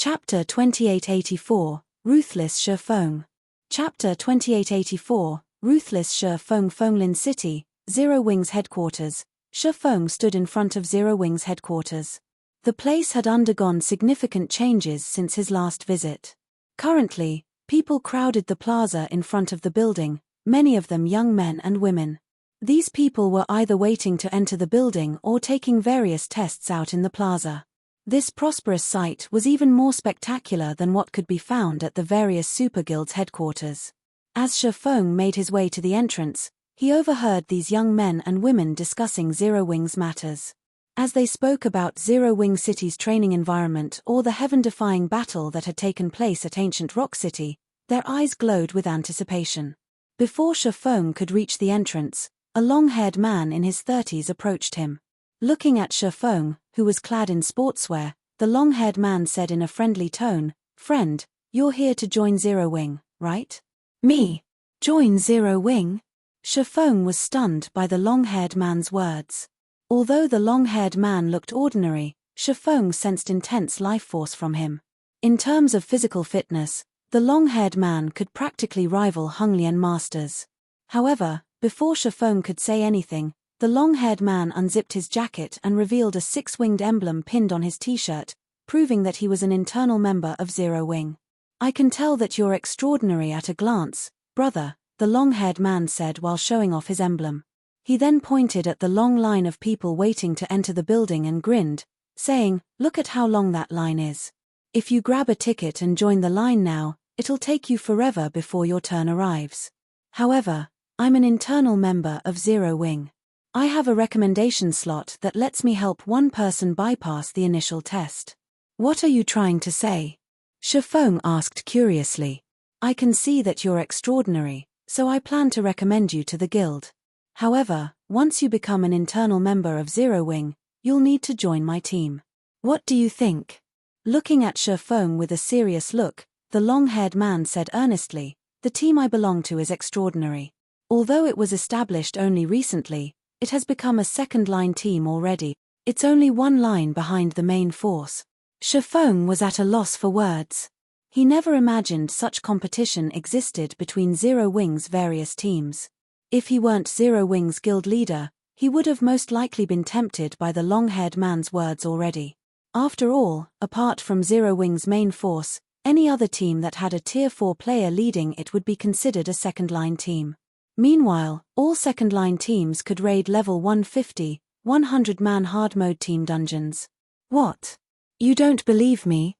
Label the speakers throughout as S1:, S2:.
S1: Chapter 2884, Ruthless Shi Feng. Chapter 2884, Ruthless Shi Feng. Fenglin City, Zero Wing's headquarters. Shi Feng stood in front of Zero Wing's headquarters. The place had undergone significant changes since his last visit. Currently, people crowded the plaza in front of the building, many of them young men and women. These people were either waiting to enter the building or taking various tests out in the plaza. This prosperous sight was even more spectacular than what could be found at the various super guilds' headquarters. As Shi Feng made his way to the entrance, he overheard these young men and women discussing Zero Wing's matters. As they spoke about Zero Wing City's training environment or the heaven-defying battle that had taken place at Ancient Rock City, their eyes glowed with anticipation. Before Shi Feng could reach the entrance, a long-haired man in his 30s approached him. Looking at Shi Feng, who was clad in sportswear, the long-haired man said in a friendly tone, "Friend, you're here to join Zero Wing, right?" "Me? Join Zero Wing?" Shi Feng was stunned by the long-haired man's words. Although the long-haired man looked ordinary, Shi Feng sensed intense life force from him. In terms of physical fitness, the long-haired man could practically rival Honglian masters. However, before Shi Feng could say anything, the long-haired man unzipped his jacket and revealed a six-winged emblem pinned on his t-shirt, proving that he was an internal member of Zero Wing. "I can tell that you're extraordinary at a glance, brother," the long-haired man said while showing off his emblem. He then pointed at the long line of people waiting to enter the building and grinned, saying, "Look at how long that line is. If you grab a ticket and join the line now, it'll take you forever before your turn arrives. However, I'm an internal member of Zero Wing. I have a recommendation slot that lets me help one person bypass the initial test." "What are you trying to say?" Shi Feng asked curiously. "I can see that you're extraordinary, so I plan to recommend you to the guild. However, once you become an internal member of Zero Wing, you'll need to join my team. What do you think?" Looking at Shi Feng with a serious look, the long-haired man said earnestly, "The team I belong to is extraordinary. Although it was established only recently, it has become a second-line team already. It's only one line behind the main force." Shi Feng was at a loss for words. He never imagined such competition existed between Zero Wing's various teams. If he weren't Zero Wing's guild leader, he would have most likely been tempted by the long-haired man's words already. After all, apart from Zero Wing's main force, any other team that had a Tier 4 player leading it would be considered a second-line team. Meanwhile, all second-line teams could raid level 150, 100-man hard-mode team dungeons. "What? You don't believe me?"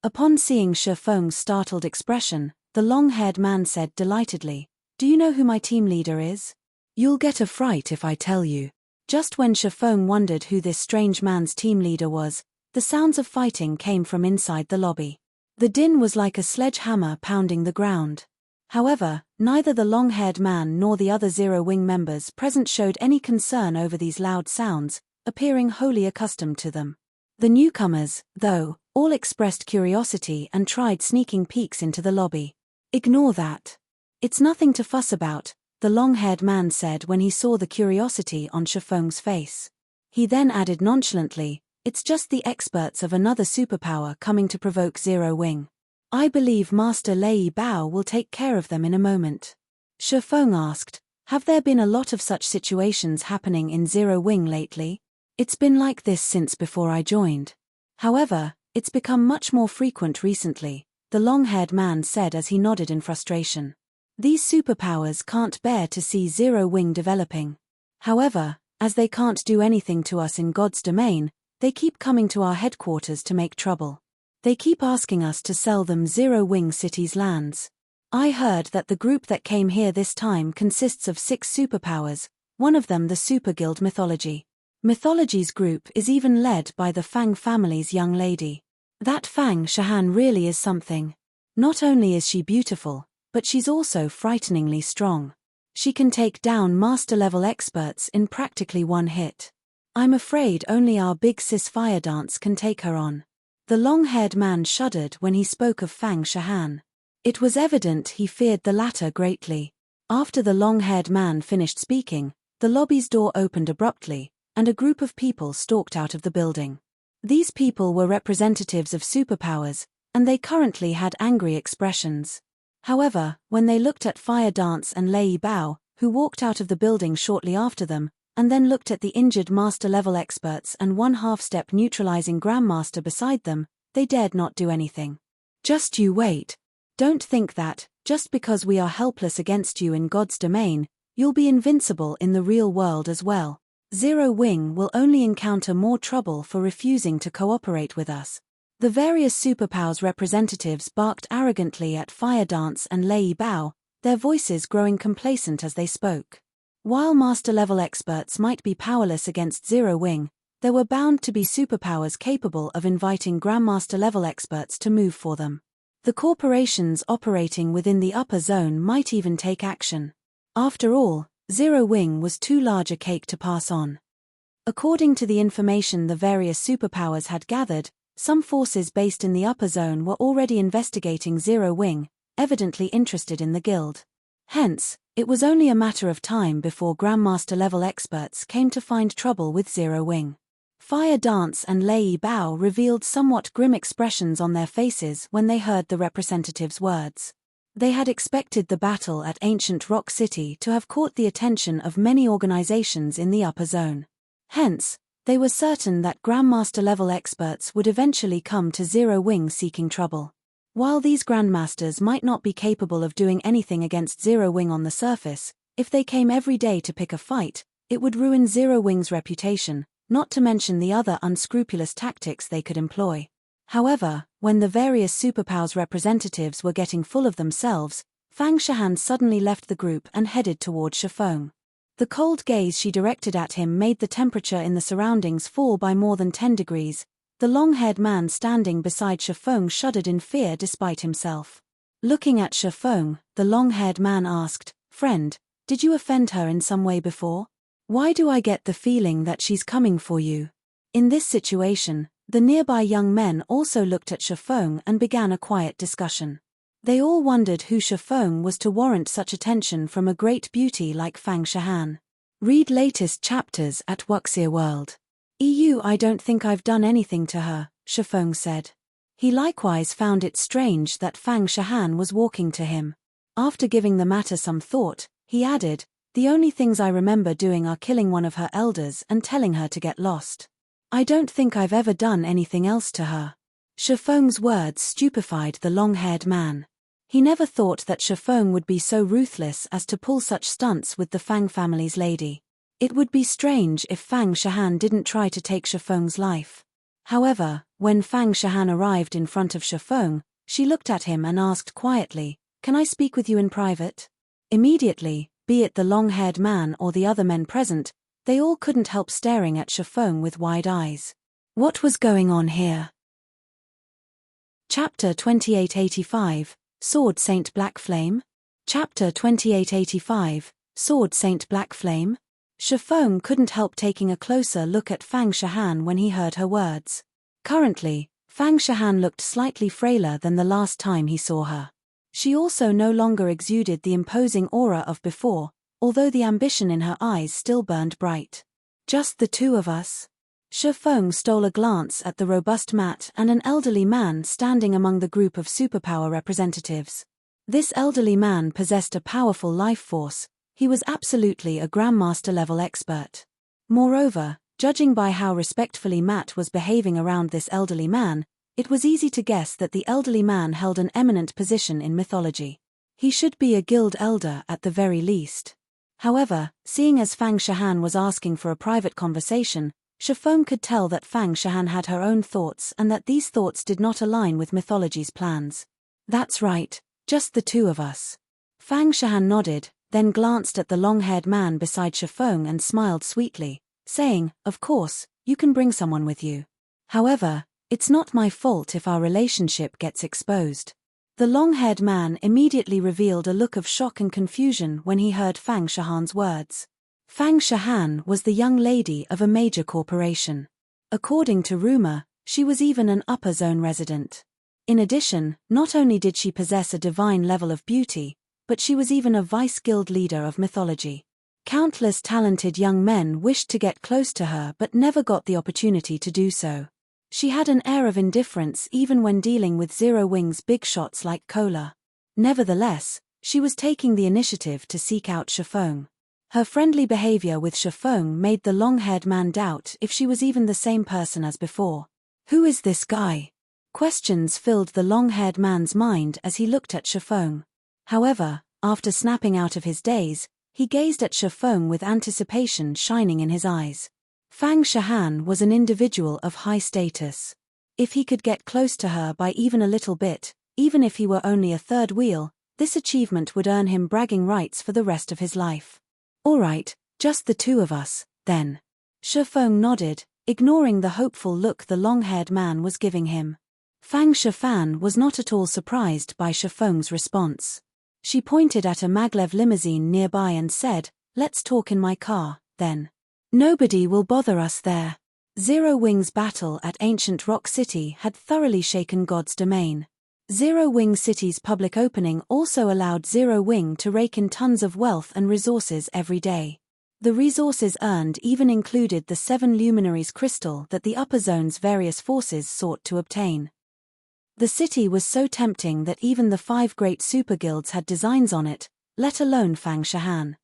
S1: Upon seeing Shi Feng's startled expression, the long-haired man said delightedly, "Do you know who my team leader is?" "You'll get a fright if I tell you." Just when Shi Feng wondered who this strange man's team leader was, the sounds of fighting came from inside the lobby. The din was like a sledgehammer pounding the ground. However, neither the long-haired man nor the other Zero Wing members present showed any concern over these loud sounds, appearing wholly accustomed to them. The newcomers, though, all expressed curiosity and tried sneaking peeks into the lobby. "Ignore that. It's nothing to fuss about," the long-haired man said when he saw the curiosity on Shi Feng's face. He then added nonchalantly, "It's just the experts of another superpower coming to provoke Zero Wing. I believe Master Lei Bao will take care of them in a moment." Shi Feng asked, "Have there been a lot of such situations happening in Zero Wing lately?" "It's been like this since before I joined. However, it's become much more frequent recently," the long-haired man said as he nodded in frustration. "These superpowers can't bear to see Zero Wing developing. However, as they can't do anything to us in God's domain, they keep coming to our headquarters to make trouble. They keep asking us to sell them Zero Wing City's lands. I heard that the group that came here this time consists of 6 superpowers, one of them the Super Guild Mythology. Mythology's group is even led by the Fang family's young lady. That Fang Shahan really is something. Not only is she beautiful, but she's also frighteningly strong. She can take down master-level experts in practically one hit. I'm afraid only our big sis Fire Dance can take her on." The long-haired man shuddered when he spoke of Fang Shahan. It was evident he feared the latter greatly. After the long-haired man finished speaking, the lobby's door opened abruptly, and a group of people stalked out of the building. These people were representatives of superpowers, and they currently had angry expressions. However, when they looked at Fire Dance and Lei Bao, who walked out of the building shortly after them, and then looked at the injured master-level experts and one half-step neutralizing Grandmaster beside them, they dared not do anything. Just you wait. Don't think that, just because we are helpless against you in God's domain, you'll be invincible in the real world as well. Zero Wing will only encounter more trouble for refusing to cooperate with us. The various superpowers representatives barked arrogantly at Fire Dance and Lei Bao, their voices growing complacent as they spoke. While master-level experts might be powerless against Zero Wing, there were bound to be superpowers capable of inviting Grandmaster-level experts to move for them. The corporations operating within the upper zone might even take action. After all, Zero Wing was too large a cake to pass on. According to the information the various superpowers had gathered, some forces based in the upper zone were already investigating Zero Wing, evidently interested in the guild. Hence, it was only a matter of time before Grandmaster-level experts came to find trouble with Zero Wing. Fire Dance and Lei Bao revealed somewhat grim expressions on their faces when they heard the representative's words. They had expected the battle at Ancient Rock City to have caught the attention of many organizations in the upper zone. Hence, they were certain that Grandmaster-level experts would eventually come to Zero Wing seeking trouble. While these Grandmasters might not be capable of doing anything against Zero Wing on the surface, if they came every day to pick a fight, it would ruin Zero Wing's reputation, not to mention the other unscrupulous tactics they could employ. However, when the various superpowers representatives were getting full of themselves, Fang Shahan suddenly left the group and headed toward Shifeng. The cold gaze she directed at him made the temperature in the surroundings fall by more than 10 degrees. The long-haired man standing beside Shifeng shuddered in fear despite himself. Looking at Shifeng, the long-haired man asked, "Friend, did you offend her in some way before? Why do I get the feeling that she's coming for you?" In this situation, the nearby young men also looked at Shifeng and began a quiet discussion. They all wondered who Shifeng was to warrant such attention from a great beauty like Fang Shahan. Read latest chapters at Wuxia World. I don't think I've done anything to her, Shifeng said. He likewise found it strange that Fang Shahan was walking to him. After giving the matter some thought, he added, "The only things I remember doing are killing one of her elders and telling her to get lost. I don't think I've ever done anything else to her." Shifeng's words stupefied the long-haired man. He never thought that Shifeng would be so ruthless as to pull such stunts with the Fang family's lady. It would be strange if Fang Shahan didn't try to take Shifeng's life. However, when Fang Shahan arrived in front of Shifeng, she looked at him and asked quietly, "Can I speak with you in private?" Immediately, be it the long-haired man or the other men present, they all couldn't help staring at Shifeng with wide eyes. What was going on here? Chapter 2885, Sword Saint Blackflame? Chapter 2885, Sword Saint Blackflame? Shifeng couldn't help taking a closer look at Fang Shahan when he heard her words. Currently, Fang Shahan looked slightly frailer than the last time he saw her. She also no longer exuded the imposing aura of before, although the ambition in her eyes still burned bright. "Just the two of us?" Shifeng stole a glance at the robust Matt and an elderly man standing among the group of superpower representatives. This elderly man possessed a powerful life force. He was absolutely a Grandmaster-level expert. Moreover, judging by how respectfully Matt was behaving around this elderly man, it was easy to guess that the elderly man held an eminent position in mythology. He should be a guild elder at the very least. However, seeing as Fang Shahan was asking for a private conversation, Shifeng could tell that Fang Shahan had her own thoughts and that these thoughts did not align with mythology's plans. "That's right, just the two of us." Fang Shahan nodded, then glanced at the long-haired man beside Shifeng and smiled sweetly, saying, "Of course, you can bring someone with you. However, it's not my fault if our relationship gets exposed." The long-haired man immediately revealed a look of shock and confusion when he heard Fang Shahan's words. Fang Shahan was the young lady of a major corporation. According to rumor, she was even an upper zone resident. In addition, not only did she possess a divine level of beauty, but she was even a vice-guild leader of mythology. Countless talented young men wished to get close to her but never got the opportunity to do so. She had an air of indifference even when dealing with Zero Wing's big shots like Cola. Nevertheless, she was taking the initiative to seek out Shifeng. Her friendly behavior with Shifeng made the long-haired man doubt if she was even the same person as before. Who is this guy? Questions filled the long-haired man's mind as he looked at Shifeng. However, after snapping out of his daze, he gazed at Shifeng with anticipation shining in his eyes. Fang Shahan was an individual of high status. If he could get close to her by even a little bit, even if he were only a third wheel, this achievement would earn him bragging rights for the rest of his life. All right, just the two of us, then. Shifeng nodded, ignoring the hopeful look the long-haired man was giving him. Fang Shifan was not at all surprised by Shifeng's response. She pointed at a maglev limousine nearby and said, "Let's talk in my car, then. Nobody will bother us there." Zero Wing's battle at ancient Rock City had thoroughly shaken God's domain. Zero Wing City's public opening also allowed Zero Wing to rake in tons of wealth and resources every day. The resources earned even included the 7 luminaries crystal that the upper zone's various forces sought to obtain. The city was so tempting that even the 5 great super guilds had designs on it, let alone Fang Shahan.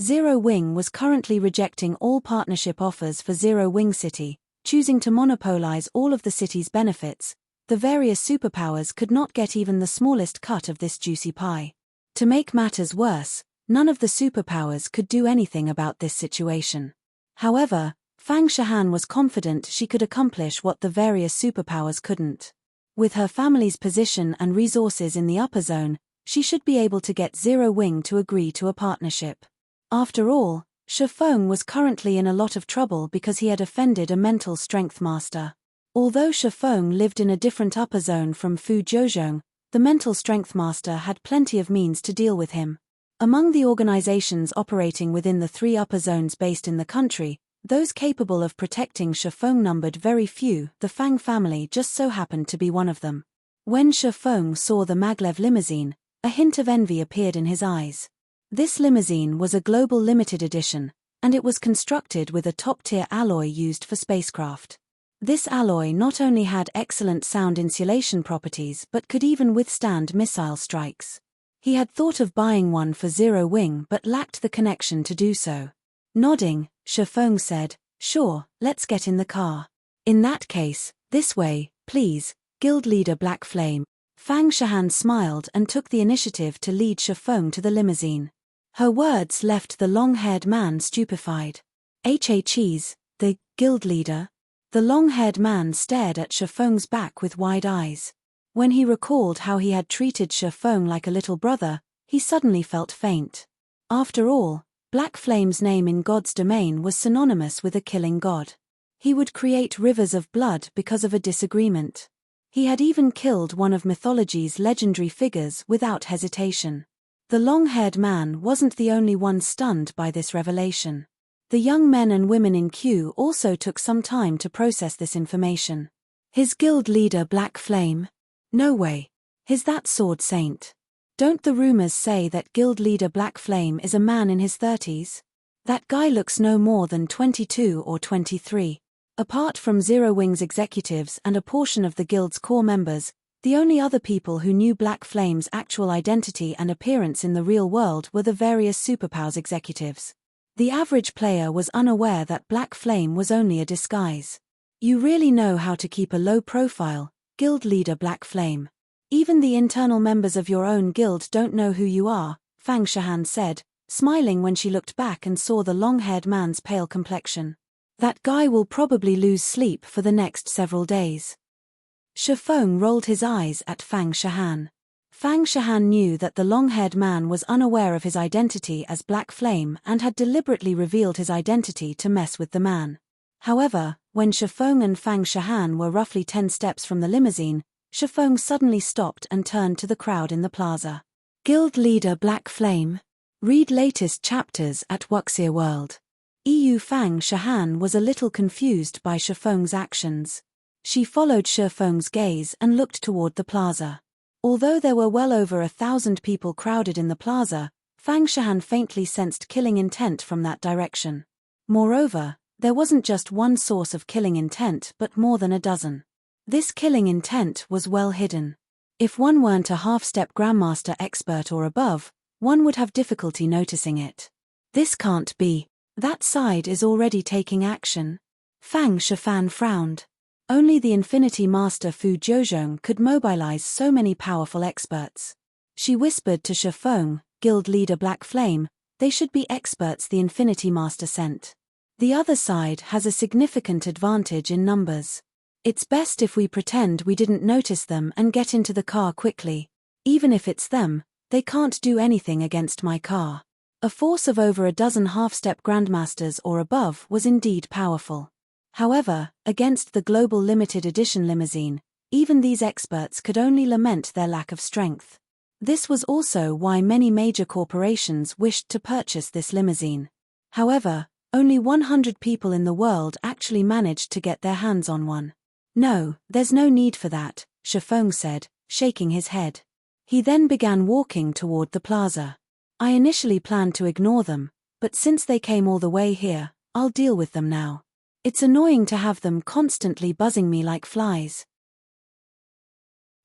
S1: Zero Wing was currently rejecting all partnership offers for Zero Wing City, choosing to monopolize all of the city's benefits. The various superpowers could not get even the smallest cut of this juicy pie. To make matters worse, none of the superpowers could do anything about this situation. However, Fang Shahan was confident she could accomplish what the various superpowers couldn't. With her family's position and resources in the upper zone, she should be able to get Zero Wing to agree to a partnership. After all, Shifeng was currently in a lot of trouble because he had offended a mental strength master. Although Shifeng lived in a different upper zone from Fu Jiuzhong, the mental strength master had plenty of means to deal with him. Among the organizations operating within the 3 upper zones based in the country, those capable of protecting Shifeng numbered very few. The Fang family just so happened to be one of them. When Shifeng saw the maglev limousine, a hint of envy appeared in his eyes. This limousine was a global limited edition, and it was constructed with a top-tier alloy used for spacecraft. This alloy not only had excellent sound insulation properties but could even withstand missile strikes. He had thought of buying one for Zero Wing but lacked the connection to do so. Nodding, Shifeng said, "Sure, let's get in the car. In that case, this way, please, Guild Leader Black Flame." Fang Shahan smiled and took the initiative to lead Shifeng to the limousine. Her words left the long-haired man stupefied. "HHE's, the Guild Leader?" The long-haired man stared at Shifeng's back with wide eyes. When he recalled how he had treated Shifeng like a little brother, he suddenly felt faint. After all, Black Flame's name in God's domain was synonymous with a killing god. He would create rivers of blood because of a disagreement. He had even killed one of mythology's legendary figures without hesitation. The long-haired man wasn't the only one stunned by this revelation. The young men and women in queue also took some time to process this information. His guild leader Black Flame? No way. Is that sword saint? Don't the rumors say that guild leader Black Flame is a man in his 30s? That guy looks no more than 22 or 23. Apart from Zero Wing's executives and a portion of the guild's core members, the only other people who knew Black Flame's actual identity and appearance in the real world were the various superpowers executives. The average player was unaware that Black Flame was only a disguise. You really know how to keep a low profile, guild leader Black Flame. Even the internal members of your own guild don't know who you are, Fang Shahan said, smiling when she looked back and saw the long-haired man's pale complexion. That guy will probably lose sleep for the next several days. Shifeng rolled his eyes at Fang Shahan. Fang Shahan knew that the long-haired man was unaware of his identity as Black Flame and had deliberately revealed his identity to mess with the man. However, when Shifeng and Fang Shahan were roughly 10 steps from the limousine, Shifeng suddenly stopped and turned to the crowd in the plaza. Guild leader Black Flame? Read latest chapters at Wuxia World. Fang Shahan was a little confused by Shifeng's actions. She followed Shifeng's gaze and looked toward the plaza. Although there were well over 1,000 people crowded in the plaza, Fang Shahan faintly sensed killing intent from that direction. Moreover, there wasn't just one source of killing intent but more than a dozen. This killing intent was well hidden. If one weren't a half-step Grandmaster expert or above, one would have difficulty noticing it. This can't be. That side is already taking action. Fang Shifan frowned. Only the Infinity Master Fu Jiuzhong could mobilize so many powerful experts. She whispered to Shifeng, Guild Leader Black Flame, they should be experts the Infinity Master sent. The other side has a significant advantage in numbers. It's best if we pretend we didn't notice them and get into the car quickly. Even if it's them, they can't do anything against my car. A force of over a dozen half-step Grandmasters or above was indeed powerful. However, against the global limited edition limousine, even these experts could only lament their lack of strength. This was also why many major corporations wished to purchase this limousine. However, only 100 people in the world actually managed to get their hands on one. No, there's no need for that, Shifeng said, shaking his head. He then began walking toward the plaza. I initially planned to ignore them, but since they came all the way here, I'll deal with them now. It's annoying to have them constantly buzzing me like flies.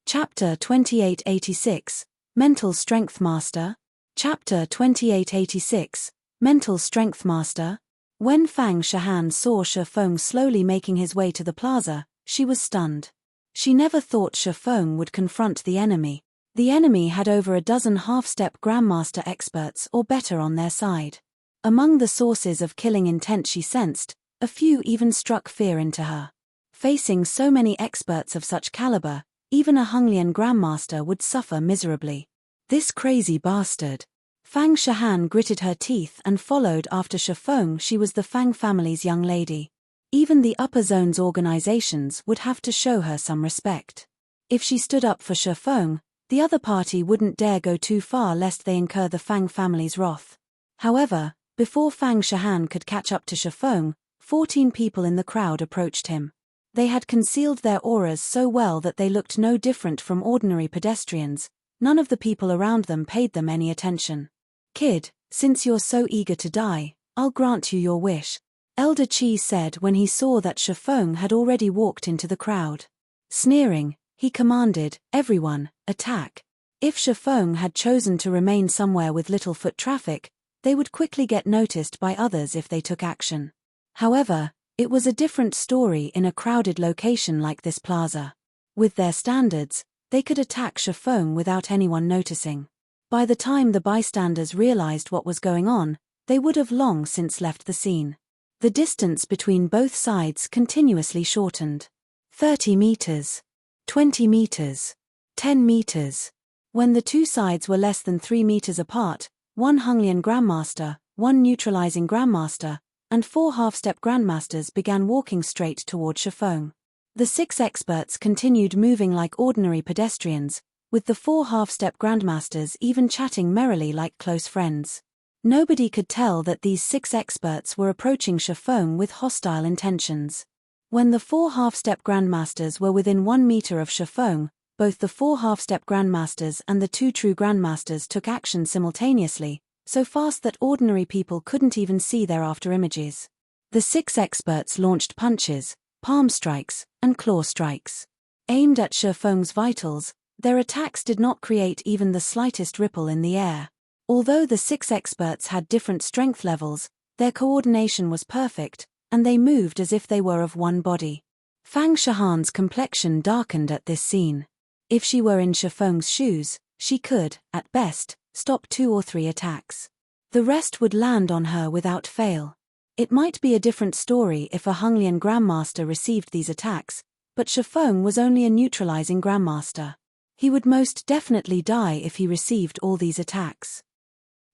S1: Chapter 2886, Mental Strength Master. Chapter 2886, Mental Strength Master. When Fang Shihan saw Shifeng slowly making his way to the plaza, she was stunned. She never thought Shifeng would confront the enemy. The enemy had over a dozen half-step Grandmaster experts or better on their side. Among the sources of killing intent she sensed, a few even struck fear into her. Facing so many experts of such caliber, even a Honglian Grandmaster would suffer miserably. This crazy bastard. Fang Shihan gritted her teeth and followed after Shifeng. She was the Fang family's young lady. Even the upper zone's organizations would have to show her some respect. If she stood up for Shifeng, the other party wouldn't dare go too far lest they incur the Fang family's wrath. However, before Fang Shihan could catch up to Shifeng, 14 people in the crowd approached him. They had concealed their auras so well that they looked no different from ordinary pedestrians. None of the people around them paid them any attention. Kid, since you're so eager to die, I'll grant you your wish, Elder Qi said when he saw that Shifeng had already walked into the crowd. Sneering, he commanded, everyone, attack. If Shifeng had chosen to remain somewhere with little foot traffic, they would quickly get noticed by others if they took action. However, it was a different story in a crowded location like this plaza. With their standards, they could attack Shifeng without anyone noticing. By the time the bystanders realized what was going on, they would have long since left the scene. The distance between both sides continuously shortened. 30 meters. 20 meters. 10 meters. When the two sides were less than 3 meters apart, one Honglian Grandmaster, one neutralizing Grandmaster, and 4 half-step Grandmasters began walking straight toward Shifeng. The 6 experts continued moving like ordinary pedestrians, with the 4 half-step Grandmasters even chatting merrily like close friends. Nobody could tell that these 6 experts were approaching Shifeng with hostile intentions. When the 4 half-step Grandmasters were within 1 meter of Shifeng, both the 4 half-step Grandmasters and the 2 true Grandmasters took action simultaneously, so fast that ordinary people couldn't even see their after-images. The 6 experts launched punches, palm strikes, and claw strikes. Aimed at Shifeng's vitals, their attacks did not create even the slightest ripple in the air. Although the 6 experts had different strength levels, their coordination was perfect, and they moved as if they were of one body. Fang Shihan's complexion darkened at this scene. If she were in Shifeng's shoes, she could, at best, stop 2 or 3 attacks. The rest would land on her without fail. It might be a different story if a Honglian Grandmaster received these attacks, but Shifeng was only a neutralizing Grandmaster. He would most definitely die if he received all these attacks.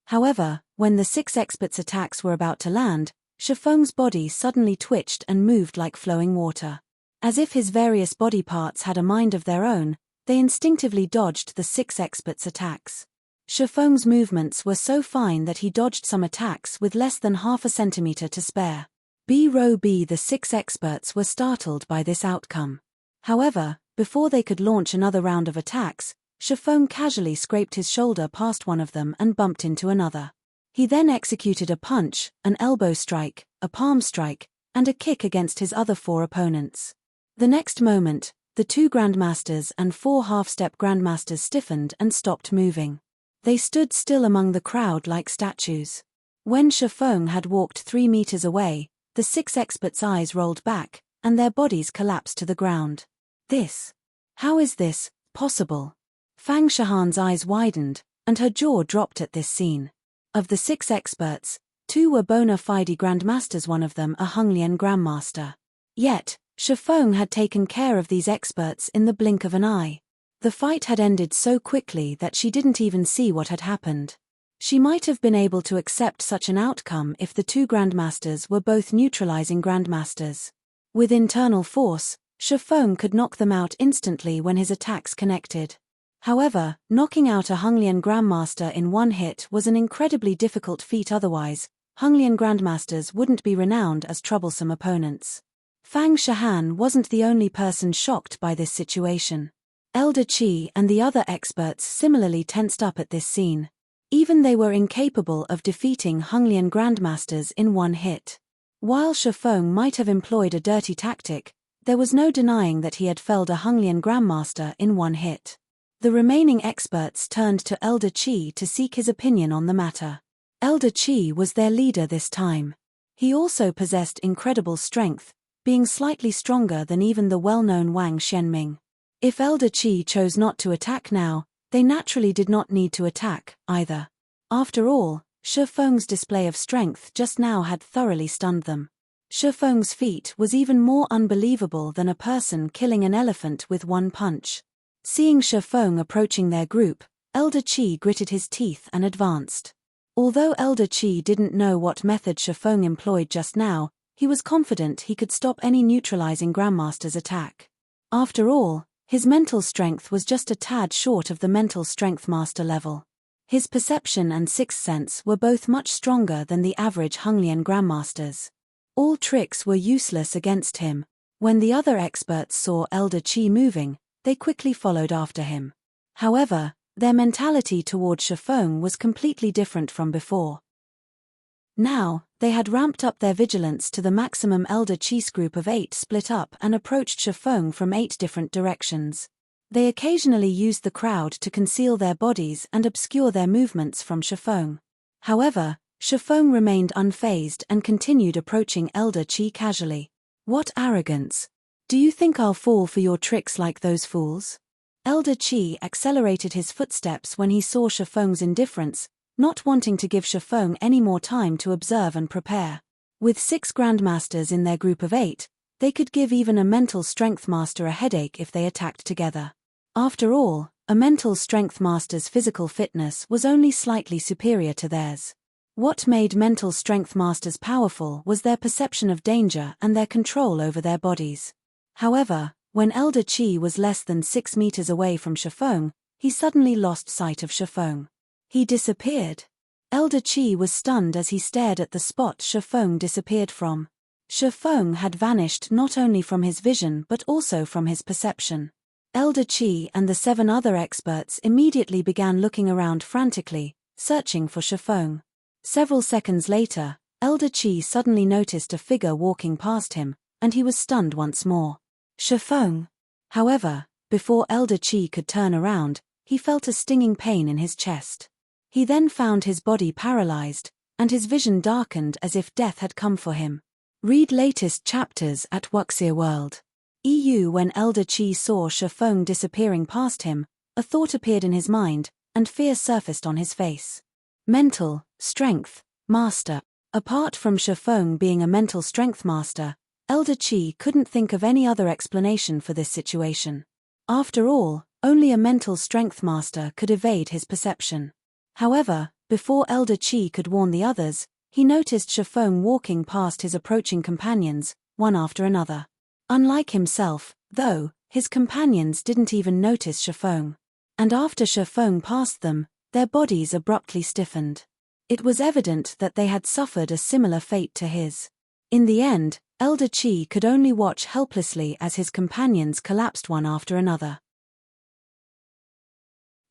S1: However, when the 6 experts' attacks were about to land, Shifeng's body suddenly twitched and moved like flowing water. As if his various body parts had a mind of their own, they instinctively dodged the 6 experts' attacks. Shifeng's movements were so fine that he dodged some attacks with less than half a centimeter to spare. The 6 experts were startled by this outcome. However, before they could launch another round of attacks, Shifeng casually scraped his shoulder past one of them and bumped into another. He then executed a punch, an elbow strike, a palm strike, and a kick against his other 4 opponents. The next moment, the 2 grandmasters and 4 half-step grandmasters stiffened and stopped moving. They stood still among the crowd like statues. When Shifeng had walked 3 meters away, the 6 experts' eyes rolled back, and their bodies collapsed to the ground. How is this possible? Fang Shahan's eyes widened, and her jaw dropped at this scene. Of the 6 experts, 2 were bona fide grandmasters, one of them a Honglian grandmaster. Yet, Shifeng had taken care of these experts in the blink of an eye. The fight had ended so quickly that she didn't even see what had happened. She might have been able to accept such an outcome if the 2 grandmasters were both neutralizing grandmasters. With internal force, Shifeng could knock them out instantly when his attacks connected. However, knocking out a Honglian grandmaster in one hit was an incredibly difficult feat. Otherwise, Honglian grandmasters wouldn't be renowned as troublesome opponents. Fang Shahan wasn't the only person shocked by this situation. Elder Qi and the other experts similarly tensed up at this scene. Even they were incapable of defeating Honglian grandmasters in one hit. While Shifeng might have employed a dirty tactic, there was no denying that he had felled a Honglian grandmaster in one hit. The remaining experts turned to Elder Qi to seek his opinion on the matter. Elder Qi was their leader this time. He also possessed incredible strength, being slightly stronger than even the well-known Wang Xianming. If Elder Qi chose not to attack now, they naturally did not need to attack, either. After all, Shifeng's display of strength just now had thoroughly stunned them. Shifeng's feat was even more unbelievable than a person killing an elephant with one punch. Seeing Shifeng approaching their group, Elder Qi gritted his teeth and advanced. Although Elder Qi didn't know what method Shifeng employed just now, he was confident he could stop any neutralizing grandmaster's attack. After all, his mental strength was just a tad short of the mental strength master level. His perception and sixth sense were both much stronger than the average Honglian grandmasters. All tricks were useless against him. When the other experts saw Elder Qi moving, they quickly followed after him. However, their mentality toward Shifeng was completely different from before. Now, they had ramped up their vigilance to the maximum. Elder Qi's group of 8 split up and approached Shifeng from 8 different directions. They occasionally used the crowd to conceal their bodies and obscure their movements from Shifeng. However, Shifeng remained unfazed and continued approaching Elder Qi casually. What arrogance! Do you think I'll fall for your tricks like those fools? Elder Qi accelerated his footsteps when he saw Shifeng's indifference, not wanting to give Shifeng any more time to observe and prepare. With 6 grandmasters in their group of 8, they could give even a mental strength master a headache if they attacked together. After all, a mental strength master's physical fitness was only slightly superior to theirs. What made mental strength masters powerful was their perception of danger and their control over their bodies. However, when Elder Qi was less than 6 meters away from Shifeng, he suddenly lost sight of Shifeng. He disappeared. Elder Qi was stunned as he stared at the spot Shifeng disappeared from. Shifeng had vanished not only from his vision but also from his perception. Elder Qi and the 7 other experts immediately began looking around frantically, searching for Shifeng. Several seconds later, Elder Qi suddenly noticed a figure walking past him, and he was stunned once more. Shifeng! However, before Elder Qi could turn around, he felt a stinging pain in his chest. He then found his body paralyzed, and his vision darkened as if death had come for him. Read latest chapters at Wuxia World. EU. When Elder Qi saw Shifeng disappearing past him, a thought appeared in his mind, and fear surfaced on his face. Mental strength master. Apart from Shifeng being a mental strength master, Elder Qi couldn't think of any other explanation for this situation. After all, only a mental strength master could evade his perception. However, before Elder Qi could warn the others, he noticed Shifeng walking past his approaching companions, one after another. Unlike himself, though, his companions didn't even notice Shifeng. And after Shifeng passed them, their bodies abruptly stiffened. It was evident that they had suffered a similar fate to his. In the end, Elder Qi could only watch helplessly as his companions collapsed one after another.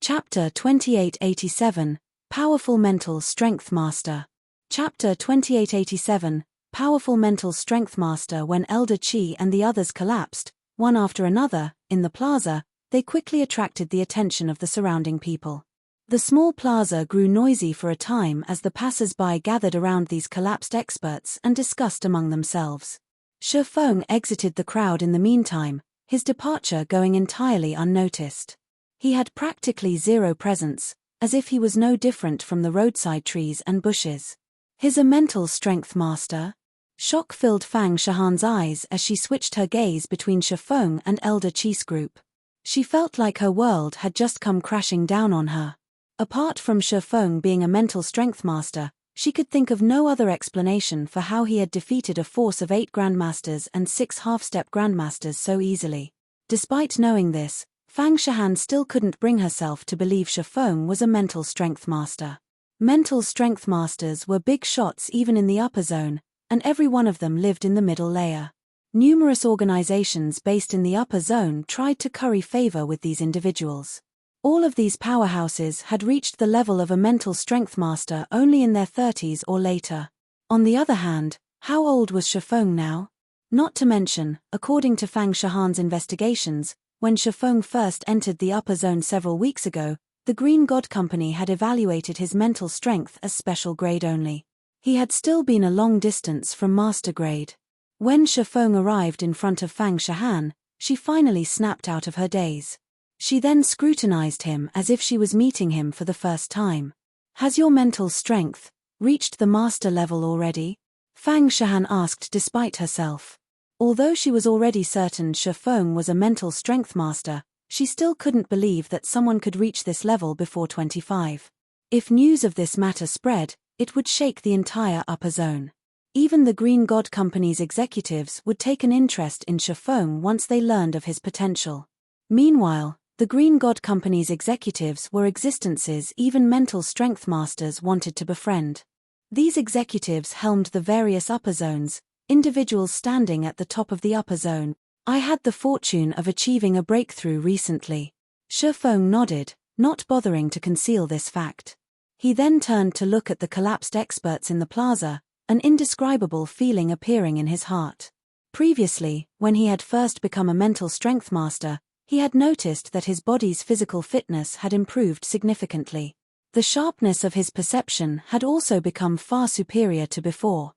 S1: Chapter 2887, Powerful Mental Strength Master. Chapter 2887, Powerful Mental Strength Master. When Elder Qi and the others collapsed, One after another, in the plaza, they quickly attracted the attention of the surrounding people. The small plaza grew noisy for a time as the passers-by gathered around these collapsed experts and discussed among themselves. Shi Feng exited the crowd in the meantime, his departure going entirely unnoticed. He had practically zero presence, as if he was no different from the roadside trees and bushes. His mental strength master? Shock filled Fang Shahan's eyes as she switched her gaze between Shi Feng and Elder Chi's group. She felt like her world had just come crashing down on her. Apart from Shi Feng being a mental strength master, she could think of no other explanation for how he had defeated a force of 8 grandmasters and 6 half-step grandmasters so easily. Despite knowing this, Fang Shahan still couldn't bring herself to believe Shi Feng was a mental strength master. Mental strength masters were big shots even in the upper zone, and every one of them lived in the middle layer. Numerous organizations based in the upper zone tried to curry favor with these individuals. All of these powerhouses had reached the level of a mental strength master only in their 30s or later. On the other hand, how old was Shi Feng now? Not to mention, according to Fang Shahan's investigations, when Shi Feng first entered the upper zone several weeks ago, the Green God Company had evaluated his mental strength as special grade only. He had still been a long distance from master grade. When Shi Feng arrived in front of Fang Shahan, she finally snapped out of her daze. She then scrutinized him as if she was meeting him for the first time. "Has your mental strength reached the master level already?" Fang Shahan asked despite herself. Although she was already certain Shi Feng was a mental strength master, she still couldn't believe that someone could reach this level before 25. If news of this matter spread, it would shake the entire upper zone. Even the Green God Company's executives would take an interest in Shi Feng once they learned of his potential. Meanwhile, the Green God Company's executives were existences even mental strength masters wanted to befriend. These executives helmed the various upper zones, individuals standing at the top of the upper zone. "I had the fortune of achieving a breakthrough recently." Shi Feng nodded, not bothering to conceal this fact. He then turned to look at the collapsed experts in the plaza, an indescribable feeling appearing in his heart. Previously, when he had first become a mental strength master, he had noticed that his body's physical fitness had improved significantly. The sharpness of his perception had also become far superior to before.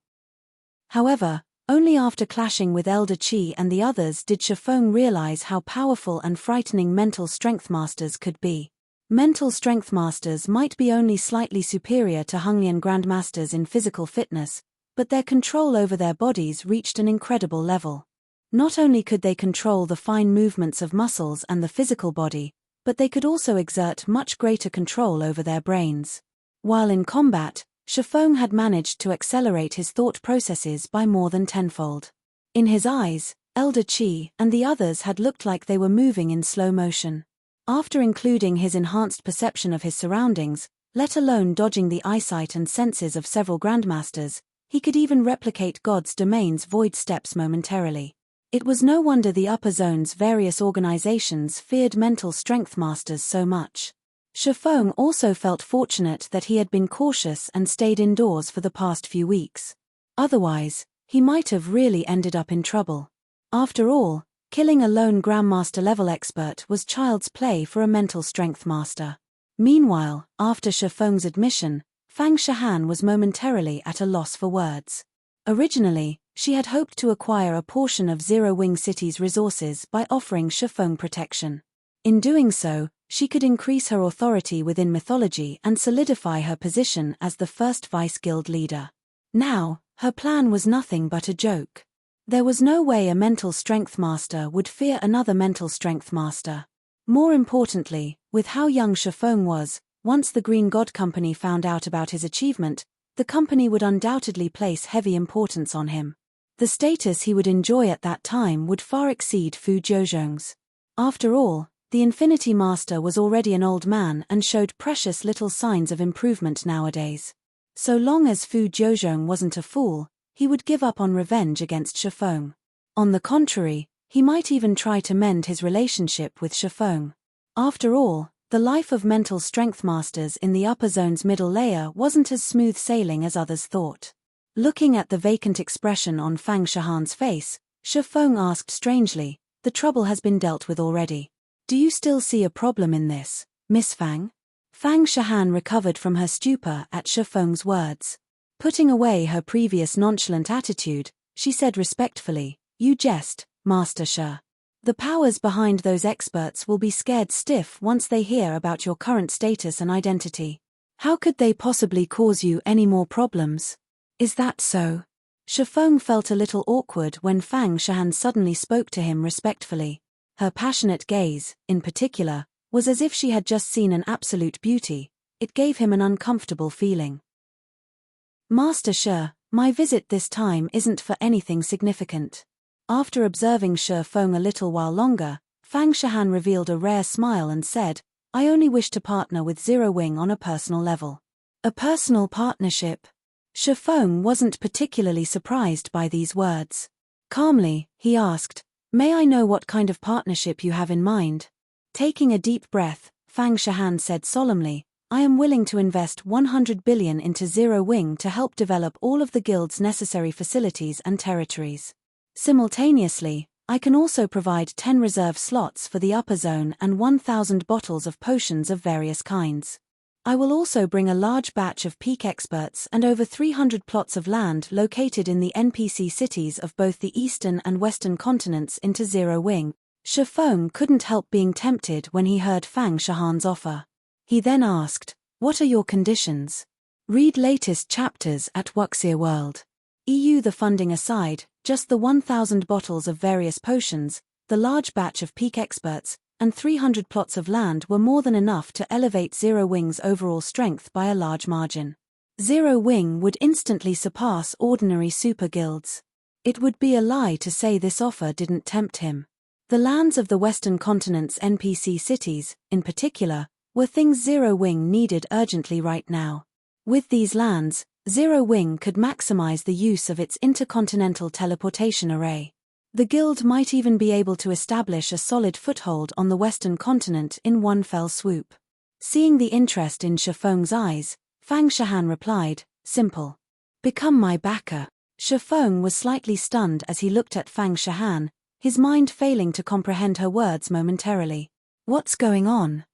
S1: However, only after clashing with Elder Chi and the others did Shi Feng realize how powerful and frightening mental strength masters could be. Mental strength masters might be only slightly superior to Honglian grandmasters in physical fitness, but their control over their bodies reached an incredible level. Not only could they control the fine movements of muscles and the physical body, but they could also exert much greater control over their brains. While in combat, Shi Feng had managed to accelerate his thought processes by more than tenfold. In his eyes, Elder Chi and the others had looked like they were moving in slow motion. After including his enhanced perception of his surroundings, let alone dodging the eyesight and senses of several grandmasters, he could even replicate God's domain's void steps momentarily. It was no wonder the upper zone's various organizations feared mental strength masters so much. Shi Feng also felt fortunate that he had been cautious and stayed indoors for the past few weeks. Otherwise, he might have really ended up in trouble. After all, killing a lone grandmaster-level expert was child's play for a mental strength master. Meanwhile, after Shi Feng's admission, Fang Shahan was momentarily at a loss for words. Originally, she had hoped to acquire a portion of Zero Wing City's resources by offering Shi Feng protection. In doing so, she could increase her authority within mythology and solidify her position as the first vice guild leader. Now, her plan was nothing but a joke. There was no way a mental strength master would fear another mental strength master. More importantly, with how young Shi Feng was, once the Green God Company found out about his achievement, the company would undoubtedly place heavy importance on him. The status he would enjoy at that time would far exceed Fu Jiuzhong's. After all, the Infinity Master was already an old man and showed precious little signs of improvement nowadays. So long as Fu Jiuzhong wasn't a fool, he would give up on revenge against Shi Feng. On the contrary, he might even try to mend his relationship with Shi Feng. After all, the life of mental strength masters in the upper zone's middle layer wasn't as smooth sailing as others thought. Looking at the vacant expression on Fang Shahan's face, Shi Feng asked strangely, The trouble has been dealt with already. Do you still see a problem in this, Miss Fang? Fang Shahan recovered from her stupor at Shi Feng's words. Putting away her previous nonchalant attitude, she said respectfully, "You jest, Master Shi. The powers behind those experts will be scared stiff once they hear about your current status and identity. How could they possibly cause you any more problems? Is that so?" Shi Feng felt a little awkward when Fang Shahan suddenly spoke to him respectfully. Her passionate gaze, in particular, was as if she had just seen an absolute beauty. It gave him an uncomfortable feeling. "Master Shi, my visit this time isn't for anything significant." After observing Shi Feng a little while longer, Fang Shahan revealed a rare smile and said, "I only wish to partner with Zero Wing on a personal level." A personal partnership? Shi Feng wasn't particularly surprised by these words. Calmly, he asked, "May I know what kind of partnership you have in mind?" Taking a deep breath, Fang Shahan said solemnly, "I am willing to invest 100 billion into Zero Wing to help develop all of the guild's necessary facilities and territories. Simultaneously, I can also provide 10 reserve slots for the upper zone and 1,000 bottles of potions of various kinds. I will also bring a large batch of peak experts and over 300 plots of land located in the NPC cities of both the eastern and western continents into Zero Wing." Shi Feng couldn't help being tempted when he heard Fang Shahan's offer. He then asked, "What are your conditions?" Read latest chapters at Wuxia World. EU. The funding aside, just the 1,000 bottles of various potions, the large batch of peak experts, and 300 plots of land were more than enough to elevate Zero Wing's overall strength by a large margin. Zero Wing would instantly surpass ordinary super guilds. It would be a lie to say this offer didn't tempt him. The lands of the western continent's NPC cities, in particular, were things Zero Wing needed urgently right now. With these lands, Zero Wing could maximize the use of its intercontinental teleportation array. The guild might even be able to establish a solid foothold on the western continent in one fell swoop. Seeing the interest in Shi Feng's eyes, Fang Shahan replied, "Simple. Become my backer." Shi Feng was slightly stunned as he looked at Fang Shahan, his mind failing to comprehend her words momentarily. What's going on?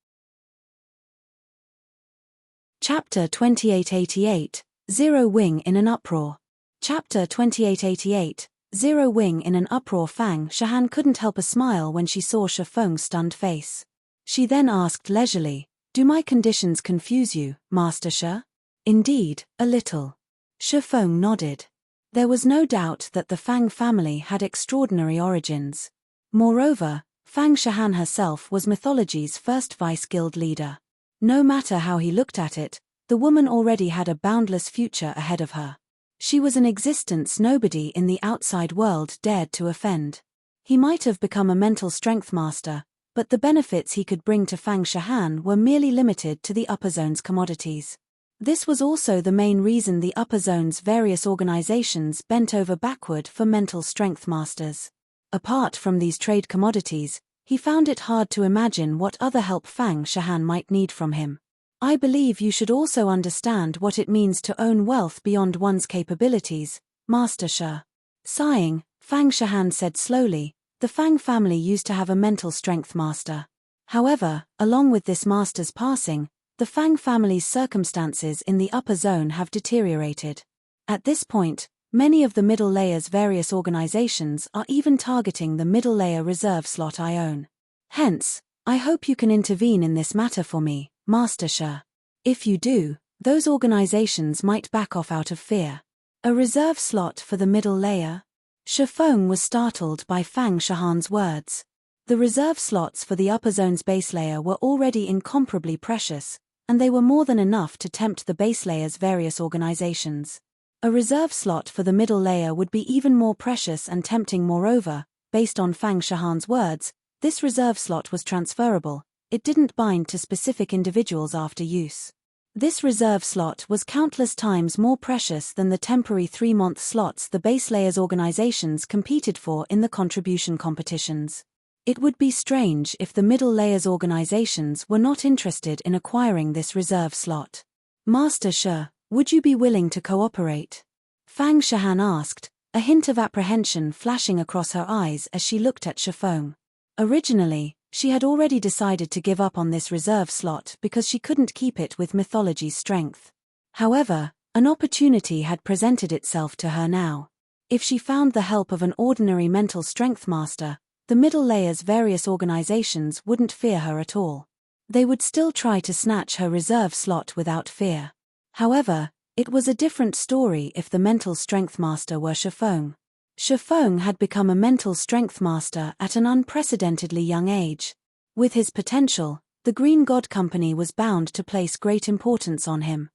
S1: Chapter 2888, Zero Wing in an uproar. Chapter 2888, Zero Wing in an uproar. Fang Shahan couldn't help a smile when she saw Shi Feng's stunned face. She then asked leisurely, "Do my conditions confuse you, Master Shi?" "Indeed, a little." Shi Feng nodded. There was no doubt that the Fang family had extraordinary origins. Moreover, Fang Shahan herself was mythology's first vice-guild leader. No matter how he looked at it, the woman already had a boundless future ahead of her. She was an existence nobody in the outside world dared to offend. He might have become a mental strength master, but the benefits he could bring to Fang Shahan were merely limited to the upper zone's commodities. This was also the main reason the upper zone's various organizations bent over backward for mental strength masters. Apart from these trade commodities, he found it hard to imagine what other help Fang Shahan might need from him. "I believe you should also understand what it means to own wealth beyond one's capabilities, Master Shi." Sighing, Fang Shahan said slowly, "The Fang family used to have a mental strength master. However, along with this master's passing, the Fang family's circumstances in the upper zone have deteriorated. At this point, many of the middle layer's various organizations are even targeting the middle layer reserve slot I own. Hence, I hope you can intervene in this matter for me, Master Shi. If you do, those organizations might back off out of fear." A reserve slot for the middle layer? Shi Feng was startled by Fang Shahan's words. The reserve slots for the upper zone's base layer were already incomparably precious, and they were more than enough to tempt the base layer's various organizations. A reserve slot for the middle layer would be even more precious and tempting. Moreover, based on Fang Shahan's words, this reserve slot was transferable. It didn't bind to specific individuals after use. This reserve slot was countless times more precious than the temporary 3-month slots the base layer's organizations competed for in the contribution competitions. It would be strange if the middle layer's organizations were not interested in acquiring this reserve slot. "Master Shi, would you be willing to cooperate?" Fang Shahan asked, a hint of apprehension flashing across her eyes as she looked at Shifeng. Originally, she had already decided to give up on this reserve slot because she couldn't keep it with mythology's strength. However, an opportunity had presented itself to her now. If she found the help of an ordinary mental strength master, the middle layer's various organizations wouldn't fear her at all. They would still try to snatch her reserve slot without fear. However, it was a different story if the mental strength master were Shifeng. Shifeng had become a mental strength master at an unprecedentedly young age. With his potential, the Green God Company was bound to place great importance on him.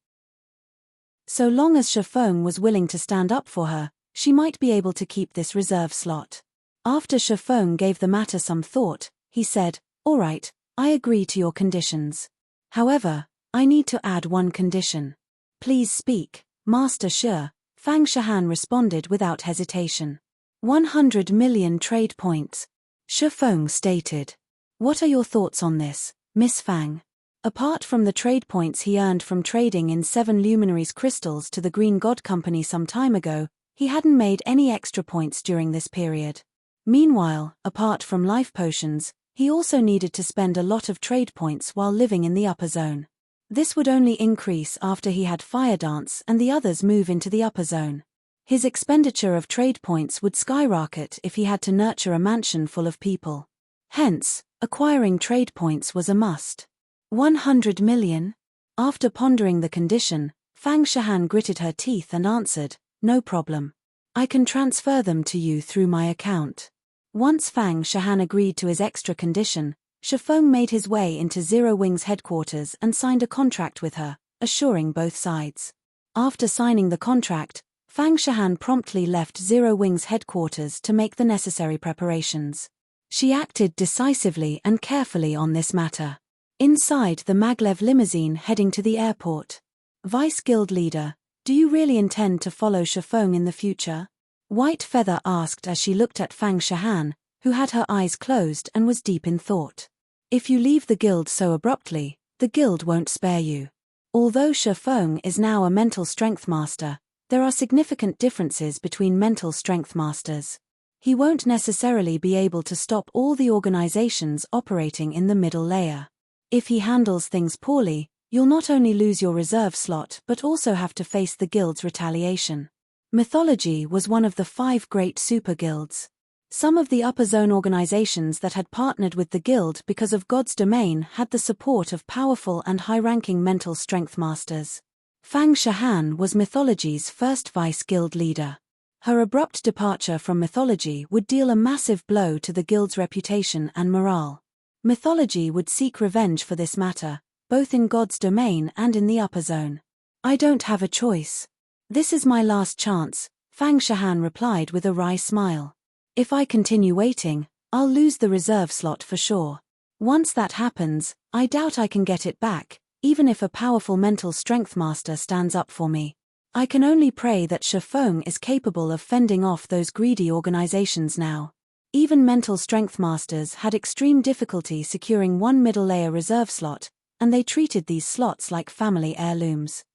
S1: So long as Shifeng was willing to stand up for her, she might be able to keep this reserve slot. After Shifeng gave the matter some thought, he said, "All right, I agree to your conditions. However, I need to add one condition." "Please speak, Master Shi," Fang Shihan responded without hesitation. 100 million trade points, Shifeng stated. "What are your thoughts on this, Miss Fang?" Apart from the trade points he earned from trading in 7 luminaries crystals to the Green God Company some time ago, he hadn't made any extra points during this period. Meanwhile, apart from life potions, he also needed to spend a lot of trade points while living in the upper zone. This would only increase after he had Fire Dance and the others move into the upper zone. His expenditure of trade points would skyrocket if he had to nurture a mansion full of people. Hence, acquiring trade points was a must. 100 million? After pondering the condition, Fang Shihan gritted her teeth and answered, "No problem. I can transfer them to you through my account." Once Fang Shihan agreed to his extra condition, Shifeng made his way into Zero Wing's headquarters and signed a contract with her, assuring both sides. After signing the contract, Fang Shihan promptly left Zero Wing's headquarters to make the necessary preparations. She acted decisively and carefully on this matter. Inside the maglev limousine heading to the airport. "Vice Guild Leader, do you really intend to follow Shifeng in the future?" White Feather asked as she looked at Fang Shihan, who had her eyes closed and was deep in thought. "If you leave the guild so abruptly, the guild won't spare you. Although Shifeng is now a mental strength master, there are significant differences between mental strength masters. He won't necessarily be able to stop all the organizations operating in the middle layer. If he handles things poorly, you'll not only lose your reserve slot but also have to face the guild's retaliation." Mythology was one of the 5 great super guilds. Some of the upper zone organizations that had partnered with the guild because of God's domain had the support of powerful and high-ranking mental strength masters. Fang Shihan was Mythology's first vice guild leader. Her abrupt departure from Mythology would deal a massive blow to the guild's reputation and morale. Mythology would seek revenge for this matter, both in God's domain and in the upper zone. "I don't have a choice. This is my last chance," Fang Shihan replied with a wry smile. "If I continue waiting, I'll lose the reserve slot for sure. Once that happens, I doubt I can get it back, even if a powerful mental strength master stands up for me. I can only pray that Shifeng is capable of fending off those greedy organizations now." Even mental strength masters had extreme difficulty securing one middle layer reserve slot, and they treated these slots like family heirlooms.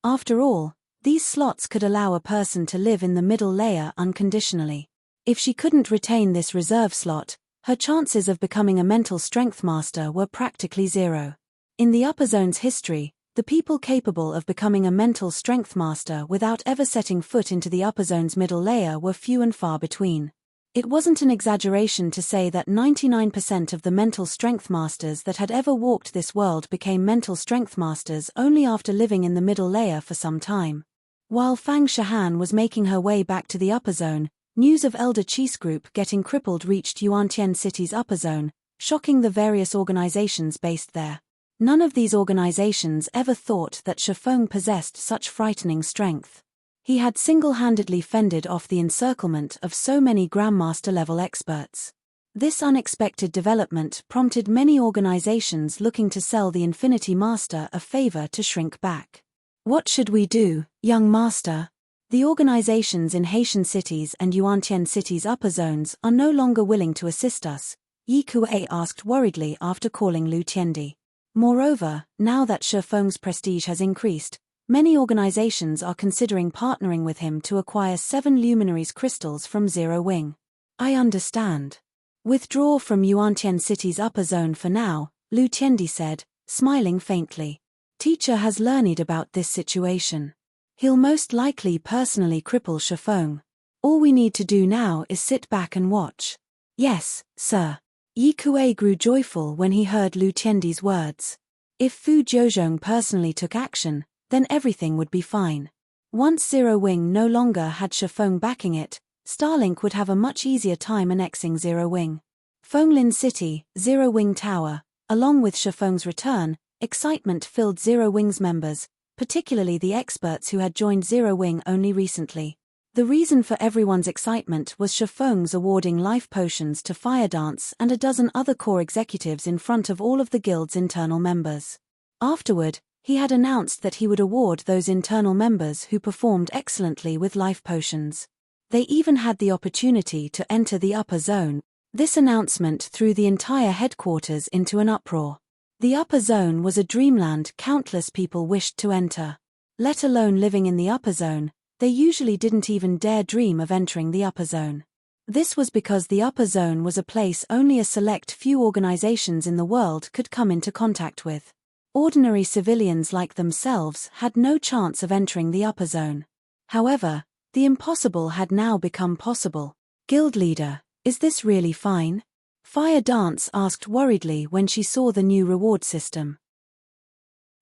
S1: After all, these slots could allow a person to live in the middle layer unconditionally. If she couldn't retain this reserve slot, her chances of becoming a mental strength master were practically zero. In the upper zone's history, the people capable of becoming a mental strength master without ever setting foot into the upper zone's middle layer were few and far between. It wasn't an exaggeration to say that 99% of the mental strength masters that had ever walked this world became mental strength masters only after living in the middle layer for some time. While Fang Shihan was making her way back to the upper zone, news of Elder Chi's group getting crippled reached Yuantian City's upper zone, shocking the various organizations based there. None of these organizations ever thought that Shifeng possessed such frightening strength. He had single-handedly fended off the encirclement of so many Grandmaster-level experts. This unexpected development prompted many organizations looking to sell the Infinity Master a favor to shrink back. "What should we do, young master? The organizations in Haitian cities and Yuantian cities' upper zones are no longer willing to assist us," Yi Kuei asked worriedly after calling Lu Tiendi. Moreover, now that Shifeng's prestige has increased, Many organizations are considering partnering with him to acquire 7 luminaries crystals from Zero Wing. I understand. Withdraw from Yuantian City's upper zone for now, Lu Tiandi said, smiling faintly. Teacher has learned about this situation. He'll most likely personally cripple Shifeng. All we need to do now is sit back and watch. Yes, sir. Yi Kuei grew joyful when he heard Lu Tiandi's words. If Fu Jiuzhong personally took action, then everything would be fine. Once Zero Wing no longer had Shifeng backing it, Starlink would have a much easier time annexing Zero Wing. Fenglin City, Zero Wing Tower. Along with Shifeng's return, excitement filled Zero Wing's members, particularly the experts who had joined Zero Wing only recently. The reason for everyone's excitement was Shifeng's awarding life potions to Fire Dance and a dozen other core executives in front of all of the guild's internal members. Afterward, he had announced that he would award those internal members who performed excellently with life potions. They even had the opportunity to enter the upper zone. This announcement threw the entire headquarters into an uproar. The upper zone was a dreamland countless people wished to enter. Let alone living in the upper zone, they usually didn't even dare dream of entering the upper zone. This was because the upper zone was a place only a select few organizations in the world could come into contact with. Ordinary civilians like themselves had no chance of entering the upper zone. However, the impossible had now become possible. Guild leader, is this really fine? Fire Dance asked worriedly when she saw the new reward system.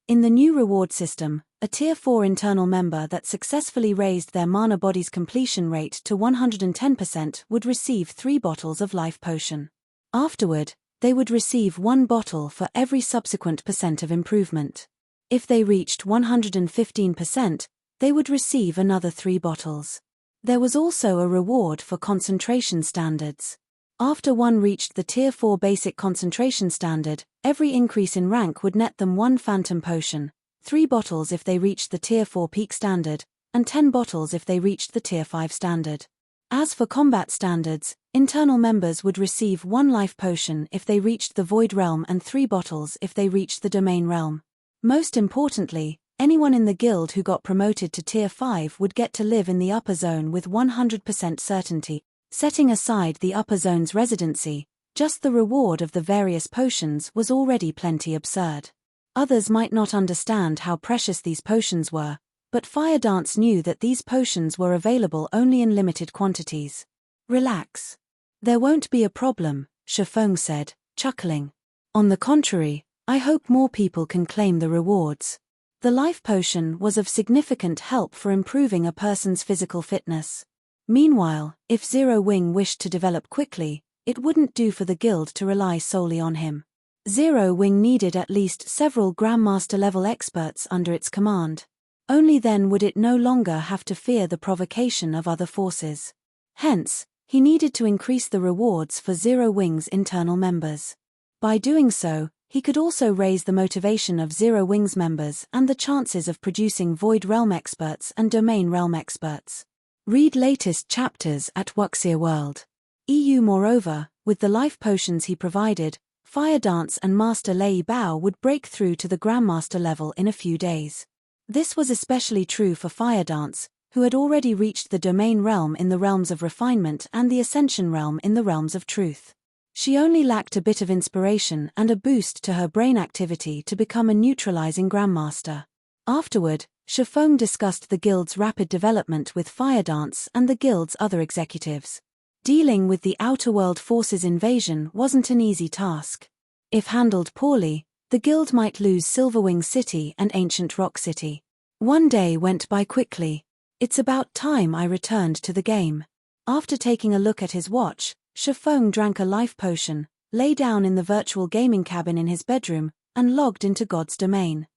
S1: In the new reward system, a Tier 4 internal member that successfully raised their mana body's completion rate to 110% would receive 3 bottles of life potion. Afterward, they would receive 1 bottle for every subsequent percent of improvement. If they reached 115%, they would receive another 3 bottles. There was also a reward for concentration standards. After one reached the Tier 4 basic concentration standard, every increase in rank would net them 1 phantom potion, 3 bottles if they reached the Tier 4 peak standard, and 10 bottles if they reached the Tier 5 standard. As for combat standards, internal members would receive 1 life potion if they reached the Void Realm and 3 bottles if they reached the Domain Realm. Most importantly, anyone in the guild who got promoted to Tier 5 would get to live in the upper zone with 100% certainty. Setting aside the upper zone's residency, just the reward of the various potions was already plenty absurd. Others might not understand how precious these potions were, but Fire Dance knew that these potions were available only in limited quantities. Relax. There won't be a problem, Shifeng said, chuckling. On the contrary, I hope more people can claim the rewards. The life potion was of significant help for improving a person's physical fitness. Meanwhile, if Zero Wing wished to develop quickly, it wouldn't do for the guild to rely solely on him. Zero Wing needed at least several Grandmaster-level experts under its command. Only then would it no longer have to fear the provocation of other forces. Hence, he needed to increase the rewards for Zero Wing's internal members. By doing so, he could also raise the motivation of Zero Wing's members and the chances of producing Void Realm experts and Domain Realm experts. Read latest chapters at Wuxia World. Moreover, with the life potions he provided, Fire Dance and Master Lei Bao would break through to the Grandmaster level in a few days. This was especially true for Fire Dance, who had already reached the Domain Realm in the realms of refinement and the Ascension Realm in the realms of truth. She only lacked a bit of inspiration and a boost to her brain activity to become a neutralizing Grandmaster. Afterward, Shifeng discussed the guild's rapid development with Fire Dance and the guild's other executives. Dealing with the Outer World Forces invasion wasn't an easy task. If handled poorly, the guild might lose Silverwing City and Ancient Rock City. One day went by quickly. It's about time I returned to the game. After taking a look at his watch, Shifeng drank a life potion, lay down in the virtual gaming cabin in his bedroom, and logged into God's domain.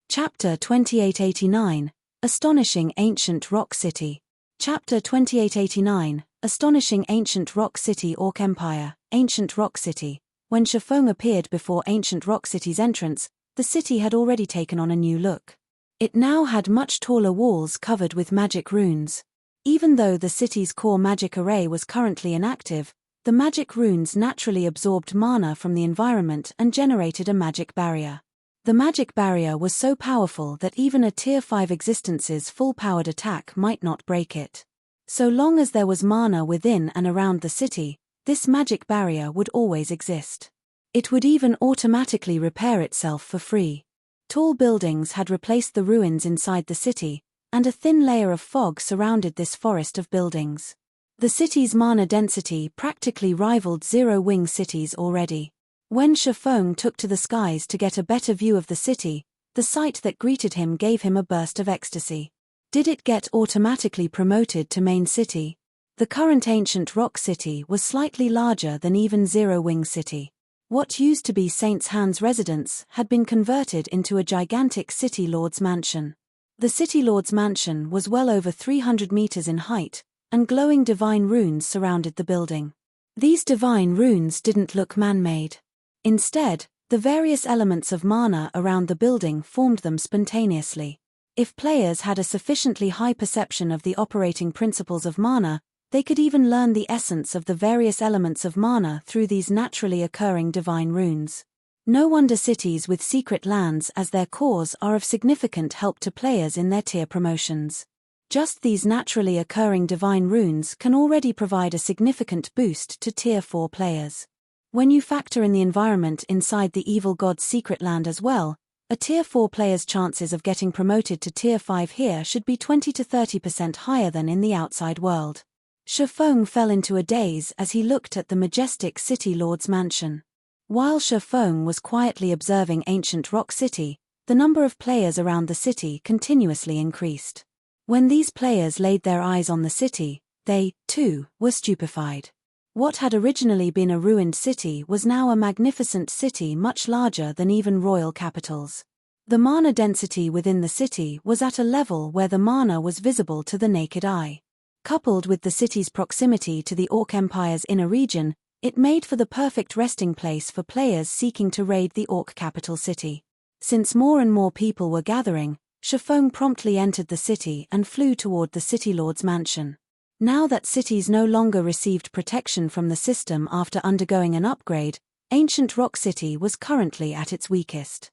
S1: Chapter 2889, Astonishing Ancient Rock City. Chapter 2889, Astonishing Ancient Rock City Orc Empire, Ancient Rock City. When Shifeng appeared before Ancient Rock City's entrance, the city had already taken on a new look. It now had much taller walls covered with magic runes. Even though the city's core magic array was currently inactive, the magic runes naturally absorbed mana from the environment and generated a magic barrier. The magic barrier was so powerful that even a Tier 5 existence's full-powered attack might not break it. So long as there was mana within and around the city, this magic barrier would always exist. It would even automatically repair itself for free. Tall buildings had replaced the ruins inside the city, and a thin layer of fog surrounded this forest of buildings. The city's mana density practically rivaled zero-wing cities already. When Shifeng took to the skies to get a better view of the city, the sight that greeted him gave him a burst of ecstasy. Did it get automatically promoted to main city? The current ancient rock city was slightly larger than even zero-wing city. What used to be Saint Han's residence had been converted into a gigantic city lord's mansion. The city lord's mansion was well over 300 meters in height, and glowing divine runes surrounded the building. These divine runes didn't look man-made. Instead, the various elements of mana around the building formed them spontaneously. If players had a sufficiently high perception of the operating principles of mana, they could even learn the essence of the various elements of mana through these naturally occurring divine runes. No wonder cities with secret lands as their cores are of significant help to players in their tier promotions. Just these naturally occurring divine runes can already provide a significant boost to Tier 4 players. When you factor in the environment inside the evil god's secret land as well, a Tier 4 player's chances of getting promoted to Tier 5 here should be 20 to 30% higher than in the outside world. Shifeng fell into a daze as he looked at the majestic city lord's mansion. While Shifeng was quietly observing ancient rock city, the number of players around the city continuously increased. When these players laid their eyes on the city, they, too, were stupefied. What had originally been a ruined city was now a magnificent city much larger than even royal capitals. The mana density within the city was at a level where the mana was visible to the naked eye. Coupled with the city's proximity to the Orc Empire's inner region, it made for the perfect resting place for players seeking to raid the Orc capital city. Since more and more people were gathering, Shifeng promptly entered the city and flew toward the city lord's mansion. Now that cities no longer received protection from the system after undergoing an upgrade, ancient rock city was currently at its weakest.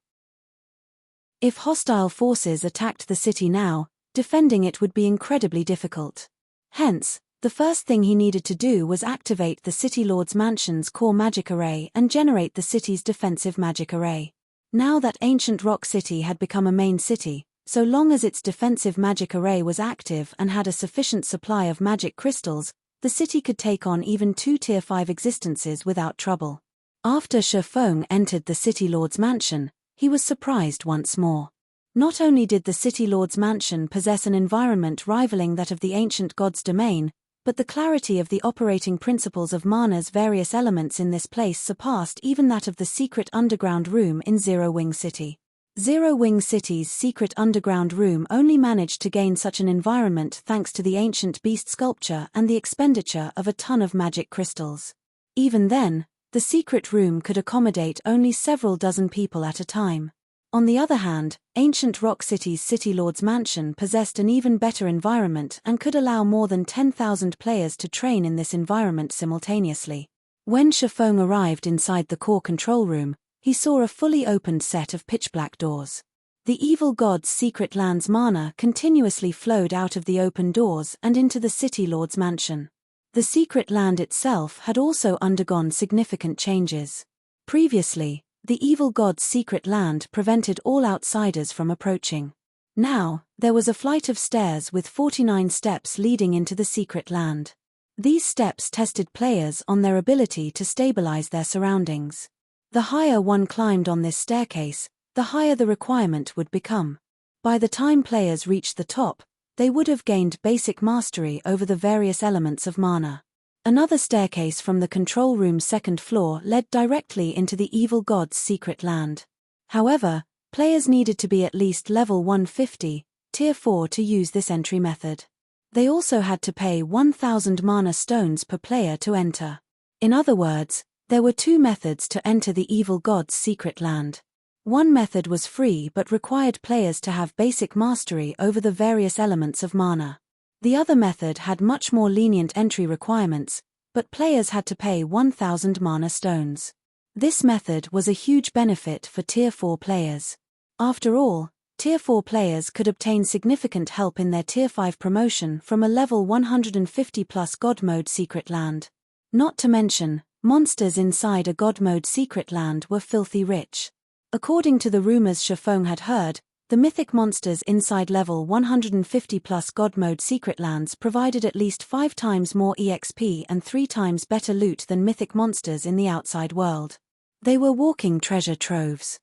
S1: If hostile forces attacked the city now, defending it would be incredibly difficult. Hence, the first thing he needed to do was activate the City Lord's Mansion's core magic array and generate the city's defensive magic array. Now that ancient rock city had become a main city, so long as its defensive magic array was active and had a sufficient supply of magic crystals, the city could take on even 2 Tier 5 existences without trouble. After Shifeng entered the City Lord's Mansion, he was surprised once more. Not only did the City Lord's Mansion possess an environment rivaling that of the ancient god's domain, but the clarity of the operating principles of mana's various elements in this place surpassed even that of the secret underground room in Zero Wing City. Zero Wing City's secret underground room only managed to gain such an environment thanks to the ancient beast sculpture and the expenditure of a ton of magic crystals. Even then, the secret room could accommodate only several dozen people at a time. On the other hand, ancient rock city's City Lord's Mansion possessed an even better environment and could allow more than 10,000 players to train in this environment simultaneously. When Shifeng arrived inside the core control room, he saw a fully opened set of pitch-black doors. The evil god's secret land's mana continuously flowed out of the open doors and into the City Lord's Mansion. The secret land itself had also undergone significant changes. Previously, the evil god's secret land prevented all outsiders from approaching. Now, there was a flight of stairs with 49 steps leading into the secret land. These steps tested players on their ability to stabilize their surroundings. The higher one climbed on this staircase, the higher the requirement would become. By the time players reached the top, they would have gained basic mastery over the various elements of mana. Another staircase from the control room's second floor led directly into the evil god's secret land. However, players needed to be at least level 150, Tier 4 to use this entry method. They also had to pay 1,000 mana stones per player to enter. In other words, there were 2 methods to enter the evil god's secret land. One method was free but required players to have basic mastery over the various elements of mana. The other method had much more lenient entry requirements, but players had to pay 1,000 mana stones. This method was a huge benefit for Tier 4 players. After all, Tier 4 players could obtain significant help in their Tier 5 promotion from a level 150 plus God Mode secret land. Not to mention, monsters inside a God Mode secret land were filthy rich. According to the rumors Shifeng had heard, the mythic monsters inside level 150 plus God Mode secret lands provided at least 5 times more EXP and 3 times better loot than mythic monsters in the outside world. They were walking treasure troves.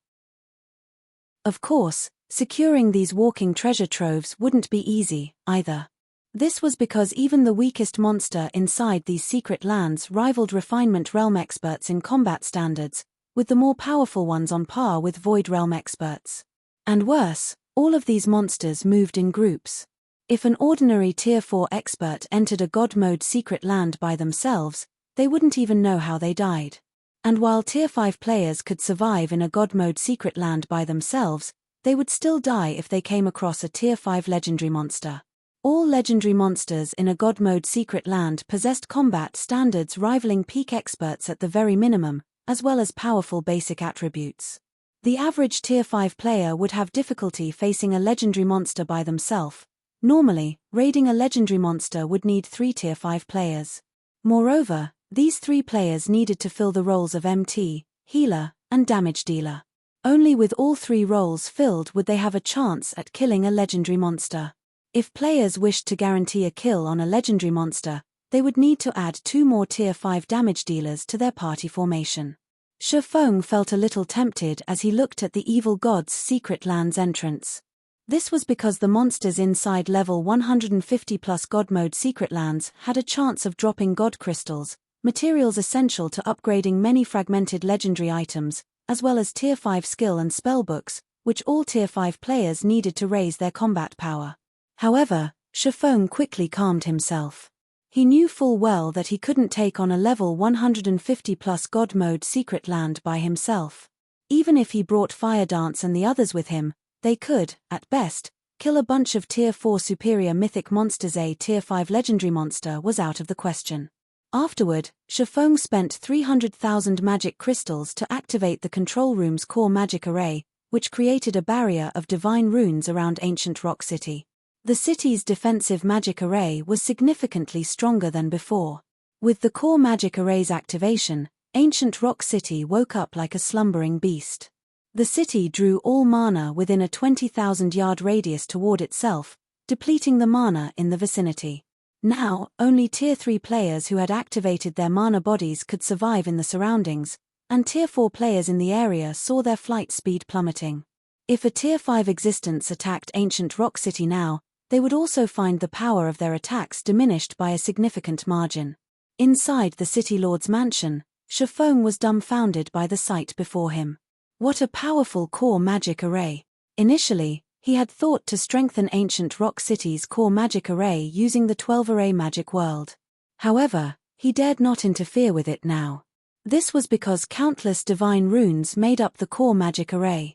S1: Of course, securing these walking treasure troves wouldn't be easy, either. This was because even the weakest monster inside these secret lands rivaled Refinement Realm experts in combat standards, with the more powerful ones on par with Void Realm experts. And worse, all of these monsters moved in groups. If an ordinary Tier 4 expert entered a God Mode secret land by themselves, they wouldn't even know how they died. And while Tier 5 players could survive in a God Mode secret land by themselves, they would still die if they came across a Tier 5 legendary monster. All legendary monsters in a God Mode secret land possessed combat standards rivaling peak experts at the very minimum, as well as powerful basic attributes. The average Tier 5 player would have difficulty facing a legendary monster by themselves. Normally, raiding a legendary monster would need 3 Tier 5 players. Moreover, these 3 players needed to fill the roles of MT, healer, and damage dealer. Only with all 3 roles filled would they have a chance at killing a legendary monster. If players wished to guarantee a kill on a legendary monster, they would need to add 2 more Tier 5 damage dealers to their party formation. Shifeng felt a little tempted as he looked at the evil god's secret land's entrance. This was because the monsters inside level 150 plus God Mode secret lands had a chance of dropping God crystals, materials essential to upgrading many fragmented legendary items, as well as Tier 5 skill and spellbooks, which all Tier 5 players needed to raise their combat power. However, Shifeng quickly calmed himself. He knew full well that he couldn't take on a level 150 plus God Mode secret land by himself. Even if he brought Fire Dance and the others with him, they could, at best, kill a bunch of Tier 4 superior mythic monsters. A Tier 5 legendary monster was out of the question. Afterward, Shifeng spent 300,000 magic crystals to activate the control room's core magic array, which created a barrier of divine runes around ancient Rock City. The city's defensive magic array was significantly stronger than before. With the core magic array's activation, ancient Rock City woke up like a slumbering beast. The city drew all mana within a 20,000-yard radius toward itself, depleting the mana in the vicinity. Now, only Tier 3 players who had activated their mana bodies could survive in the surroundings, and Tier 4 players in the area saw their flight speed plummeting. If a Tier 5 existence attacked ancient Rock City now, they would also find the power of their attacks diminished by a significant margin. Inside the City Lord's mansion, Shifeng was dumbfounded by the sight before him. What a powerful core magic array! Initially, he had thought to strengthen ancient Rock City's core magic array using the 12-array magic world. However, he dared not interfere with it now. This was because countless divine runes made up the core magic array.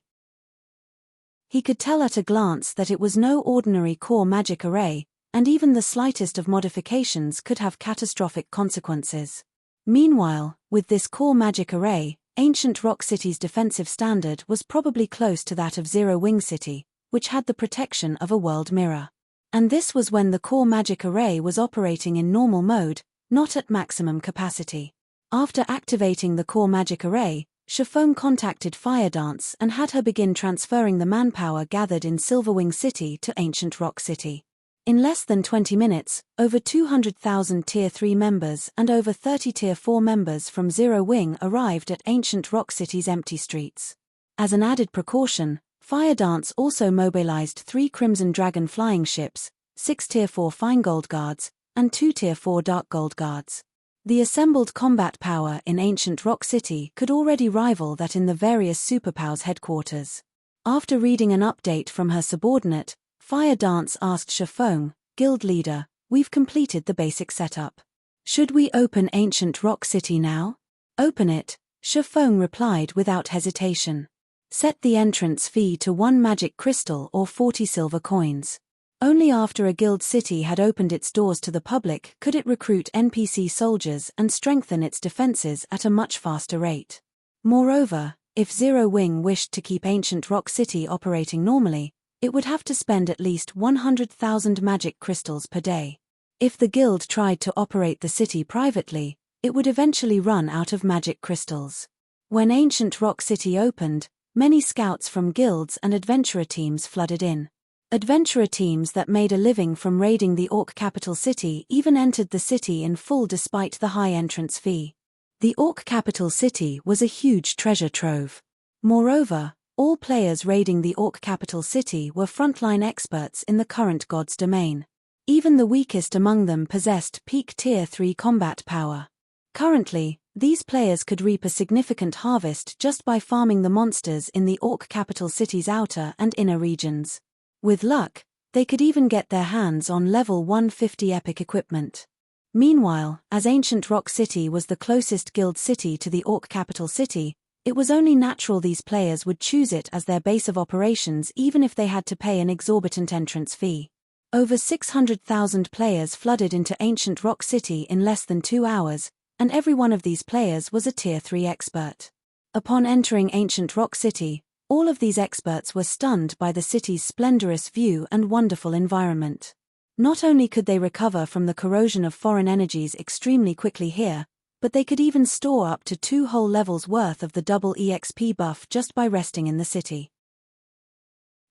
S1: He could tell at a glance that it was no ordinary core magic array, and even the slightest of modifications could have catastrophic consequences. Meanwhile, with this core magic array, ancient Rock City's defensive standard was probably close to that of Zero Wing City, which had the protection of a world mirror. And this was when the core magic array was operating in normal mode, not at maximum capacity. After activating the core magic array, Shifeng contacted Fire Dance and had her begin transferring the manpower gathered in Silverwing City to ancient Rock City. In less than 20 minutes, over 200,000 Tier 3 members and over 30 Tier 4 members from Zero Wing arrived at ancient Rock City's empty streets. As an added precaution, Fire Dance also mobilized 3 Crimson Dragon flying ships, 6 Tier 4 Fine Gold Guards, and 2 Tier 4 Dark Gold Guards. The assembled combat power in ancient Rock City could already rival that in the various superpowers headquarters. After reading an update from her subordinate, Fire Dance asked Shifeng, Guild Leader, "We've completed the basic setup. Should we open ancient Rock City now?" "Open it," Shifeng replied without hesitation. "Set the entrance fee to 1 magic crystal or 40 silver coins." Only after a guild city had opened its doors to the public could it recruit NPC soldiers and strengthen its defenses at a much faster rate. Moreover, if Zero Wing wished to keep Ancient Rock City operating normally, it would have to spend at least 100,000 magic crystals per day. If the guild tried to operate the city privately, it would eventually run out of magic crystals. When Ancient Rock City opened, many scouts from guilds and adventurer teams flooded in. Adventurer teams that made a living from raiding the Orc capital city even entered the city in full despite the high entrance fee. The Orc capital city was a huge treasure trove. Moreover, all players raiding the Orc capital city were frontline experts in the current god's domain. Even the weakest among them possessed peak Tier 3 combat power. Currently, these players could reap a significant harvest just by farming the monsters in the Orc capital city's outer and inner regions. With luck, they could even get their hands on level 150 epic equipment. Meanwhile, as Ancient Rock City was the closest guild city to the Orc capital city, it was only natural these players would choose it as their base of operations even if they had to pay an exorbitant entrance fee. Over 600,000 players flooded into Ancient Rock City in less than 2 hours, and every one of these players was a Tier 3 expert. Upon entering Ancient Rock City, all of these experts were stunned by the city's splendorous view and wonderful environment. Not only could they recover from the corrosion of foreign energies extremely quickly here, but they could even store up to 2 whole levels worth of the double EXP buff just by resting in the city.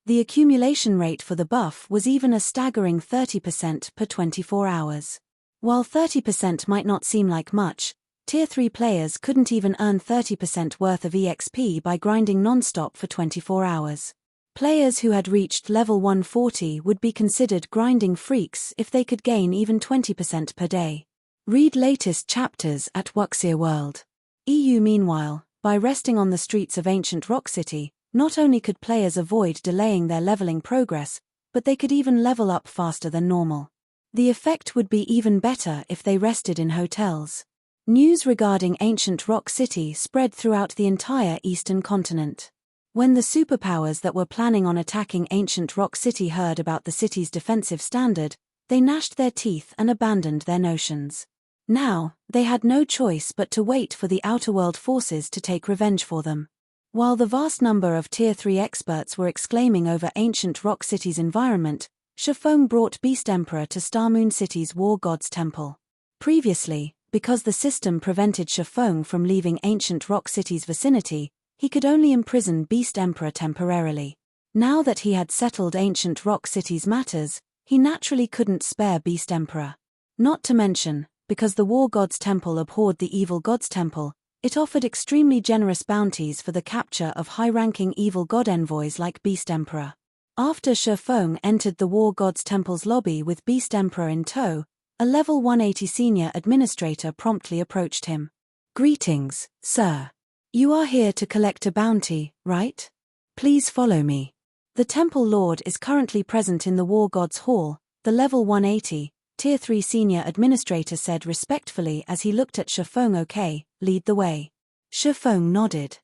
S1: The accumulation rate for the buff was even a staggering 30% per 24 hours. While 30% might not seem like much, Tier 3 players couldn't even earn 30% worth of EXP by grinding non-stop for 24 hours. Players who had reached level 140 would be considered grinding freaks if they could gain even 20% per day. Read latest chapters at Wuxia World. EU. Meanwhile, by resting on the streets of Ancient Rock City, not only could players avoid delaying their leveling progress, but they could even level up faster than normal. The effect would be even better if they rested in hotels. News regarding Ancient Rock City spread throughout the entire eastern continent. When the superpowers that were planning on attacking Ancient Rock City heard about the city's defensive standard, they gnashed their teeth and abandoned their notions. Now, they had no choice but to wait for the outerworld forces to take revenge for them. While the vast number of Tier 3 experts were exclaiming over Ancient Rock City's environment, Shifeng brought Beast Emperor to Starmoon City's War God's Temple. Previously, because the system prevented Shifeng from leaving Ancient Rock City's vicinity, he could only imprison Beast Emperor temporarily. Now that he had settled Ancient Rock City's matters, he naturally couldn't spare Beast Emperor. Not to mention, because the War God's Temple abhorred the Evil God's Temple, it offered extremely generous bounties for the capture of high-ranking evil god envoys like Beast Emperor. After Shifeng entered the War God's Temple's lobby with Beast Emperor in tow, a level 180 senior administrator promptly approached him. "Greetings, sir. You are here to collect a bounty, right? Please follow me." The Temple Lord is currently present in the War God's Hall, the level 180, Tier 3 senior administrator said respectfully as he looked at Shifeng. "Okay, lead the way." Shifeng nodded.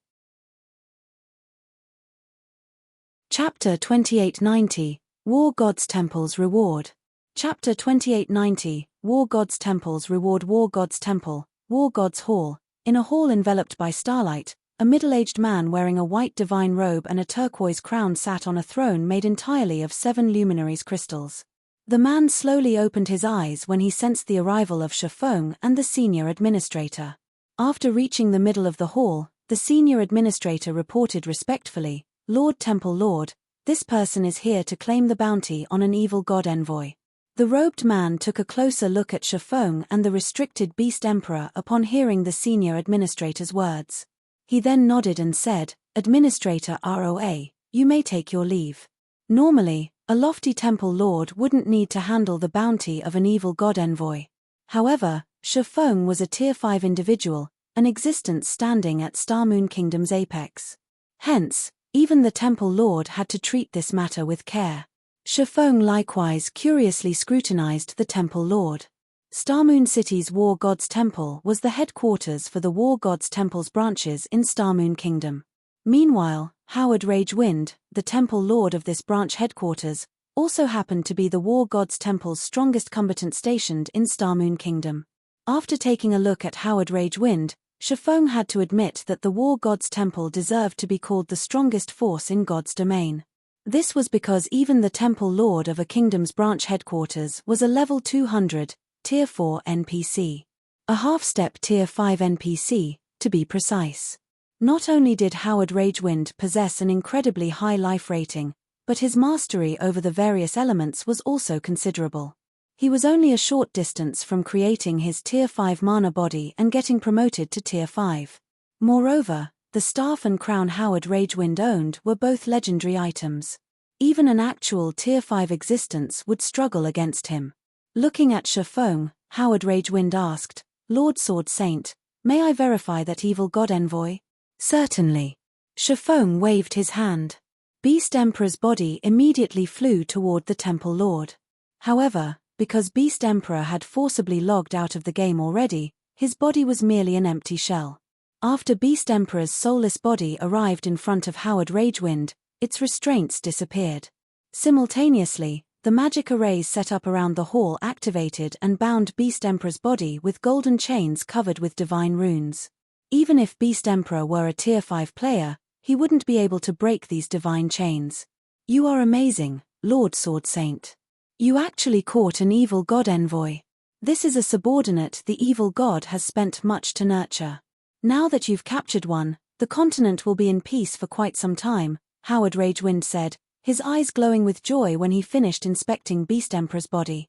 S1: Chapter 2890, War God's Temple's Reward. Chapter 2890, War God's Temple's Reward. War God's Temple, War God's Hall. In a hall enveloped by starlight, a middle-aged man wearing a white divine robe and a turquoise crown sat on a throne made entirely of 7 luminaries crystals. The man slowly opened his eyes when he sensed the arrival of Shifeng and the senior administrator. After reaching the middle of the hall, the senior administrator reported respectfully, "Lord Temple Lord, this person is here to claim the bounty on an evil god envoy." The robed man took a closer look at Shifeng and the restricted Beast Emperor upon hearing the senior administrator's words. He then nodded and said, "Administrator ROA, you may take your leave." Normally, a lofty temple lord wouldn't need to handle the bounty of an evil god envoy. However, Shifeng was a Tier 5 individual, an existence standing at Starmoon Kingdom's apex. Hence, even the temple lord had to treat this matter with care. Shifeng likewise curiously scrutinized the temple lord. Starmoon City's War God's Temple was the headquarters for the War God's Temple's branches in Starmoon Kingdom. Meanwhile, Howard Ragewind, the temple lord of this branch headquarters, also happened to be the War God's Temple's strongest combatant stationed in Starmoon Kingdom. After taking a look at Howard Ragewind, Shifeng had to admit that the war god's temple deserved to be called the strongest force in God's domain. This was because even the temple lord of a kingdom's branch headquarters was a level 200, Tier 4 NPC. A half-step Tier 5 NPC, to be precise. Not only did Howard Ragewind possess an incredibly high life rating, but his mastery over the various elements was also considerable. He was only a short distance from creating his Tier 5 mana body and getting promoted to Tier 5. Moreover, the staff and crown Howard Ragewind owned were both legendary items. Even an actual Tier 5 existence would struggle against him. Looking at Shifeng, Howard Ragewind asked, "Lord Sword Saint, may I verify that evil god envoy?" "Certainly." Shifeng waved his hand. Beast Emperor's body immediately flew toward the temple lord. However, because Beast Emperor had forcibly logged out of the game already, his body was merely an empty shell. After Beast Emperor's soulless body arrived in front of Howard Ragewind, its restraints disappeared. Simultaneously, the magic arrays set up around the hall activated and bound Beast Emperor's body with golden chains covered with divine runes. Even if Beast Emperor were a Tier 5 player, he wouldn't be able to break these divine chains. "You are amazing, Lord Sword Saint. You actually caught an evil god envoy. This is a subordinate the evil god has spent much to nurture. Now that you've captured one, the continent will be in peace for quite some time," Howard Ragewind said, his eyes glowing with joy when he finished inspecting Beast Emperor's body.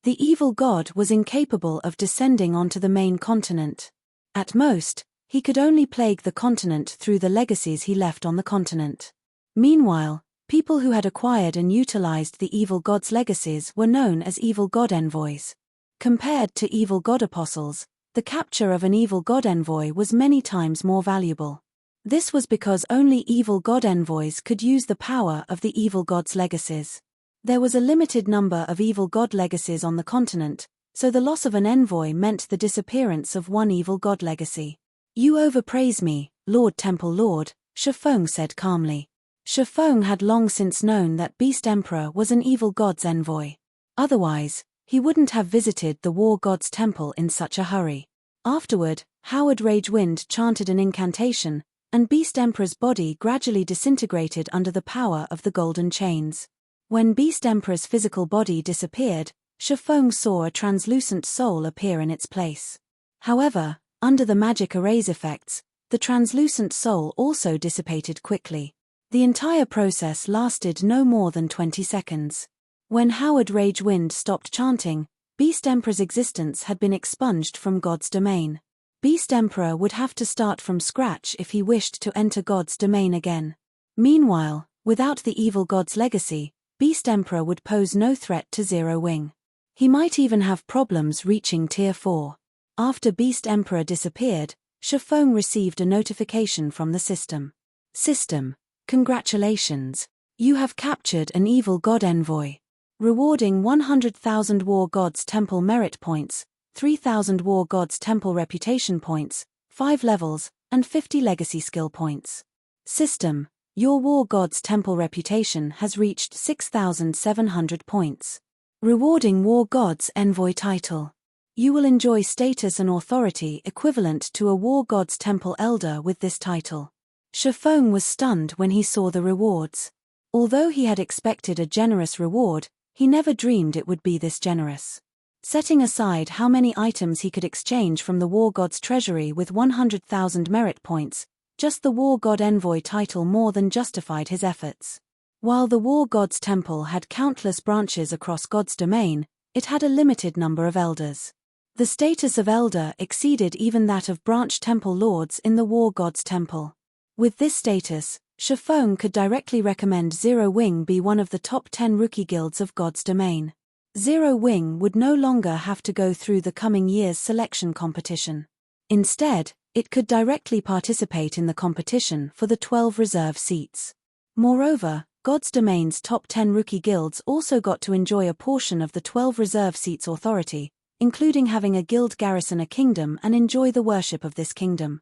S1: The evil god was incapable of descending onto the main continent. At most, he could only plague the continent through the legacies he left on the continent. Meanwhile, people who had acquired and utilized the evil god's legacies were known as evil god envoys. Compared to evil god apostles, the capture of an evil god envoy was many times more valuable. This was because only evil god envoys could use the power of the evil god's legacies. There was a limited number of evil god legacies on the continent, so the loss of an envoy meant the disappearance of one evil god legacy. "You overpraise me, Lord Temple Lord," Shifeng said calmly. Shifeng had long since known that Beast Emperor was an evil god's envoy. Otherwise, he wouldn't have visited the war god's temple in such a hurry. Afterward, Howard Ragewind chanted an incantation, and Beast Emperor's body gradually disintegrated under the power of the golden chains. When Beast Emperor's physical body disappeared, Shifeng saw a translucent soul appear in its place. However, under the magic array's effects, the translucent soul also dissipated quickly. The entire process lasted no more than 20 seconds. When Howard Ragewind stopped chanting, Beast Emperor's existence had been expunged from God's domain. Beast Emperor would have to start from scratch if he wished to enter God's domain again. Meanwhile, without the evil god's legacy, Beast Emperor would pose no threat to Zero Wing. He might even have problems reaching Tier 4. After Beast Emperor disappeared, Shifeng received a notification from the system. "System, congratulations. You have captured an evil god envoy. Rewarding 100,000 War Gods Temple Merit Points, 3,000 War Gods Temple Reputation Points, 5 levels, and 50 Legacy Skill Points. System, your War Gods Temple Reputation has reached 6,700 points. Rewarding War Gods Envoy Title. You will enjoy status and authority equivalent to a War Gods Temple Elder with this title." Shifeng was stunned when he saw the rewards. Although he had expected a generous reward, he never dreamed it would be this generous. Setting aside how many items he could exchange from the War God's treasury with 100,000 merit points, just the War God Envoy title more than justified his efforts. While the War God's temple had countless branches across God's domain, it had a limited number of elders. The status of elder exceeded even that of branch temple lords in the War God's temple. With this status, Shifeng could directly recommend Zero Wing be one of the top 10 rookie guilds of God's domain. Zero Wing would no longer have to go through the coming year's selection competition. Instead, it could directly participate in the competition for the 12 reserve seats. Moreover, God's domain's top 10 rookie guilds also got to enjoy a portion of the 12 reserve seats' authority, including having a guild garrison a kingdom and enjoy the worship of this kingdom.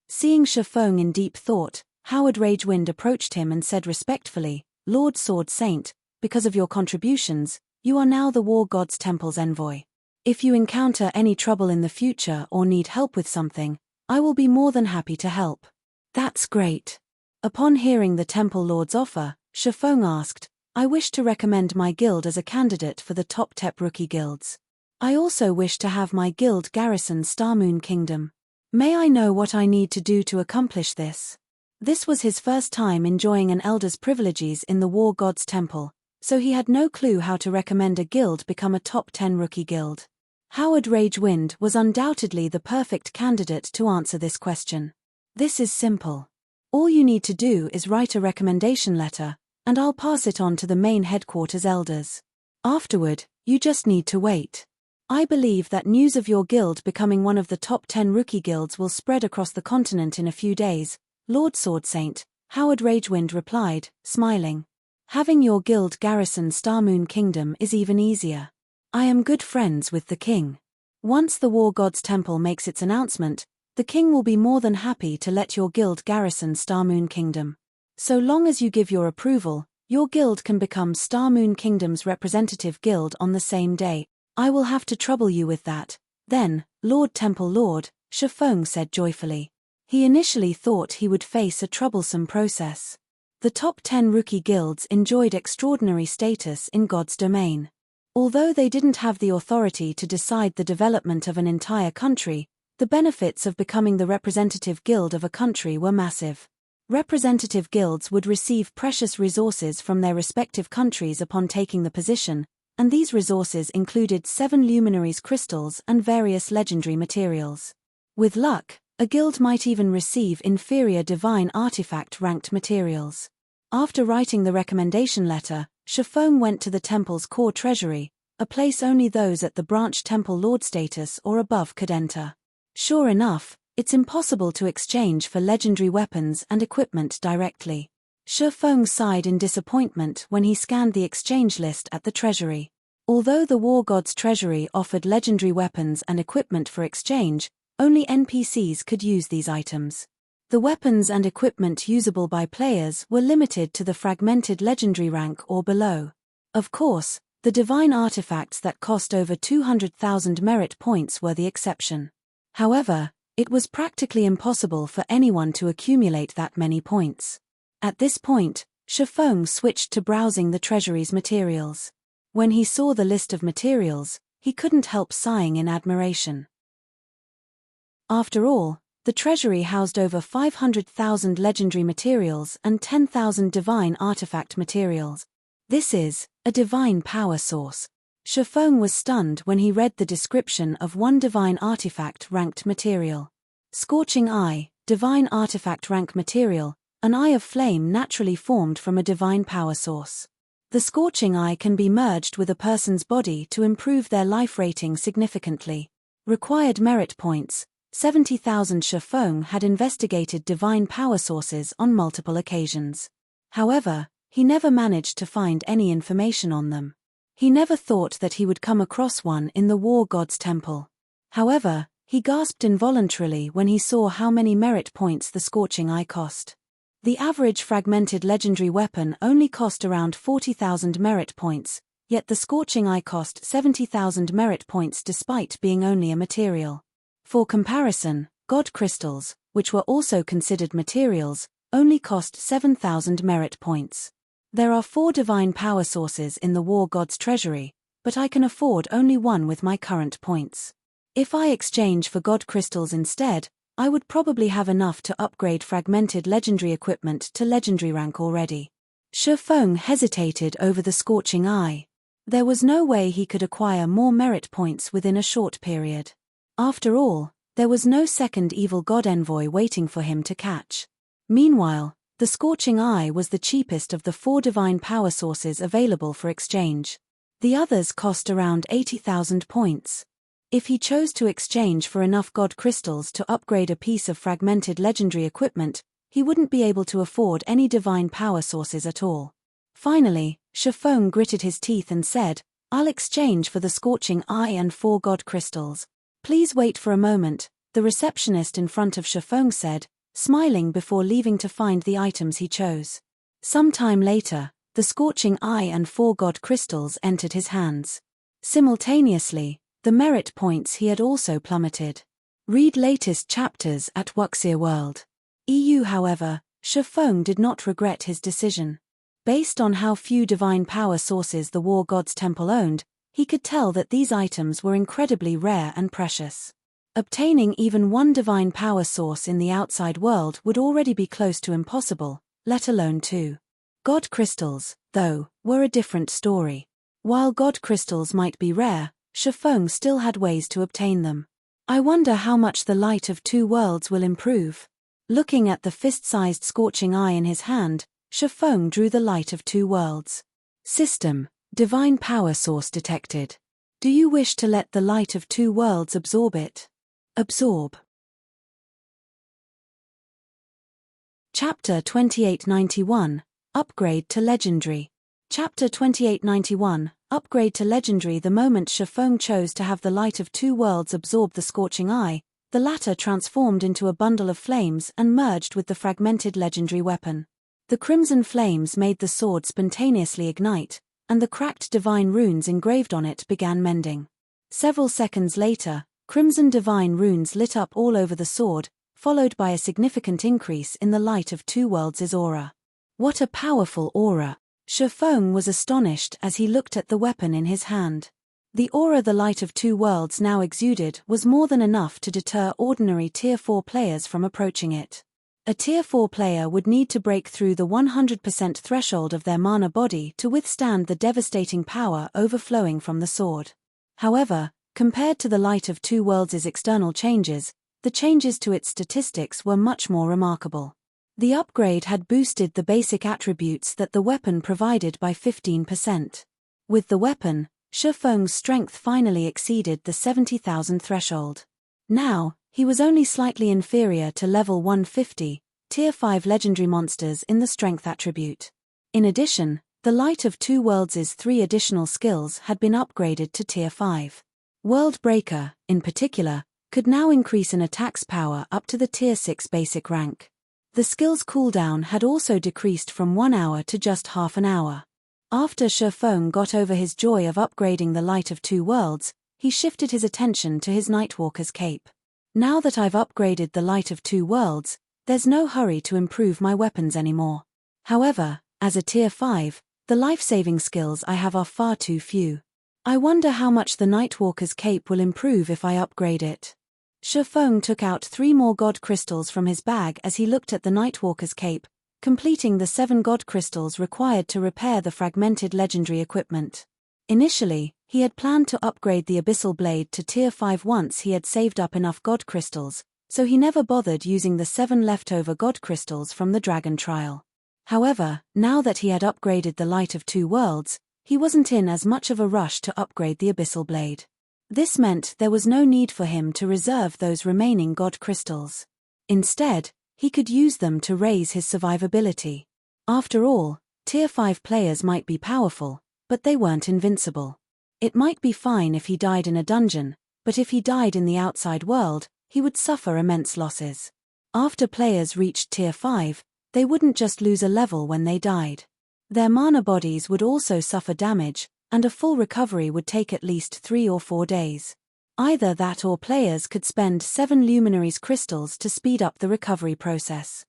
S1: Seeing Shifeng in deep thought, Howard Ragewind approached him and said respectfully, "Lord Sword Saint, because of your contributions, you are now the War God's Temple's envoy. If you encounter any trouble in the future or need help with something, I will be more than happy to help." "That's great." Upon hearing the Temple Lord's offer, Shifeng asked, "I wish to recommend my guild as a candidate for the top 10 rookie guilds. I also wish to have my guild garrison Starmoon Kingdom. May I know what I need to do to accomplish this?" This was his first time enjoying an elder's privileges in the War God's Temple, so he had no clue how to recommend a guild become a top 10 rookie guild. Howard Ragewind was undoubtedly the perfect candidate to answer this question. "This is simple. All you need to do is write a recommendation letter, and I'll pass it on to the main headquarters elders. Afterward, you just need to wait. I believe that news of your guild becoming one of the top 10 rookie guilds will spread across the continent in a few days, Lord Sword Saint," Howard Ragewind replied, smiling. "Having your guild garrison Starmoon Kingdom is even easier. I am good friends with the king. Once the War God's Temple makes its announcement, the king will be more than happy to let your guild garrison Starmoon Kingdom. So long as you give your approval, your guild can become Starmoon Kingdom's representative guild on the same day. I will have to trouble you with that, then, Lord Temple Lord," Shifeng said joyfully. He initially thought he would face a troublesome process. The top 10 rookie guilds enjoyed extraordinary status in God's domain. Although they didn't have the authority to decide the development of an entire country, the benefits of becoming the representative guild of a country were massive. Representative guilds would receive precious resources from their respective countries upon taking the position, and these resources included 7 luminaries crystals and various legendary materials. With luck, a guild might even receive inferior divine artifact-ranked materials. After writing the recommendation letter, Shifeng went to the temple's core treasury, a place only those at the branch temple lord status or above could enter. Sure enough, it's impossible to exchange for legendary weapons and equipment directly. Shifeng sighed in disappointment when he scanned the exchange list at the treasury. Although the War God's treasury offered legendary weapons and equipment for exchange, only NPCs could use these items. The weapons and equipment usable by players were limited to the fragmented legendary rank or below. Of course, the divine artifacts that cost over 200,000 merit points were the exception. However, it was practically impossible for anyone to accumulate that many points. At this point, Shifeng switched to browsing the treasury's materials. When he saw the list of materials, he couldn't help sighing in admiration. After all, the treasury housed over 500,000 legendary materials and 10,000 divine artifact materials. This is a divine power source. Shifeng was stunned when he read the description of one divine artifact-ranked material. Scorching Eye, divine artifact rank material, an eye of flame naturally formed from a divine power source. The Scorching Eye can be merged with a person's body to improve their life rating significantly. Required merit points, 70,000. Shifeng had investigated divine power sources on multiple occasions. However, he never managed to find any information on them. He never thought that he would come across one in the War God's Temple. However, he gasped involuntarily when he saw how many merit points the Scorching Eye cost. The average fragmented legendary weapon only cost around 40,000 merit points, yet the Scorching Eye cost 70,000 merit points despite being only a material. For comparison, God crystals, which were also considered materials, only cost 7,000 merit points. There are 4 divine power sources in the War God's treasury, but I can afford only one with my current points. If I exchange for God crystals instead, I would probably have enough to upgrade fragmented legendary equipment to legendary rank already. Shifeng hesitated over the Scorching Eye. There was no way he could acquire more merit points within a short period. After all, there was no second evil god envoy waiting for him to catch. Meanwhile, the Scorching Eye was the cheapest of the 4 divine power sources available for exchange. The others cost around 80,000 points. If he chose to exchange for enough God crystals to upgrade a piece of fragmented legendary equipment, he wouldn't be able to afford any divine power sources at all. Finally, Shifeng gritted his teeth and said, "I'll exchange for the Scorching Eye and 4 God crystals. Please wait for a moment," the receptionist in front of Shifeng said, smiling before leaving to find the items he chose. Some time later, the Scorching Eye and 4 God crystals entered his hands. Simultaneously, The merit points he had also plummeted. Read latest chapters at Wuxia World. EU. However, Shifeng did not regret his decision. Based on how few divine power sources the War God's Temple owned, he could tell that these items were incredibly rare and precious. Obtaining even one divine power source in the outside world would already be close to impossible, let alone two. God crystals, though, were a different story. While God crystals might be rare, Shifeng still had ways to obtain them. I wonder how much the light of two worlds will improve. Looking at the fist-sized scorching eye in his hand, Shifeng drew the light of two worlds. System: divine power source detected. Do you wish to let the light of two worlds absorb it? Absorb. Chapter 2891, Upgrade to Legendary. Chapter 2891, Upgrade to Legendary. The moment Shifeng chose to have the light of two worlds absorb the scorching eye, the latter transformed into a bundle of flames and merged with the fragmented legendary weapon. The crimson flames made the sword spontaneously ignite, and the cracked divine runes engraved on it began mending. Several seconds later, crimson divine runes lit up all over the sword, followed by a significant increase in the light of two worlds' aura. What a powerful aura! Shifeng was astonished as he looked at the weapon in his hand. The aura the light of two worlds now exuded was more than enough to deter ordinary Tier 4 players from approaching it. A Tier 4 player would need to break through the 100% threshold of their mana body to withstand the devastating power overflowing from the sword. However, compared to the light of two worlds' external changes, the changes to its statistics were much more remarkable. The upgrade had boosted the basic attributes that the weapon provided by 15%. With the weapon, Shifeng's strength finally exceeded the 70,000 threshold. Now, he was only slightly inferior to level 150, Tier 5 legendary monsters in the strength attribute. In addition, the light of two worlds' 3 additional skills had been upgraded to Tier 5. World Breaker, in particular, could now increase an attack's power up to the Tier 6 basic rank. The skill's cooldown had also decreased from 1 hour to just half an hour. After Shifeng got over his joy of upgrading the light of two worlds, he shifted his attention to his Nightwalker's cape. Now that I've upgraded the light of two worlds, there's no hurry to improve my weapons anymore. However, as a Tier 5, the life-saving skills I have are far too few. I wonder how much the Nightwalker's cape will improve if I upgrade it. Shifeng took out 3 more god crystals from his bag as he looked at the Nightwalker's cape, completing the 7 god crystals required to repair the fragmented legendary equipment. Initially, he had planned to upgrade the Abyssal Blade to Tier 5 once he had saved up enough god crystals, so he never bothered using the 7 leftover god crystals from the Dragon Trial. However, now that he had upgraded the Light of Two Worlds, he wasn't in as much of a rush to upgrade the Abyssal Blade. This meant there was no need for him to reserve those remaining god crystals. Instead, he could use them to raise his survivability. After all, Tier 5 players might be powerful, but they weren't invincible. It might be fine if he died in a dungeon, but if he died in the outside world, he would suffer immense losses. After players reached Tier 5, they wouldn't just lose a level when they died. Their mana bodies would also suffer damage, and a full recovery would take at least 3 or 4 days. Either that or players could spend 7 Luminaries crystals to speed up the recovery process.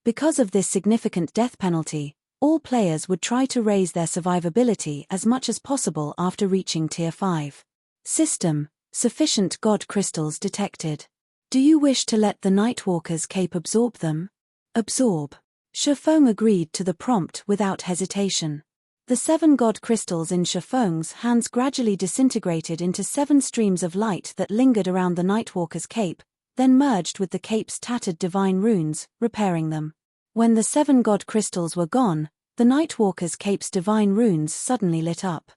S1: Because of this significant death penalty, all players would try to raise their survivability as much as possible after reaching Tier 5. System: sufficient god crystals detected. Do you wish to let the Nightwalker's cape absorb them? Absorb. Shifeng agreed to the prompt without hesitation. The 7 god crystals in Shifeng's hands gradually disintegrated into 7 streams of light that lingered around the Nightwalker's cape, then merged with the cape's tattered divine runes, repairing them. When the 7 god crystals were gone, the Nightwalker's cape's divine runes suddenly lit up.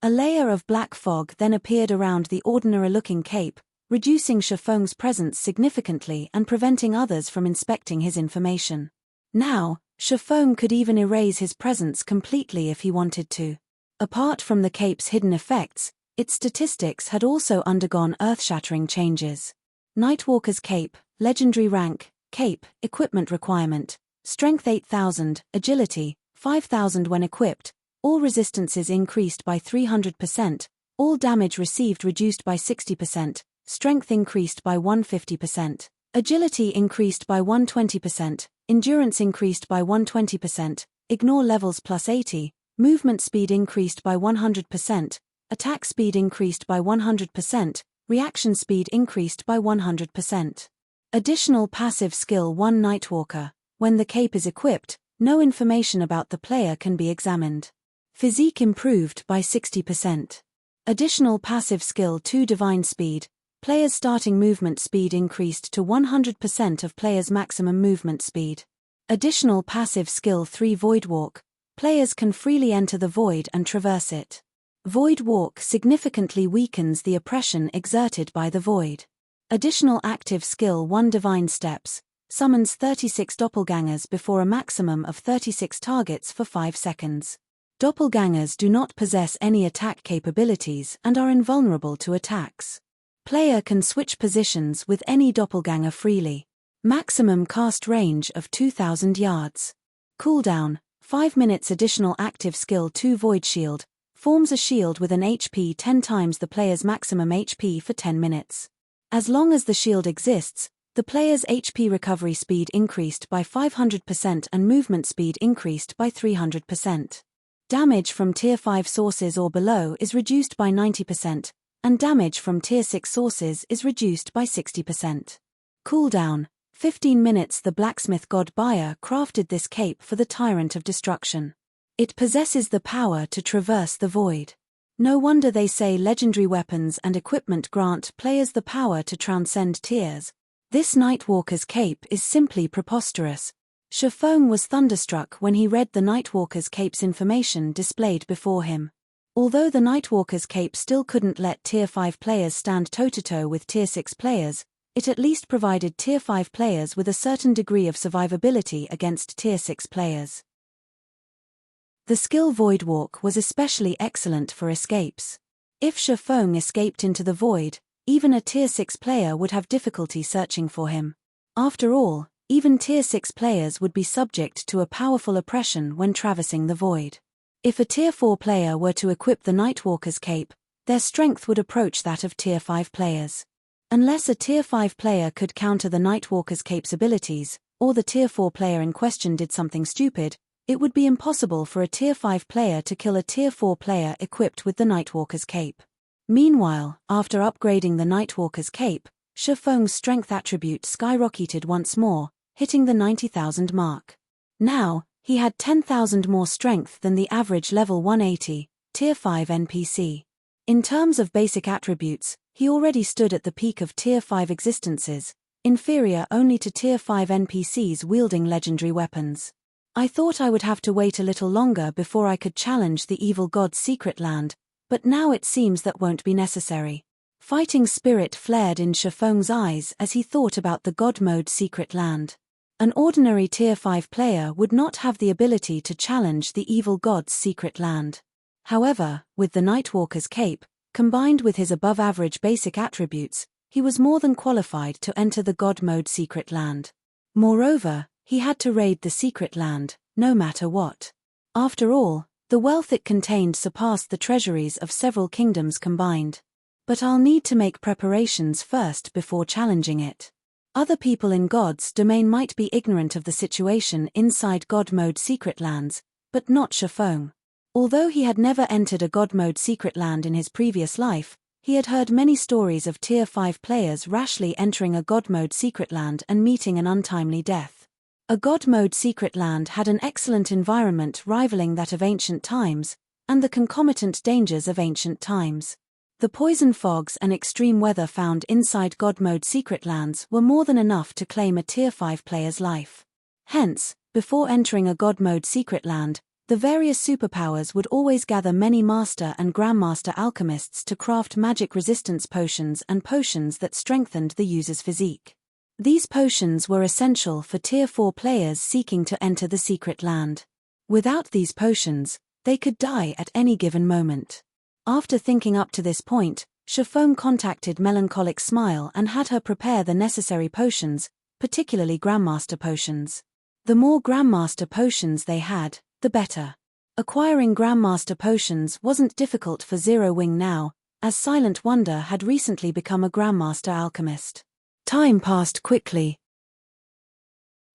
S1: A layer of black fog then appeared around the ordinary-looking cape, reducing Shifeng's presence significantly and preventing others from inspecting his information. Now, Shifeng could even erase his presence completely if he wanted to. Apart from the cape's hidden effects, its statistics had also undergone earth-shattering changes. Nightwalker's cape, legendary rank, cape, equipment requirement, strength 8,000, agility, 5,000 when equipped, all resistances increased by 300%, All damage received reduced by 60%, strength increased by 150%, agility increased by 120%, endurance increased by 120%, ignore levels plus 80, movement speed increased by 100%, attack speed increased by 100%, reaction speed increased by 100%. Additional passive skill 1 Nightwalker. When the cape is equipped, no information about the player can be examined. Physique improved by 60%. Additional passive skill 2 Divine Speed. Player's starting movement speed increased to 100% of player's maximum movement speed. Additional passive skill 3 Void Walk. Players can freely enter the void and traverse it. Void Walk significantly weakens the oppression exerted by the void. Additional active skill 1 Divine Steps. Summons 36 doppelgangers before a maximum of 36 targets for 5 seconds. Doppelgangers do not possess any attack capabilities and are invulnerable to attacks. Player can switch positions with any doppelganger freely. Maximum cast range of 2,000 yards. Cooldown, 5 minutes. Additional active skill 2 Void Shield. Forms a shield with an HP 10 times the player's maximum HP for 10 minutes. As long as the shield exists, the player's HP recovery speed increased by 500% and movement speed increased by 300%. Damage from Tier 5 sources or below is reduced by 90%, and damage from Tier 6 sources is reduced by 60%. Cooldown, 15 minutes. The blacksmith god Buyer crafted this cape for the Tyrant of Destruction. It possesses the power to traverse the void. No wonder they say legendary weapons and equipment grant players the power to transcend tiers. This Nightwalker's cape is simply preposterous. Shifeng was thunderstruck when he read the Nightwalker's cape's information displayed before him. Although the Nightwalker's cape still couldn't let Tier 5 players stand toe-to-toe with Tier 6 players, it at least provided Tier 5 players with a certain degree of survivability against Tier 6 players. The skill Void Walk was especially excellent for escapes. If Shifeng escaped into the void, even a Tier 6 player would have difficulty searching for him. After all, even Tier 6 players would be subject to a powerful oppression when traversing the void. If a Tier 4 player were to equip the Nightwalker's cape, their strength would approach that of Tier 5 players. Unless a Tier 5 player could counter the Nightwalker's cape's abilities, or the Tier 4 player in question did something stupid, it would be impossible for a Tier 5 player to kill a Tier 4 player equipped with the Nightwalker's cape. Meanwhile, after upgrading the Nightwalker's cape, Shifeng's strength attribute skyrocketed once more, hitting the 90,000 mark. Now, he had 10,000 more strength than the average level 180, Tier 5 NPC. In terms of basic attributes, he already stood at the peak of Tier 5 existences, inferior only to Tier 5 NPCs wielding legendary weapons. I thought I would have to wait a little longer before I could challenge the evil god's secret land, but now it seems that won't be necessary. Fighting spirit flared in Shifeng's eyes as he thought about the god mode secret land. An ordinary Tier 5 player would not have the ability to challenge the evil god's secret land. However, with the Nightwalker's cape, combined with his above-average basic attributes, he was more than qualified to enter the god mode secret land. Moreover, he had to raid the secret land, no matter what. After all, the wealth it contained surpassed the treasuries of several kingdoms combined. But I'll need to make preparations first before challenging it. Other people in God's domain might be ignorant of the situation inside God mode secret lands, but not Shifeng. Although he had never entered a God mode secret land in his previous life, he had heard many stories of Tier 5 players rashly entering a God mode secret land and meeting an untimely death. A God mode secret land had an excellent environment rivaling that of ancient times, and the concomitant dangers of ancient times. The poison fogs and extreme weather found inside God mode secret lands were more than enough to claim a Tier 5 player's life. Hence, before entering a God mode secret land, the various superpowers would always gather many master and grandmaster alchemists to craft magic resistance potions and potions that strengthened the user's physique. These potions were essential for Tier 4 players seeking to enter the secret land. Without these potions, they could die at any given moment. After thinking up to this point, Shifeng contacted Melancholic Smile and had her prepare the necessary potions, particularly Grandmaster potions. The more Grandmaster potions they had, the better. Acquiring Grandmaster potions wasn't difficult for Zero Wing now, as Silent Wonder had recently become a Grandmaster alchemist. Time passed quickly.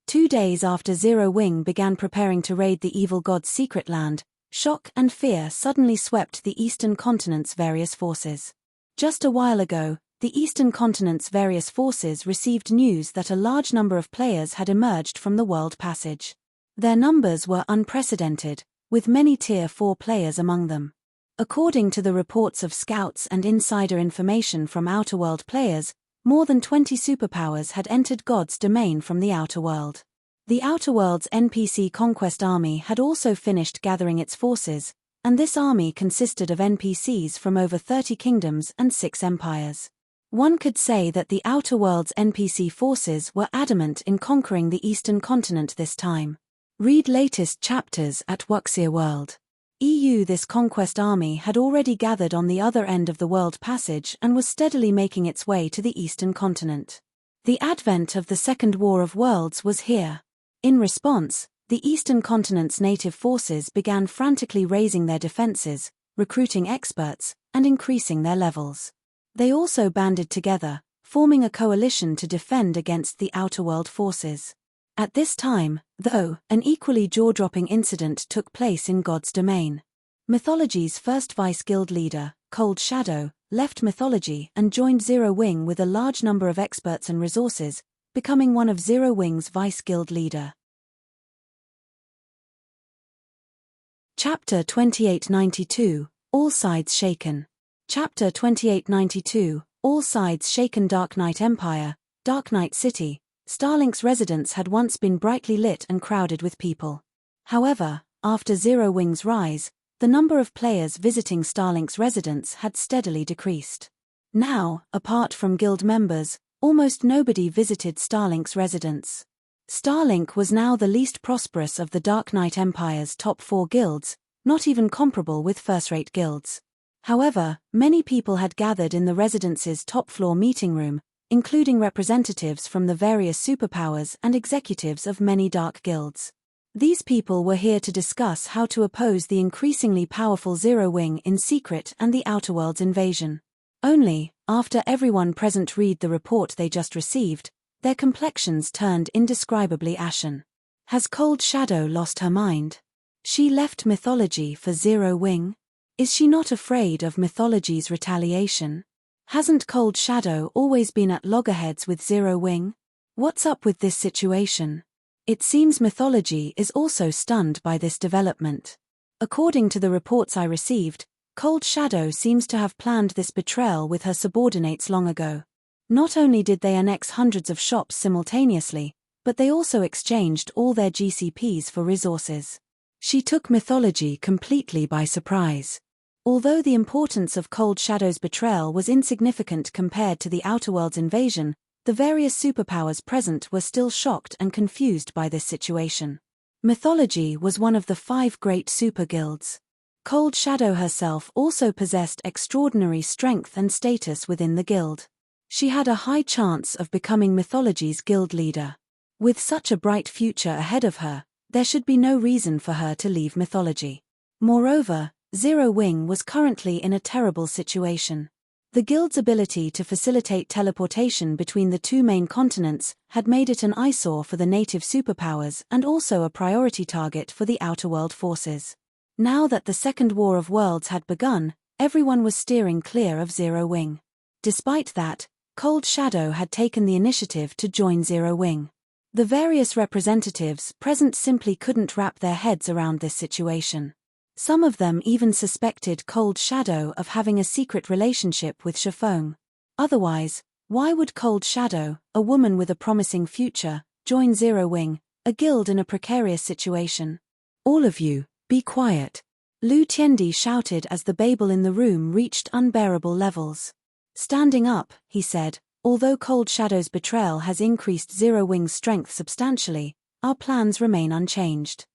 S1: 2 days after Zero Wing began preparing to raid the evil god's secret land, shock and fear suddenly swept the Eastern Continent's various forces. Just a while ago, the Eastern Continent's various forces received news that a large number of players had emerged from the World Passage. Their numbers were unprecedented, with many Tier 4 players among them. According to the reports of scouts and insider information from Outer World players, more than 20 superpowers had entered God's domain from the Outer World. The Outer World's NPC conquest army had also finished gathering its forces, and this army consisted of NPCs from over 30 kingdoms and 6 empires. One could say that the Outer World's NPC forces were adamant in conquering the Eastern Continent this time. Read latest chapters at Wuxia World. This conquest army had already gathered on the other end of the World Passage and was steadily making its way to the Eastern Continent. The advent of the Second War of Worlds was here. In response, the Eastern Continent's native forces began frantically raising their defenses, recruiting experts, and increasing their levels. They also banded together, forming a coalition to defend against the Outer World forces. At this time, though, an equally jaw-dropping incident took place in God's domain. Mythology's first Vice Guild leader, Cold Shadow, left Mythology and joined Zero Wing with a large number of experts and resources, becoming one of Zero Wing's Vice Guild leader. Chapter 2892, All Sides Shaken. Chapter 2892, All Sides Shaken. Dark Knight Empire, Dark Knight City. Starlink's residence had once been brightly lit and crowded with people. However, after Zero Wing's rise, the number of players visiting Starlink's residence had steadily decreased. Now, apart from guild members, almost nobody visited Starlink's residence. Starlink was now the least prosperous of the Dark Knight Empire's top 4 guilds, not even comparable with first-rate guilds. However, many people had gathered in the residence's top-floor meeting room, including representatives from the various superpowers and executives of many dark guilds. These people were here to discuss how to oppose the increasingly powerful Zero Wing in secret and the Outer World's invasion. Only, after everyone present read the report they just received, their complexions turned indescribably ashen. Has Cold Shadow lost her mind? She left Mythology for Zero Wing? Is she not afraid of Mythology's retaliation? Hasn't Cold Shadow always been at loggerheads with Zero Wing? What's up with this situation? It seems Mythology is also stunned by this development. According to the reports I received, Cold Shadow seems to have planned this betrayal with her subordinates long ago. Not only did they annex hundreds of shops simultaneously, but they also exchanged all their GCPs for resources. She took Mythology completely by surprise. Although the importance of Cold Shadow's betrayal was insignificant compared to the Outer World's invasion, the various superpowers present were still shocked and confused by this situation. Mythology was one of the 5 great super guilds. Cold Shadow herself also possessed extraordinary strength and status within the guild. She had a high chance of becoming Mythology's guild leader. With such a bright future ahead of her, there should be no reason for her to leave Mythology. Moreover, Zero Wing was currently in a terrible situation. The guild's ability to facilitate teleportation between the 2 main continents had made it an eyesore for the native superpowers and also a priority target for the Outer World forces. Now that the Second War of Worlds had begun, everyone was steering clear of Zero Wing. Despite that, Cold Shadow had taken the initiative to join Zero Wing. The various representatives present simply couldn't wrap their heads around this situation. Some of them even suspected Cold Shadow of having a secret relationship with Shifeng. Otherwise, why would Cold Shadow, a woman with a promising future, join Zero Wing, a guild in a precarious situation? All of you, be quiet. Lu Tiendi shouted as the babel in the room reached unbearable levels. Standing up, he said, although Cold Shadow's betrayal has increased Zero Wing's strength substantially, our plans remain unchanged.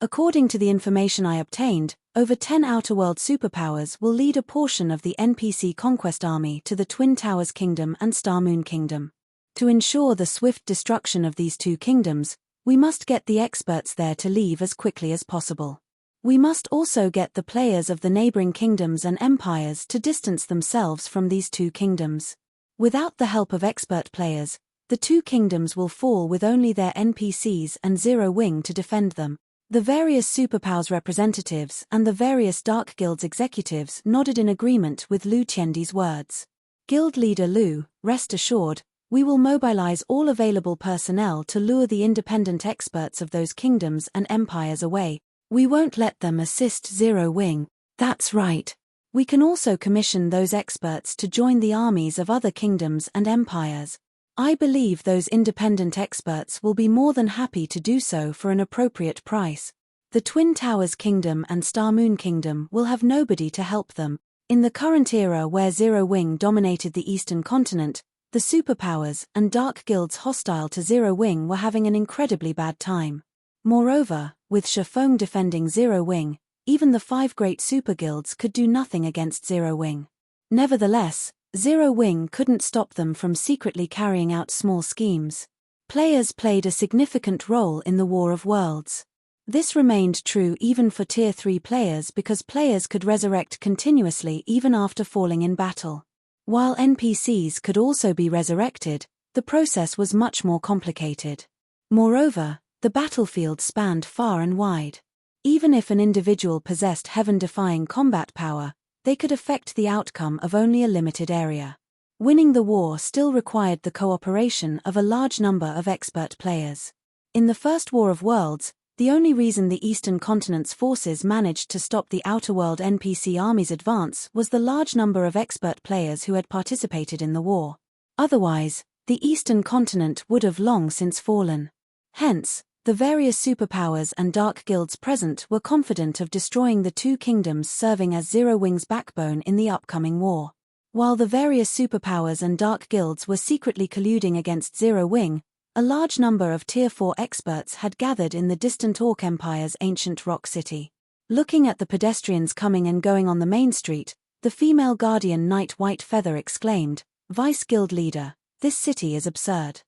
S1: According to the information I obtained, over 10 Outer World superpowers will lead a portion of the NPC conquest army to the Twin Towers Kingdom and Star Moon Kingdom. To ensure the swift destruction of these 2 kingdoms, we must get the experts there to leave as quickly as possible. We must also get the players of the neighboring kingdoms and empires to distance themselves from these two kingdoms. Without the help of expert players, the two kingdoms will fall with only their NPCs and Zero Wing to defend them. The various superpowers representatives and the various Dark Guilds executives nodded in agreement with Lu Tiandi's words. Guild leader Lu, rest assured, we will mobilize all available personnel to lure the independent experts of those kingdoms and empires away. We won't let them assist Zero Wing. That's right. We can also commission those experts to join the armies of other kingdoms and empires. I believe those independent experts will be more than happy to do so for an appropriate price. The Twin Towers Kingdom and Star Moon Kingdom will have nobody to help them. In the current era where Zero Wing dominated the Eastern continent, the superpowers and dark guilds hostile to Zero Wing were having an incredibly bad time. Moreover, with Shifeng defending Zero Wing, even the 5 great super guilds could do nothing against Zero Wing. Nevertheless, Zero Wing couldn't stop them from secretly carrying out small schemes. Players played a significant role in the War of Worlds. This remained true even for Tier 3 players because players could resurrect continuously even after falling in battle. While NPCs could also be resurrected, the process was much more complicated. Moreover, the battlefield spanned far and wide. Even if an individual possessed heaven-defying combat power, they could affect the outcome of only a limited area. Winning the war still required the cooperation of a large number of expert players. In the First War of Worlds, the only reason the Eastern Continent's forces managed to stop the Outer World NPC army's advance was the large number of expert players who had participated in the war. Otherwise, the Eastern Continent would have long since fallen. Hence, the various superpowers and dark guilds present were confident of destroying the two kingdoms serving as Zero Wing's backbone in the upcoming war. While the various superpowers and dark guilds were secretly colluding against Zero Wing, a large number of Tier 4 experts had gathered in the distant Orc Empire's ancient rock city. Looking at the pedestrians coming and going on the main street, the female guardian knight White Feather exclaimed, "Vice Guild Leader, this city is absurd.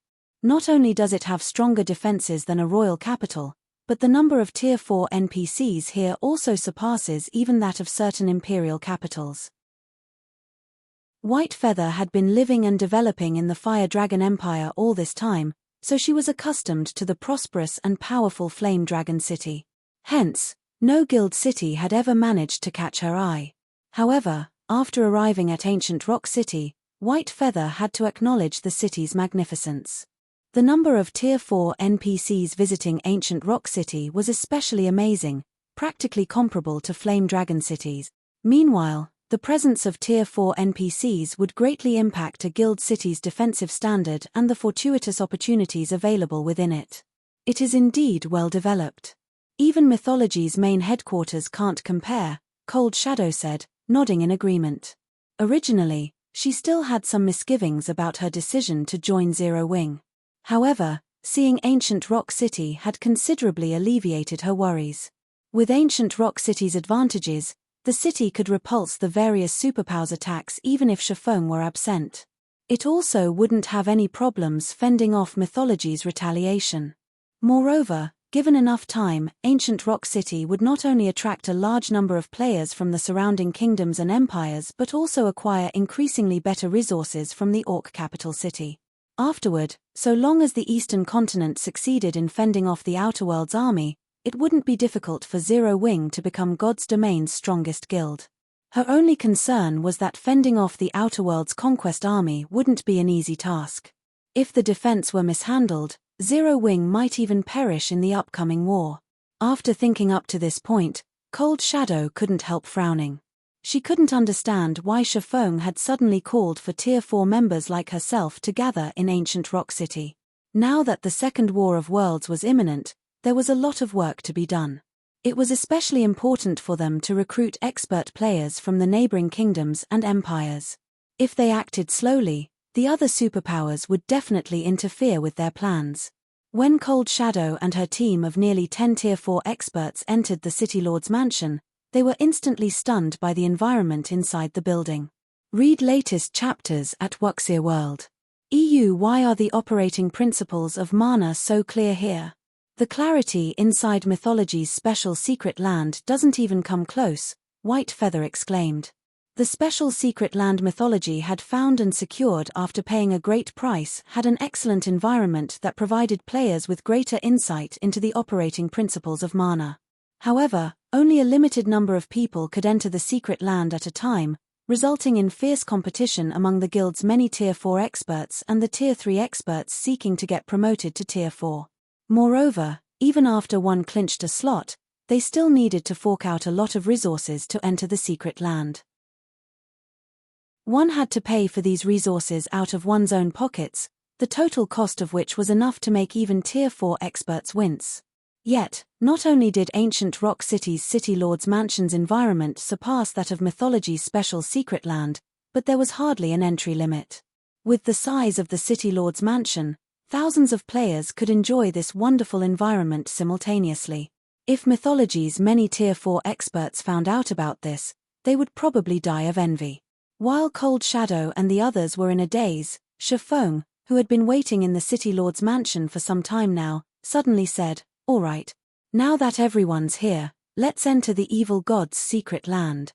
S1: Not only does it have stronger defenses than a royal capital, but the number of Tier 4 NPCs here also surpasses even that of certain imperial capitals." White Feather had been living and developing in the Fire Dragon Empire all this time, so she was accustomed to the prosperous and powerful Flame Dragon City. Hence, no guild city had ever managed to catch her eye. However, after arriving at Ancient Rock City, White Feather had to acknowledge the city's magnificence. The number of Tier 4 NPCs visiting Ancient Rock City was especially amazing, practically comparable to Flame Dragon cities. Meanwhile, the presence of Tier 4 NPCs would greatly impact a guild city's defensive standard and the fortuitous opportunities available within it. It is indeed well developed. Even mythology's main headquarters can't compare, Cold Shadow said, nodding in agreement. Originally, she still had some misgivings about her decision to join Zero Wing. However, seeing Ancient Rock City had considerably alleviated her worries. With Ancient Rock City's advantages, the city could repulse the various superpowers attacks even if Shifeng were absent. It also wouldn't have any problems fending off mythology's retaliation. Moreover, given enough time, Ancient Rock City would not only attract a large number of players from the surrounding kingdoms and empires but also acquire increasingly better resources from the Orc capital city. Afterward, so long as the Eastern Continent succeeded in fending off the Outer World's army, it wouldn't be difficult for Zero Wing to become God's Domain's strongest guild. Her only concern was that fending off the Outer World's conquest army wouldn't be an easy task. If the defense were mishandled, Zero Wing might even perish in the upcoming war. After thinking up to this point, Cold Shadow couldn't help frowning. She couldn't understand why Shifeng had suddenly called for Tier 4 members like herself to gather in Ancient Rock City. Now that the Second War of Worlds was imminent, there was a lot of work to be done. It was especially important for them to recruit expert players from the neighboring kingdoms and empires. If they acted slowly, the other superpowers would definitely interfere with their plans. When Cold Shadow and her team of nearly 10 Tier 4 experts entered the City Lord's mansion, they were instantly stunned by the environment inside the building. Read latest chapters at Wuxia World. EU. Why are the operating principles of mana so clear here? The clarity inside mythology's special secret land doesn't even come close, Whitefeather exclaimed. The special secret land mythology had found and secured after paying a great price had an excellent environment that provided players with greater insight into the operating principles of mana. However, only a limited number of people could enter the secret land at a time, resulting in fierce competition among the guild's many Tier 4 experts and the Tier 3 experts seeking to get promoted to Tier 4. Moreover, even after one clinched a slot, they still needed to fork out a lot of resources to enter the secret land. One had to pay for these resources out of one's own pockets, the total cost of which was enough to make even Tier 4 experts wince. Yet, not only did ancient Rock City's City Lord's Mansion's environment surpass that of mythology's special secret land, but there was hardly an entry limit. With the size of the City Lord's Mansion, thousands of players could enjoy this wonderful environment simultaneously. If mythology's many Tier 4 experts found out about this, they would probably die of envy. While Cold Shadow and the others were in a daze, Shifeng, who had been waiting in the City Lord's mansion for some time now, suddenly said, "All right. Now that everyone's here, let's enter the evil god's secret land."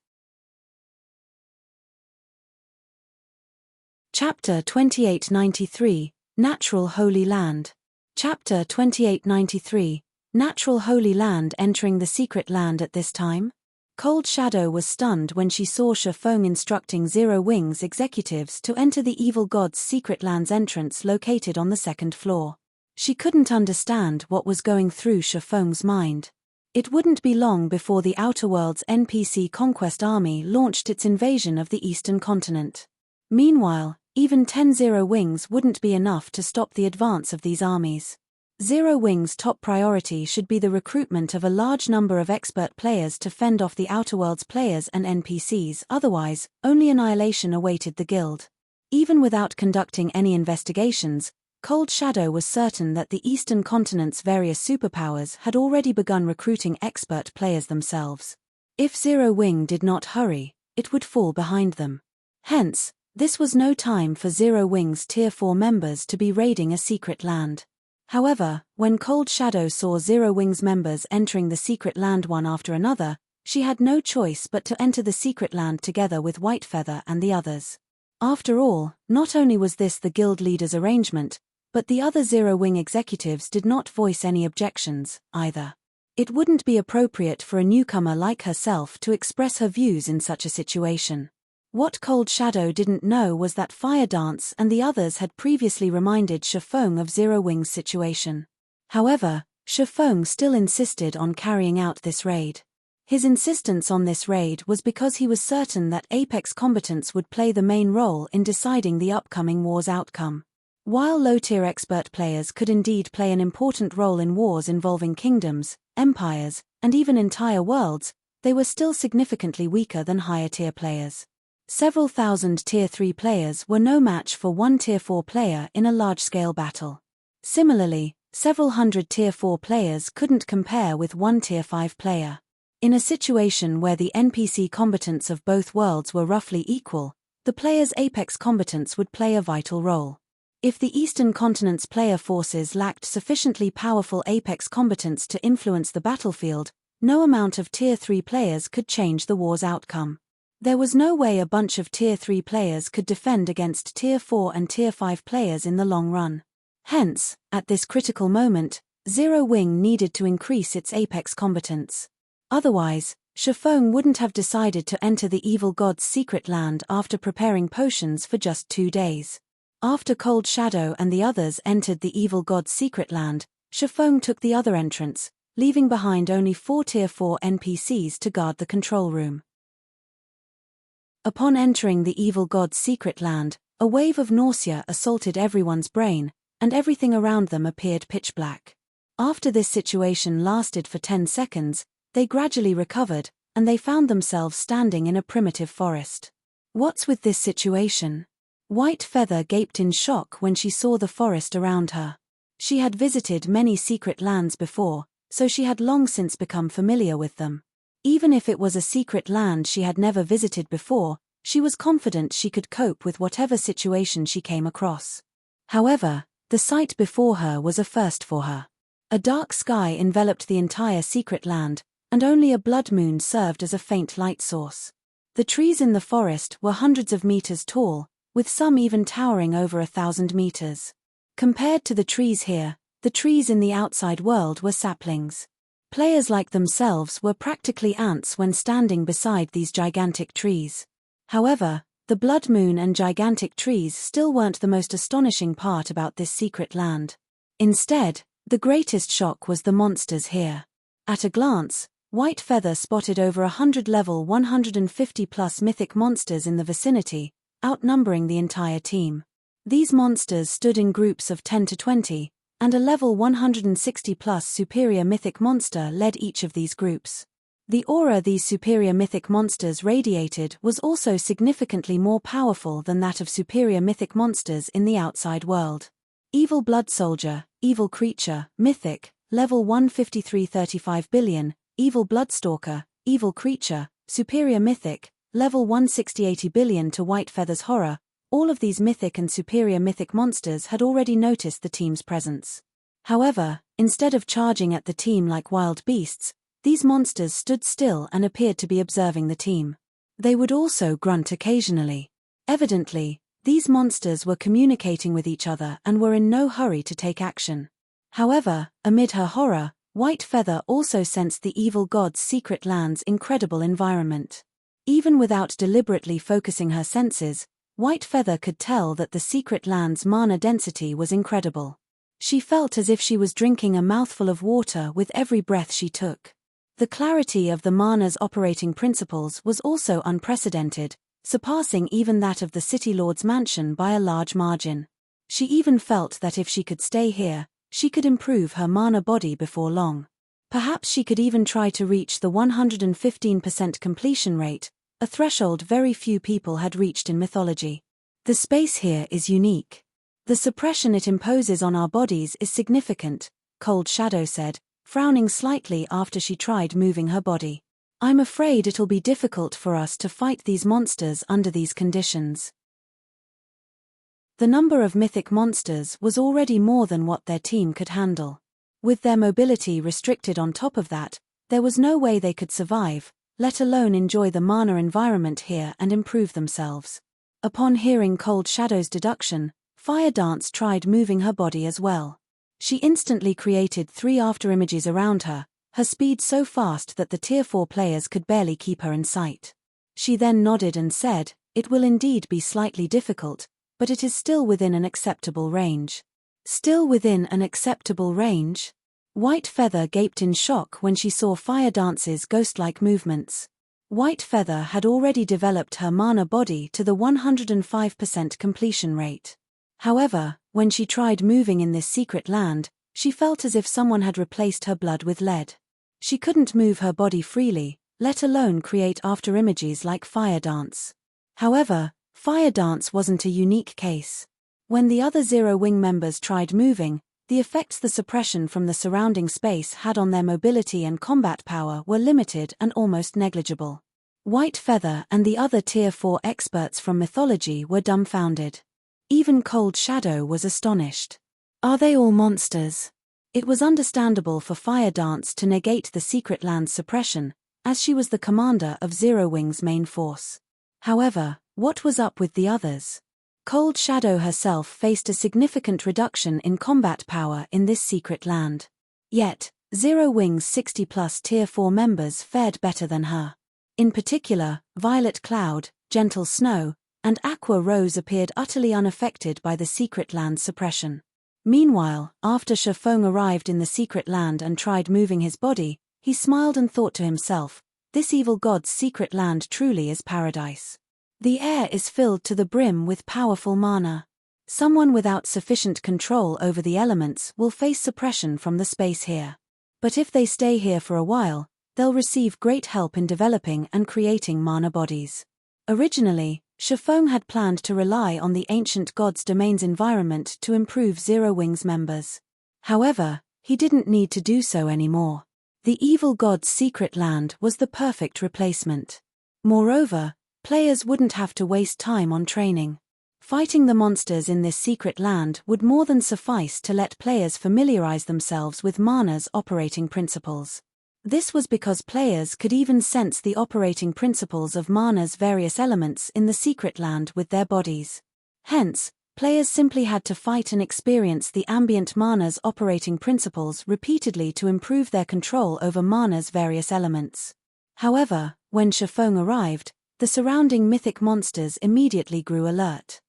S1: Chapter 2893, Natural Holy Land. Chapter 2893, Natural Holy Land. Entering the secret land at this time? Cold Shadow was stunned when she saw Shifeng instructing Zero Wings executives to enter the evil god's secret land's entrance located on the second floor. She couldn't understand what was going through Shifeng's mind. It wouldn't be long before the Outer World's NPC conquest army launched its invasion of the eastern continent. Meanwhile, even 10 Zero Wings wouldn't be enough to stop the advance of these armies. Zero Wings' top priority should be the recruitment of a large number of expert players to fend off the Outer World's players and NPCs, otherwise, only annihilation awaited the guild. Even without conducting any investigations, Cold Shadow was certain that the Eastern Continent's various superpowers had already begun recruiting expert players themselves. If Zero Wing did not hurry, it would fall behind them. Hence, this was no time for Zero Wing's Tier 4 members to be raiding a secret land. However, when Cold Shadow saw Zero Wings members entering the secret land one after another, she had no choice but to enter the secret land together with Whitefeather and the others. After all, not only was this the guild leader's arrangement, but the other Zero Wing executives did not voice any objections, either. It wouldn't be appropriate for a newcomer like herself to express her views in such a situation. What Cold Shadow didn't know was that Fire Dance and the others had previously reminded Shifeng of Zero Wing's situation. However, Shifeng still insisted on carrying out this raid. His insistence on this raid was because he was certain that Apex combatants would play the main role in deciding the upcoming war's outcome. While low-tier expert players could indeed play an important role in wars involving kingdoms, empires, and even entire worlds, they were still significantly weaker than higher-tier players. Several thousand Tier 3 players were no match for one Tier 4 player in a large-scale battle. Similarly, several hundred Tier 4 players couldn't compare with one Tier 5 player. In a situation where the NPC combatants of both worlds were roughly equal, the players' Apex combatants would play a vital role. If the Eastern Continent's player forces lacked sufficiently powerful Apex combatants to influence the battlefield, no amount of Tier 3 players could change the war's outcome. There was no way a bunch of Tier 3 players could defend against Tier 4 and Tier 5 players in the long run. Hence, at this critical moment, Zero Wing needed to increase its Apex combatants. Otherwise, Shifeng wouldn't have decided to enter the evil god's secret land after preparing potions for just 2 days. After Cold Shadow and the others entered the evil god's secret land, Shifeng took the other entrance, leaving behind only 4 Tier 4 NPCs to guard the control room. Upon entering the evil god's secret land, a wave of nausea assaulted everyone's brain, and everything around them appeared pitch black. After this situation lasted for 10 seconds, they gradually recovered, and they found themselves standing in a primitive forest. What's with this situation? Whitefeather gaped in shock when she saw the forest around her. She had visited many secret lands before, so she had long since become familiar with them. Even if it was a secret land she had never visited before, she was confident she could cope with whatever situation she came across. However, the sight before her was a first for her. A dark sky enveloped the entire secret land, and only a blood moon served as a faint light source. The trees in the forest were hundreds of meters tall, with some even towering over 1,000 meters. Compared to the trees here, the trees in the outside world were saplings. Players like themselves were practically ants when standing beside these gigantic trees. However, the blood moon and gigantic trees still weren't the most astonishing part about this secret land. Instead, the greatest shock was the monsters here. At a glance, White Feather spotted over 100 level 150+ mythic monsters in the vicinity, outnumbering the entire team. These monsters stood in groups of 10 to 20, and a level 160+ superior mythic monster led each of these groups. The aura these superior mythic monsters radiated was also significantly more powerful than that of superior mythic monsters in the outside world. Evil Blood Soldier, Evil Creature, Mythic, level 153 35 billion, Evil Bloodstalker, Evil Creature, Superior Mythic, level 160 80 billion to White Feather's horror. All of these mythic and superior mythic monsters had already noticed the team's presence. However, instead of charging at the team like wild beasts, these monsters stood still and appeared to be observing the team. They would also grunt occasionally. Evidently, these monsters were communicating with each other and were in no hurry to take action. However, amid her horror, White Feather also sensed the evil god's secret land's incredible environment. Even without deliberately focusing her senses, White Feather could tell that the secret land's mana density was incredible. She felt as if she was drinking a mouthful of water with every breath she took. The clarity of the mana's operating principles was also unprecedented, surpassing even that of the City Lord's mansion by a large margin. She even felt that if she could stay here, she could improve her mana body before long. Perhaps she could even try to reach the 115% completion rate, a threshold very few people had reached in mythology. The space here is unique. The suppression it imposes on our bodies is significant, Cold Shadow said, frowning slightly after she tried moving her body. I'm afraid it'll be difficult for us to fight these monsters under these conditions. The number of mythic monsters was already more than what their team could handle. With their mobility restricted on top of that, there was no way they could survive, let alone enjoy the mana environment here and improve themselves. Upon hearing Cold Shadow's deduction, Fire Dance tried moving her body as well. She instantly created 3 afterimages around her, her speed so fast that the Tier 4 players could barely keep her in sight. She then nodded and said, "It will indeed be slightly difficult, but it is still within an acceptable range." Still within an acceptable range? White Feather gaped in shock when she saw Fire Dance's ghost-like movements. White Feather had already developed her mana body to the 105% completion rate. However, when she tried moving in this secret land, she felt as if someone had replaced her blood with lead. She couldn't move her body freely, let alone create afterimages like Fire Dance. However, Fire Dance wasn't a unique case. When the other Zero Wing members tried moving, the effects the suppression from the surrounding space had on their mobility and combat power were limited and almost negligible. White Feather and the other Tier 4 experts from mythology were dumbfounded. Even Cold Shadow was astonished. Are they all monsters? It was understandable for Fire Dance to negate the secret land's suppression, as she was the commander of Zero Wing's main force. However, what was up with the others? Cold Shadow herself faced a significant reduction in combat power in this secret land. Yet, Zero Wing's 60+ Tier 4 members fared better than her. In particular, Violet Cloud, Gentle Snow, and Aqua Rose appeared utterly unaffected by the secret land's suppression. Meanwhile, after Shafong arrived in the secret land and tried moving his body, he smiled and thought to himself, "This evil god's secret land truly is paradise. The air is filled to the brim with powerful mana. Someone without sufficient control over the elements will face suppression from the space here. But if they stay here for a while, they'll receive great help in developing and creating mana bodies." Originally, Shafong had planned to rely on the ancient god's domain's environment to improve Zero Wing's members. However, he didn't need to do so anymore. The evil god's secret land was the perfect replacement. Moreover, players wouldn't have to waste time on training. Fighting the monsters in this secret land would more than suffice to let players familiarize themselves with Mana's operating principles. This was because players could even sense the operating principles of Mana's various elements in the secret land with their bodies. Hence, players simply had to fight and experience the ambient Mana's operating principles repeatedly to improve their control over Mana's various elements. However, when Shifeng arrived, the surrounding mythic monsters immediately grew alert.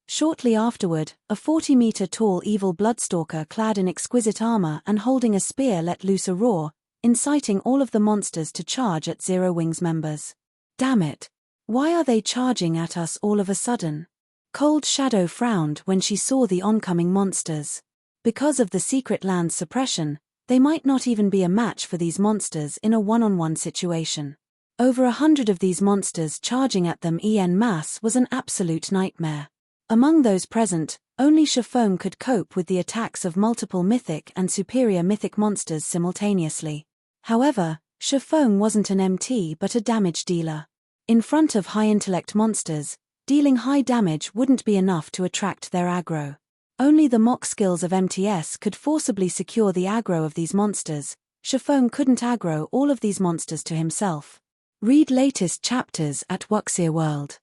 S1: Shortly afterward, a 40-meter-tall evil bloodstalker clad in exquisite armor and holding a spear let loose a roar, inciting all of the monsters to charge at Zero Wings members. "Damn it! Why are they charging at us all of a sudden?" Cold Shadow frowned when she saw the oncoming monsters. Because of the secret land's suppression, they might not even be a match for these monsters in a one-on-one situation. Over 100 of these monsters charging at them en masse was an absolute nightmare. Among those present, only Shifeng could cope with the attacks of multiple mythic and superior mythic monsters simultaneously. However, Shifeng wasn't an MT but a damage dealer. In front of high-intellect monsters, dealing high damage wouldn't be enough to attract their aggro. Only the mock skills of MTS could forcibly secure the aggro of these monsters. Shifeng couldn't aggro all of these monsters to himself. Read latest chapters at Wuxia World.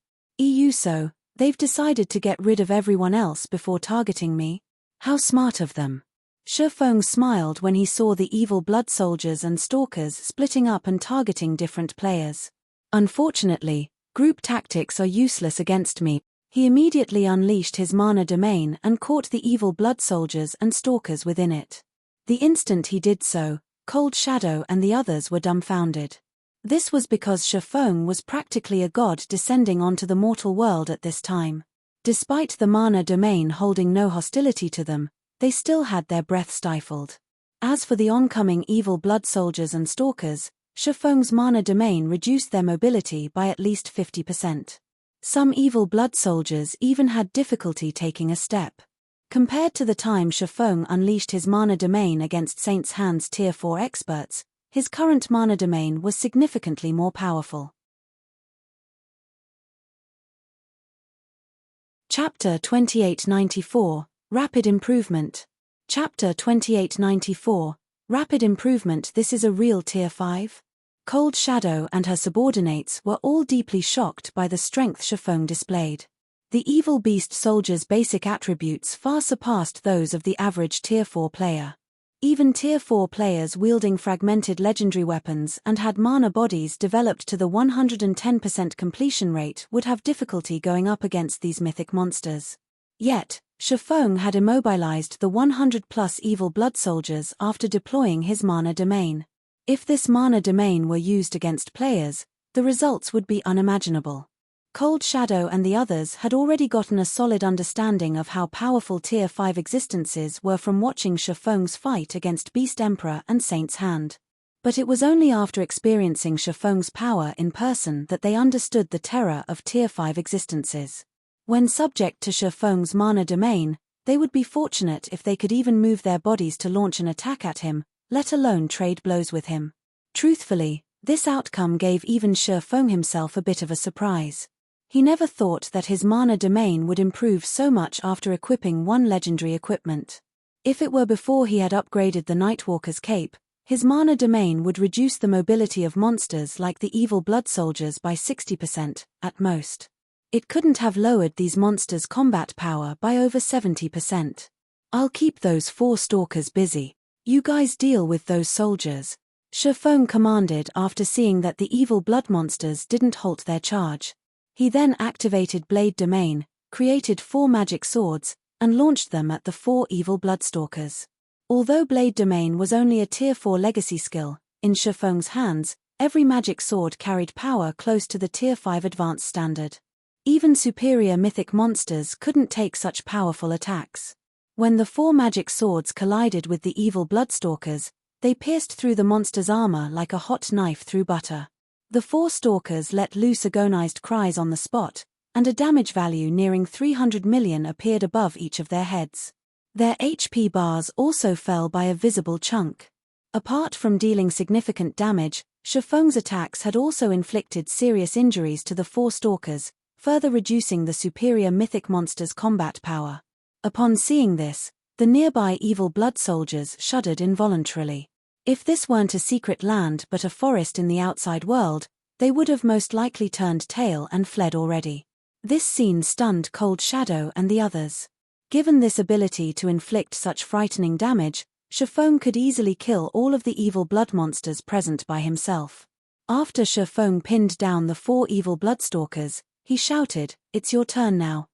S1: So, they've decided to get rid of everyone else before targeting me? How smart of them. Shifeng smiled when he saw the evil blood soldiers and stalkers splitting up and targeting different players. Unfortunately, group tactics are useless against me. He immediately unleashed his mana domain and caught the evil blood soldiers and stalkers within it. The instant he did so, Cold Shadow and the others were dumbfounded. This was because Shifeng was practically a god descending onto the mortal world at this time. Despite the mana domain holding no hostility to them, they still had their breath stifled. As for the oncoming evil blood soldiers and stalkers, Shifeng's mana domain reduced their mobility by at least 50%. Some evil blood soldiers even had difficulty taking a step. Compared to the time Shifeng unleashed his mana domain against Saint's Hand's Tier 4 experts, his current mana domain was significantly more powerful. Chapter 2894, Rapid Improvement. Chapter 2894, Rapid Improvement. This is a real Tier 5? Cold Shadow and her subordinates were all deeply shocked by the strength Shifeng displayed. The evil beast soldier's basic attributes far surpassed those of the average Tier 4 player. Even Tier 4 players wielding fragmented legendary weapons and had mana bodies developed to the 110% completion rate would have difficulty going up against these mythic monsters. Yet, Shifeng had immobilized the 100+ evil blood soldiers after deploying his mana domain. If this mana domain were used against players, the results would be unimaginable. Cold Shadow and the others had already gotten a solid understanding of how powerful Tier 5 existences were from watching Shifeng's fight against Beast Emperor and Saint's Hand. But it was only after experiencing Shifeng's power in person that they understood the terror of Tier 5 existences. When subject to Shifeng's mana domain, they would be fortunate if they could even move their bodies to launch an attack at him, let alone trade blows with him. Truthfully, this outcome gave even Shifeng himself a bit of a surprise. He never thought that his mana domain would improve so much after equipping one legendary equipment. If it were before he had upgraded the Nightwalker's cape, his mana domain would reduce the mobility of monsters like the evil blood soldiers by 60%, at most. It couldn't have lowered these monsters' combat power by over 70%. "I'll keep those 4 stalkers busy. You guys deal with those soldiers," Shifeng commanded after seeing that the evil blood monsters didn't halt their charge. He then activated Blade Domain, created 4 magic swords, and launched them at the 4 evil bloodstalkers. Although Blade Domain was only a Tier 4 legacy skill, in Shifeng's hands, every magic sword carried power close to the Tier 5 advanced standard. Even superior mythic monsters couldn't take such powerful attacks. When the 4 magic swords collided with the evil bloodstalkers, they pierced through the monster's armor like a hot knife through butter. The 4 stalkers let loose agonized cries on the spot, and a damage value nearing 300 million appeared above each of their heads. Their HP bars also fell by a visible chunk. Apart from dealing significant damage, Shifeng's attacks had also inflicted serious injuries to the 4 stalkers, further reducing the superior mythic monster's combat power. Upon seeing this, the nearby evil blood soldiers shuddered involuntarily. If this weren't a secret land but a forest in the outside world, they would have most likely turned tail and fled already. This scene stunned Cold Shadow and the others. Given this ability to inflict such frightening damage, Shifeng could easily kill all of the evil blood monsters present by himself. After Shifeng pinned down the 4 evil bloodstalkers, he shouted, "It's your turn now."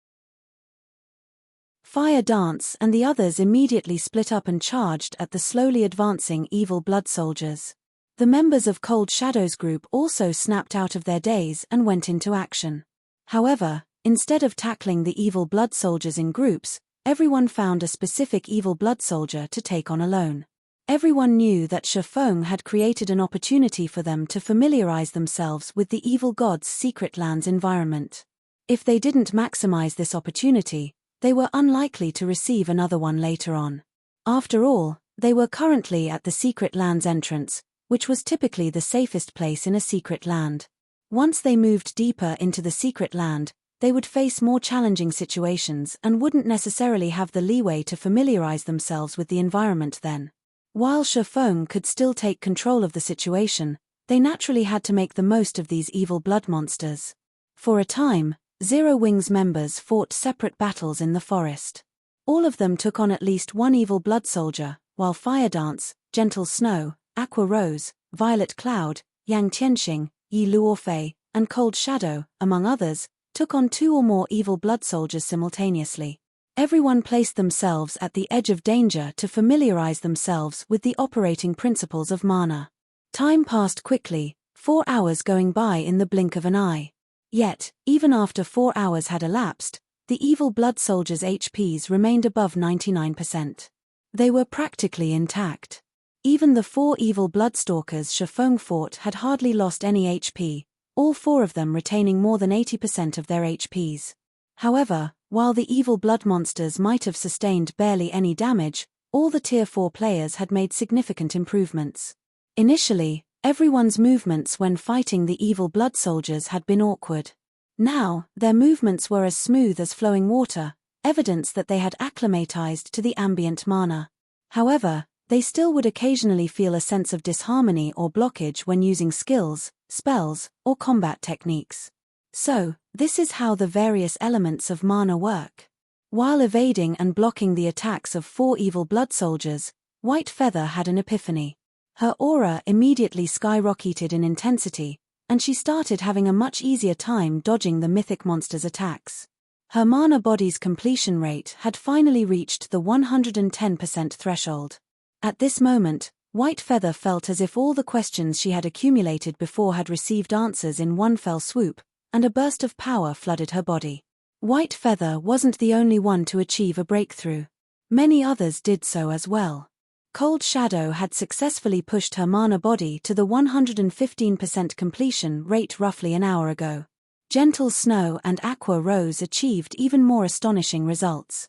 S1: Fire Dance and the others immediately split up and charged at the slowly advancing evil blood soldiers. The members of Cold Shadow's group also snapped out of their daze and went into action. However, instead of tackling the evil blood soldiers in groups, everyone found a specific evil blood soldier to take on alone. Everyone knew that Shifeng had created an opportunity for them to familiarize themselves with the evil god's secret land's environment. If they didn't maximize this opportunity, they were unlikely to receive another one later on. After all, they were currently at the secret land's entrance, which was typically the safest place in a secret land. Once they moved deeper into the secret land, they would face more challenging situations and wouldn't necessarily have the leeway to familiarize themselves with the environment then. While Shifeng could still take control of the situation, they naturally had to make the most of these evil blood monsters. For a time, Zero Wings members fought separate battles in the forest. All of them took on at least one evil blood soldier, while Fire Dance, Gentle Snow, Aqua Rose, Violet Cloud, Yang Tianxing, Yi Luofei, and Cold Shadow, among others, took on 2 or more evil blood soldiers simultaneously. Everyone placed themselves at the edge of danger to familiarize themselves with the operating principles of mana. Time passed quickly, 4 hours going by in the blink of an eye. Yet, even after 4 hours had elapsed, the evil blood soldiers' HPs remained above 99%. They were practically intact. Even the 4 evil bloodstalkers Shifeng fought had hardly lost any HP, all 4 of them retaining more than 80% of their HPs. However, while the evil blood monsters might have sustained barely any damage, all the Tier 4 players had made significant improvements. Initially, everyone's movements when fighting the evil blood soldiers had been awkward. Now, their movements were as smooth as flowing water, evidence that they had acclimatized to the ambient mana. However, they still would occasionally feel a sense of disharmony or blockage when using skills, spells, or combat techniques. So, this is how the various elements of mana work. While evading and blocking the attacks of 4 evil blood soldiers, White Feather had an epiphany. Her aura immediately skyrocketed in intensity, and she started having a much easier time dodging the mythic monster's attacks. Her mana body's completion rate had finally reached the 110% threshold. At this moment, White Feather felt as if all the questions she had accumulated before had received answers in one fell swoop, and a burst of power flooded her body. White Feather wasn't the only one to achieve a breakthrough. Many others did so as well. Cold Shadow had successfully pushed her mana body to the 115% completion rate roughly an hour ago. Gentle Snow and Aqua Rose achieved even more astonishing results.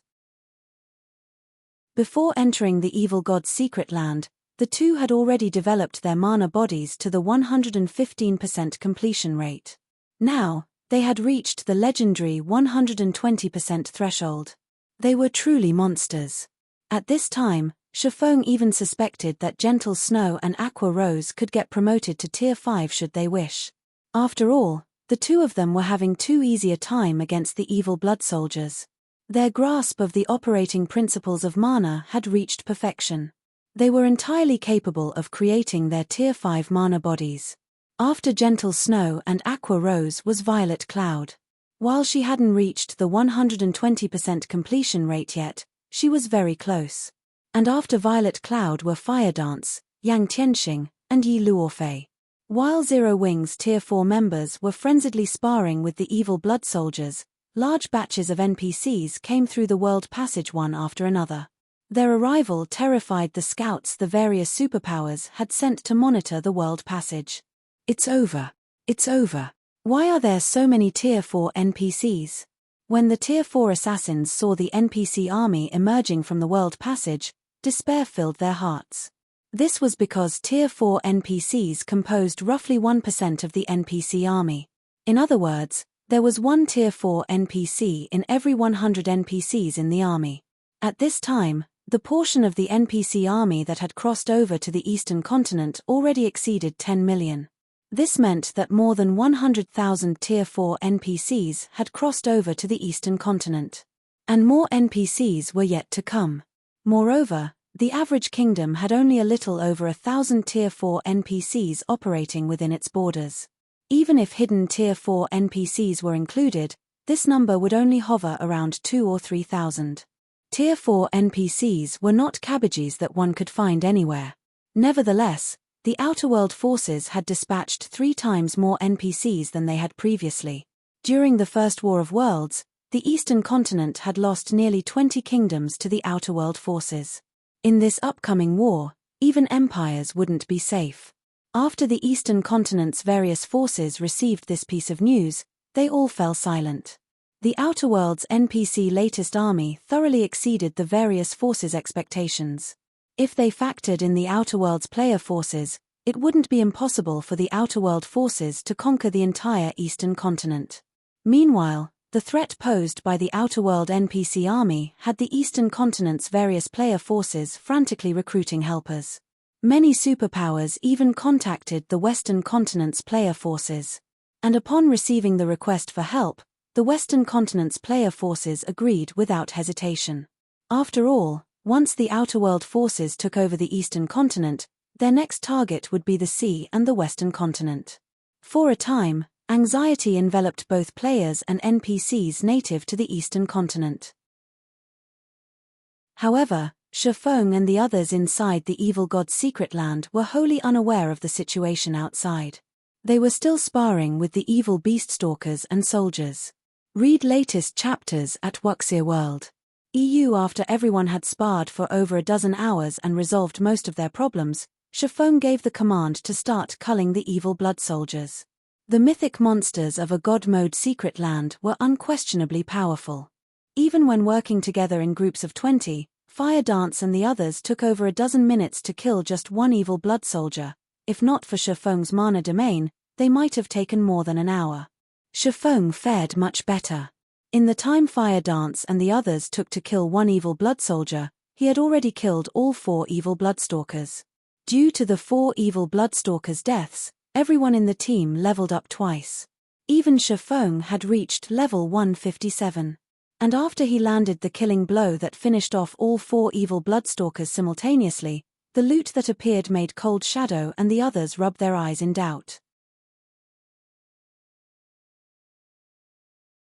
S1: Before entering the evil god's secret land, the two had already developed their mana bodies to the 115% completion rate. Now, they had reached the legendary 120% threshold. They were truly monsters. At this time, Shifeng even suspected that Gentle Snow and Aqua Rose could get promoted to Tier 5 should they wish. After all, the two of them were having too easy a time against the evil blood soldiers. Their grasp of the operating principles of mana had reached perfection. They were entirely capable of creating their Tier 5 mana bodies. After Gentle Snow and Aqua Rose was Violet Cloud. While she hadn't reached the 120% completion rate yet, she was very close. And after Violet Cloud were Fire Dance, Yang Tianxing, and Yi Luofei. While Zero Wings Tier 4 members were frenziedly sparring with the evil blood soldiers, large batches of NPCs came through the world passage one after another. Their arrival terrified the scouts the various superpowers had sent to monitor the world passage. It's over. It's over. Why are there so many Tier 4 NPCs? When the Tier 4 assassins saw the NPC army emerging from the world passage, despair filled their hearts. This was because Tier 4 NPCs composed roughly 1% of the NPC army. In other words, There was one Tier 4 NPC in every 100 NPCs in the army. At this time, the portion of the NPC army that had crossed over to the Eastern continent already exceeded 10 million. This meant that more than 100,000 Tier 4 NPCs had crossed over to the Eastern continent. And more NPCs were yet to come. Moreover, the average kingdom had only a little over 1,000 Tier 4 NPCs operating within its borders. Even if hidden Tier 4 NPCs were included, this number would only hover around 2,000 or 3,000. Tier 4 NPCs were not cabbages that one could find anywhere. Nevertheless, the Outerworld forces had dispatched 3 times more NPCs than they had previously. During the First War of Worlds, the Eastern continent had lost nearly 20 kingdoms to the Outerworld forces. In this upcoming war, even empires wouldn't be safe. After the Eastern continent's various forces received this piece of news, they all fell silent. The Outerworld's NPC latest army thoroughly exceeded the various forces' expectations. If they factored in the Outerworld's player forces, it wouldn't be impossible for the Outerworld forces to conquer the entire Eastern continent. Meanwhile, the threat posed by the Outerworld NPC army had the Eastern continent's various player forces frantically recruiting helpers. Many superpowers even contacted the Western continent's player forces. And upon receiving the request for help, the Western continent's player forces agreed without hesitation. After all, once the Outerworld forces took over the Eastern continent, their next target would be the sea and the Western continent. For a time, anxiety enveloped both players and NPCs native to the Eastern continent. However, Shifeng and the others inside the evil god's secret land were wholly unaware of the situation outside. They were still sparring with the evil beast stalkers and soldiers. Read latest chapters at Wuxia World. EU. After everyone had sparred for over a dozen hours and resolved most of their problems, Shifeng gave the command to start culling the evil blood soldiers. The mythic monsters of a god-mode secret land were unquestionably powerful. Even when working together in groups of 20, Fire Dance and the others took over a dozen minutes to kill just one evil blood soldier. If not for Shifeng's mana domain, they might have taken more than an hour. Shifeng fared much better. In the time Fire Dance and the others took to kill one evil blood soldier, he had already killed all 4 evil bloodstalkers. Due to the 4 evil bloodstalkers' deaths, everyone in the team leveled up twice. Even Shifeng had reached level 157. And after he landed the killing blow that finished off all 4 evil bloodstalkers simultaneously, the loot that appeared made Cold Shadow and the others rub their eyes in doubt.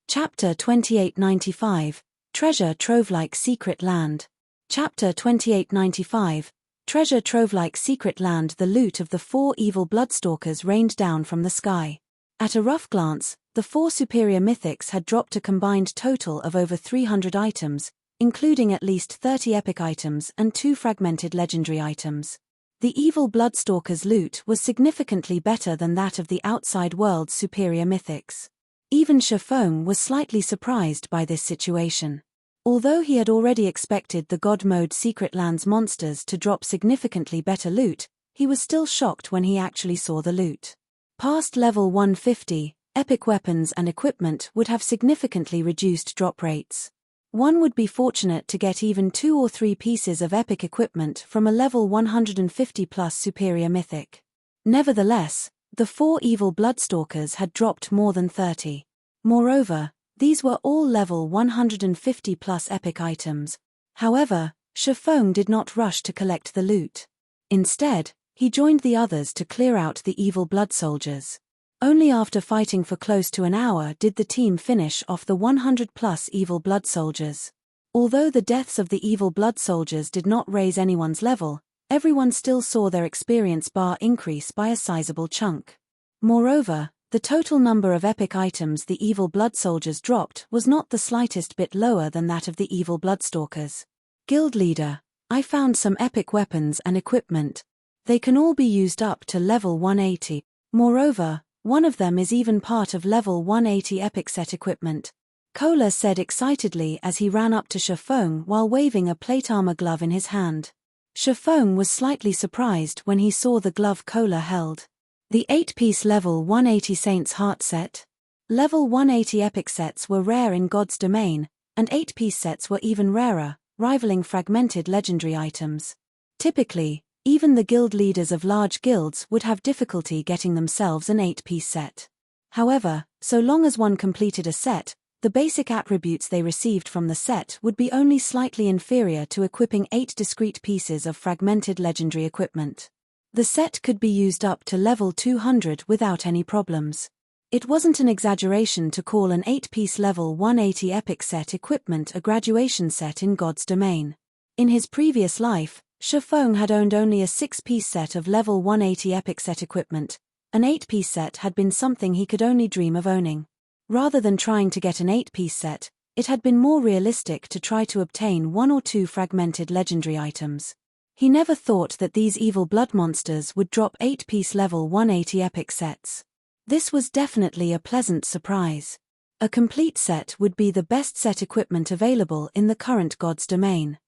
S1: Chapter 2895, Treasure Trove-like Secret Land. Chapter 2895, Treasure Trove-like Secret Land. The loot of the 4 evil bloodstalkers rained down from the sky. At a rough glance, the 4 superior mythics had dropped a combined total of over 300 items, including at least 30 epic items and 2 fragmented legendary items. The evil bloodstalkers' loot was significantly better than that of the outside world's superior mythics. Even Shifeng was slightly surprised by this situation. Although he had already expected the God-mode Secret Land's monsters to drop significantly better loot, he was still shocked when he actually saw the loot. Past level 150, epic weapons and equipment would have significantly reduced drop rates. One would be fortunate to get even 2 or 3 pieces of epic equipment from a level 150 plus superior mythic. Nevertheless, the 4 evil bloodstalkers had dropped more than 30. Moreover, these were all level 150 plus epic items. However, Shifeng did not rush to collect the loot. Instead, he joined the others to clear out the evil blood soldiers. Only after fighting for close to an hour did the team finish off the 100 plus evil blood soldiers. Although the deaths of the evil blood soldiers did not raise anyone's level, everyone still saw their experience bar increase by a sizable chunk. Moreover, the total number of epic items the evil blood soldiers dropped was not the slightest bit lower than that of the evil bloodstalkers. Guild leader, I found some epic weapons and equipment. They can all be used up to level 180. Moreover, one of them is even part of level 180 epic set equipment. Kola said excitedly as he ran up to Shifeng while waving a plate armor glove in his hand. Shifeng was slightly surprised when he saw the glove Kola held. The 8-piece level 180 Saint's Heart set. Level 180 epic sets were rare in God's domain, and 8-piece sets were even rarer, rivaling fragmented legendary items. Typically, even the guild leaders of large guilds would have difficulty getting themselves an 8-piece set. However, so long as one completed a set, the basic attributes they received from the set would be only slightly inferior to equipping 8 discrete pieces of fragmented legendary equipment. The set could be used up to level 200 without any problems. It wasn't an exaggeration to call an 8-piece level 180 epic set equipment a graduation set in God's domain. In his previous life, Shifeng had owned only a 6-piece set of level 180 epic set equipment. An 8-piece set had been something he could only dream of owning. Rather than trying to get an 8-piece set, it had been more realistic to try to obtain 1 or 2 fragmented legendary items. He never thought that these evil blood monsters would drop 8-piece level 180 epic sets. This was definitely a pleasant surprise. A complete set would be the best set equipment available in the current God's domain.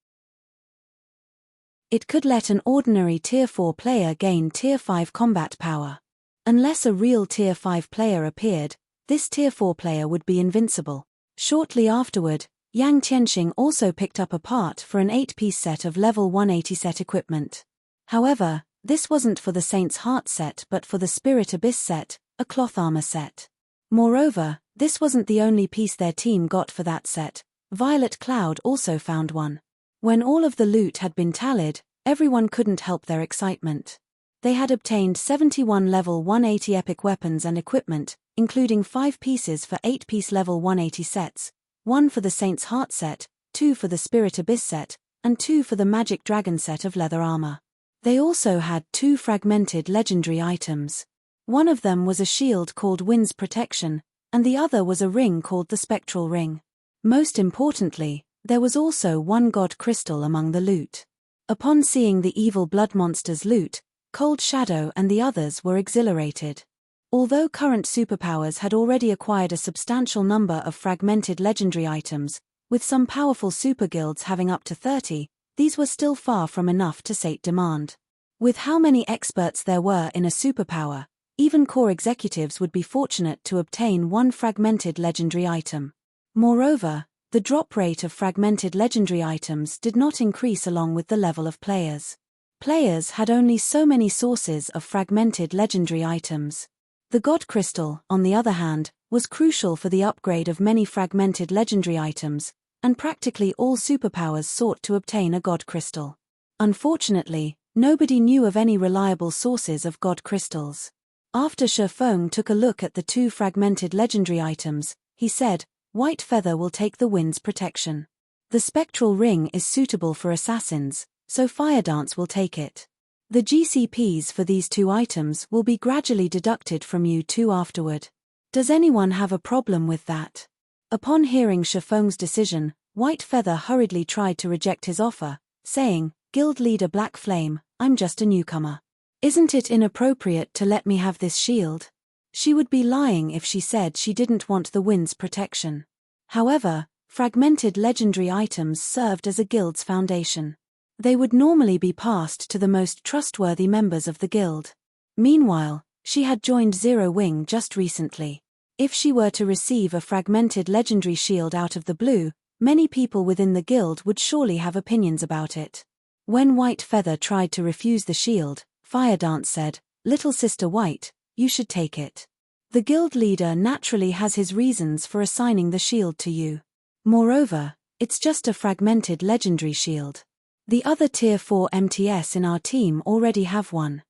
S1: It could let an ordinary Tier 4 player gain Tier 5 combat power. Unless a real Tier 5 player appeared, this Tier 4 player would be invincible. Shortly afterward, Yang Tianxing also picked up a part for an 8-piece set of level 180 set equipment. However, this wasn't for the Saint's Heart set but for the Spirit Abyss set, a cloth armor set. Moreover, this wasn't the only piece their team got for that set. Violet Cloud also found one. When all of the loot had been tallied, everyone couldn't help their excitement. They had obtained 71 level 180 epic weapons and equipment, including 5 pieces for 8-piece level 180 sets, 1 for the Saint's Heart set, 2 for the Spirit Abyss set, and 2 for the Magic Dragon set of leather armor. They also had 2 fragmented legendary items. One of them was a shield called Wind's Protection, and the other was a ring called the Spectral Ring. Most importantly, there was also 1 god crystal among the loot. Upon seeing the evil blood monster's loot, Cold Shadow and the others were exhilarated. Although current superpowers had already acquired a substantial number of fragmented legendary items, with some powerful superguilds having up to 30, these were still far from enough to sate demand. With how many experts there were in a superpower, even core executives would be fortunate to obtain 1 fragmented legendary item. Moreover, the drop rate of fragmented legendary items did not increase along with the level of players. Players had only so many sources of fragmented legendary items. The God Crystal, on the other hand, was crucial for the upgrade of many fragmented legendary items, and practically all superpowers sought to obtain a God Crystal. Unfortunately, nobody knew of any reliable sources of God Crystals. After Shifeng took a look at the 2 fragmented legendary items, he said, "White Feather will take the Wind's Protection. The Spectral Ring is suitable for assassins, so Fire Dance will take it. The GCPs for these 2 items will be gradually deducted from you 2 afterward. Does anyone have a problem with that?" Upon hearing Shifeng's decision, White Feather hurriedly tried to reject his offer, saying, "Guild Leader Black Flame, I'm just a newcomer. Isn't it inappropriate to let me have this shield?" She would be lying if she said she didn't want the Wind's Protection. However, fragmented legendary items served as a guild's foundation. They would normally be passed to the most trustworthy members of the guild. Meanwhile, she had joined Zero Wing just recently. If she were to receive a fragmented legendary shield out of the blue, many people within the guild would surely have opinions about it. When White Feather tried to refuse the shield, Fire Dance said, "Little Sister White, you should take it. The guild leader naturally has his reasons for assigning the shield to you. Moreover, it's just a fragmented legendary shield. The other Tier 4 MTS in our team already have one.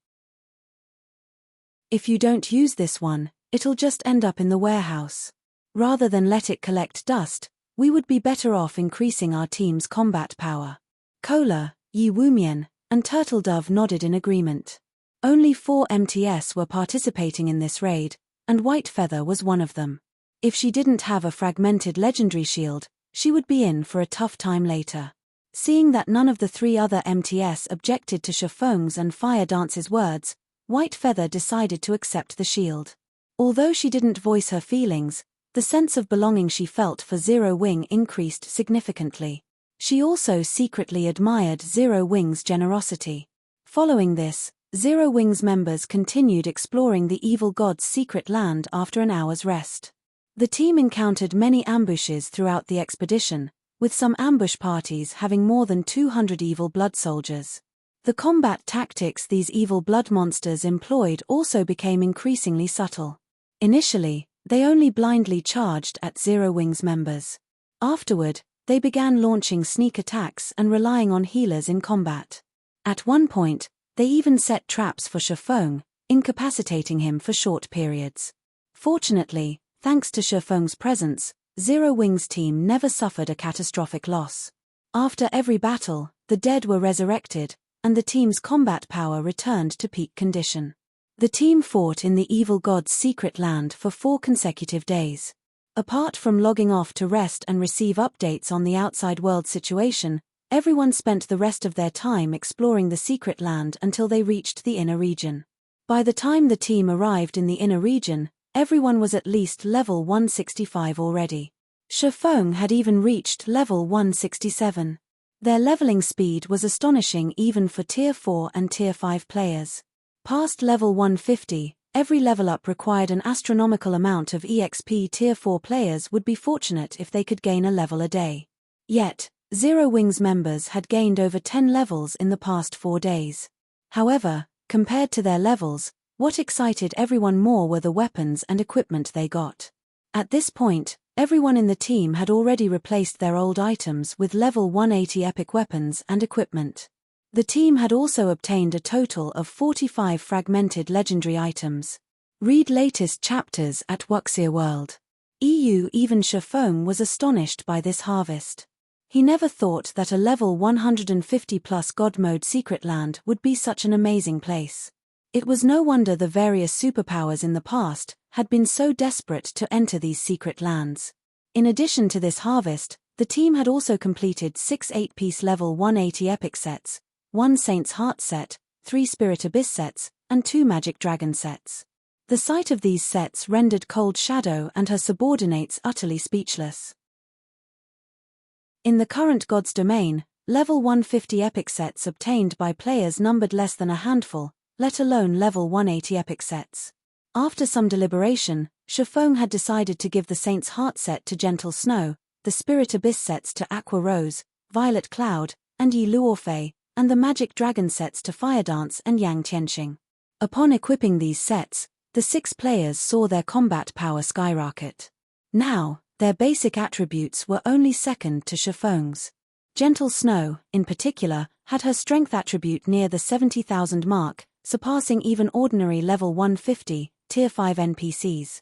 S1: If you don't use this one, it'll just end up in the warehouse. Rather than let it collect dust, we would be better off increasing our team's combat power." Cola, Yi Wumian, and Turtle Dove nodded in agreement. Only 4 MTS were participating in this raid, and White Feather was one of them. If she didn't have a fragmented legendary shield, she would be in for a tough time later. Seeing that none of the 3 other MTS objected to Shifeng's and Fire Dance's words, White Feather decided to accept the shield. Although she didn't voice her feelings, the sense of belonging she felt for Zero Wing increased significantly. She also secretly admired Zero Wing's generosity. Following this, Zero Wing's members continued exploring the evil god's secret land after an hour's rest. The team encountered many ambushes throughout the expedition, with some ambush parties having more than 200 evil blood soldiers. The combat tactics these evil blood monsters employed also became increasingly subtle. Initially, they only blindly charged at Zero Wings members. Afterward, they began launching sneak attacks and relying on healers in combat. At one point, they even set traps for Shifeng, incapacitating him for short periods. Fortunately, thanks to Shifeng's presence, Zero Wings' team never suffered a catastrophic loss. After every battle, the dead were resurrected, and the team's combat power returned to peak condition. The team fought in the evil god's secret land for 4 consecutive days. Apart from logging off to rest and receive updates on the outside world situation, everyone spent the rest of their time exploring the secret land until they reached the inner region. By the time the team arrived in the inner region, everyone was at least level 165 already. Shifeng had even reached level 167. Their leveling speed was astonishing even for Tier 4 and Tier 5 players. Past level 150, every level up required an astronomical amount of EXP. Tier 4 players would be fortunate if they could gain a level a day. Yet, Zero Wings members had gained over 10 levels in the past 4 days. However, compared to their levels, what excited everyone more were the weapons and equipment they got. At this point, everyone in the team had already replaced their old items with level 180 epic weapons and equipment. The team had also obtained a total of 45 fragmented legendary items. Read latest chapters at Wuxia World. Even Shifeng was astonished by this harvest. He never thought that a level 150 plus God mode secret land would be such an amazing place. It was no wonder the various superpowers in the past had been so desperate to enter these secret lands. In addition to this harvest, the team had also completed 6 8-piece level 180 epic sets, 1 Saint's Heart set, 3 Spirit Abyss sets, and 2 Magic Dragon sets. The sight of these sets rendered Cold Shadow and her subordinates utterly speechless. In the current God's Domain, level 150 epic sets obtained by players numbered less than a handful, let alone level 180 epic sets. After some deliberation, Shifeng had decided to give the Saint's Heart set to Gentle Snow, the Spirit Abyss sets to Aqua Rose, Violet Cloud, and Yi Luorfei, and the Magic Dragon sets to Fire Dance and Yang Tianxing. Upon equipping these sets, the 6 players saw their combat power skyrocket. Now, their basic attributes were only second to Shifeng's. Gentle Snow, in particular, had her strength attribute near the 70,000 mark, surpassing even ordinary level 150, Tier 5 NPCs.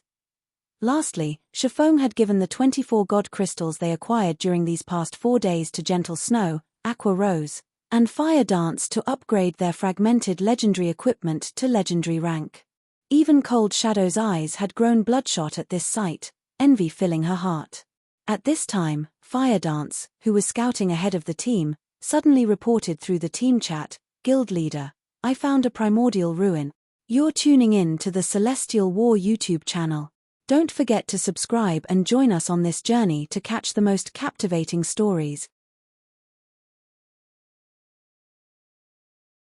S1: Lastly, Shifeng had given the 24 God crystals they acquired during these past 4 days to Gentle Snow, Aqua Rose, and Fire Dance to upgrade their fragmented legendary equipment to legendary rank. Even Cold Shadow's eyes had grown bloodshot at this sight, envy filling her heart. At this time, Fire Dance, who was scouting ahead of the team, suddenly reported through the team chat, "Guild leader, I found a primordial ruin. You're tuning in to the Celestial War YouTube channel. Don't forget to subscribe and join us on this journey to catch the most captivating stories,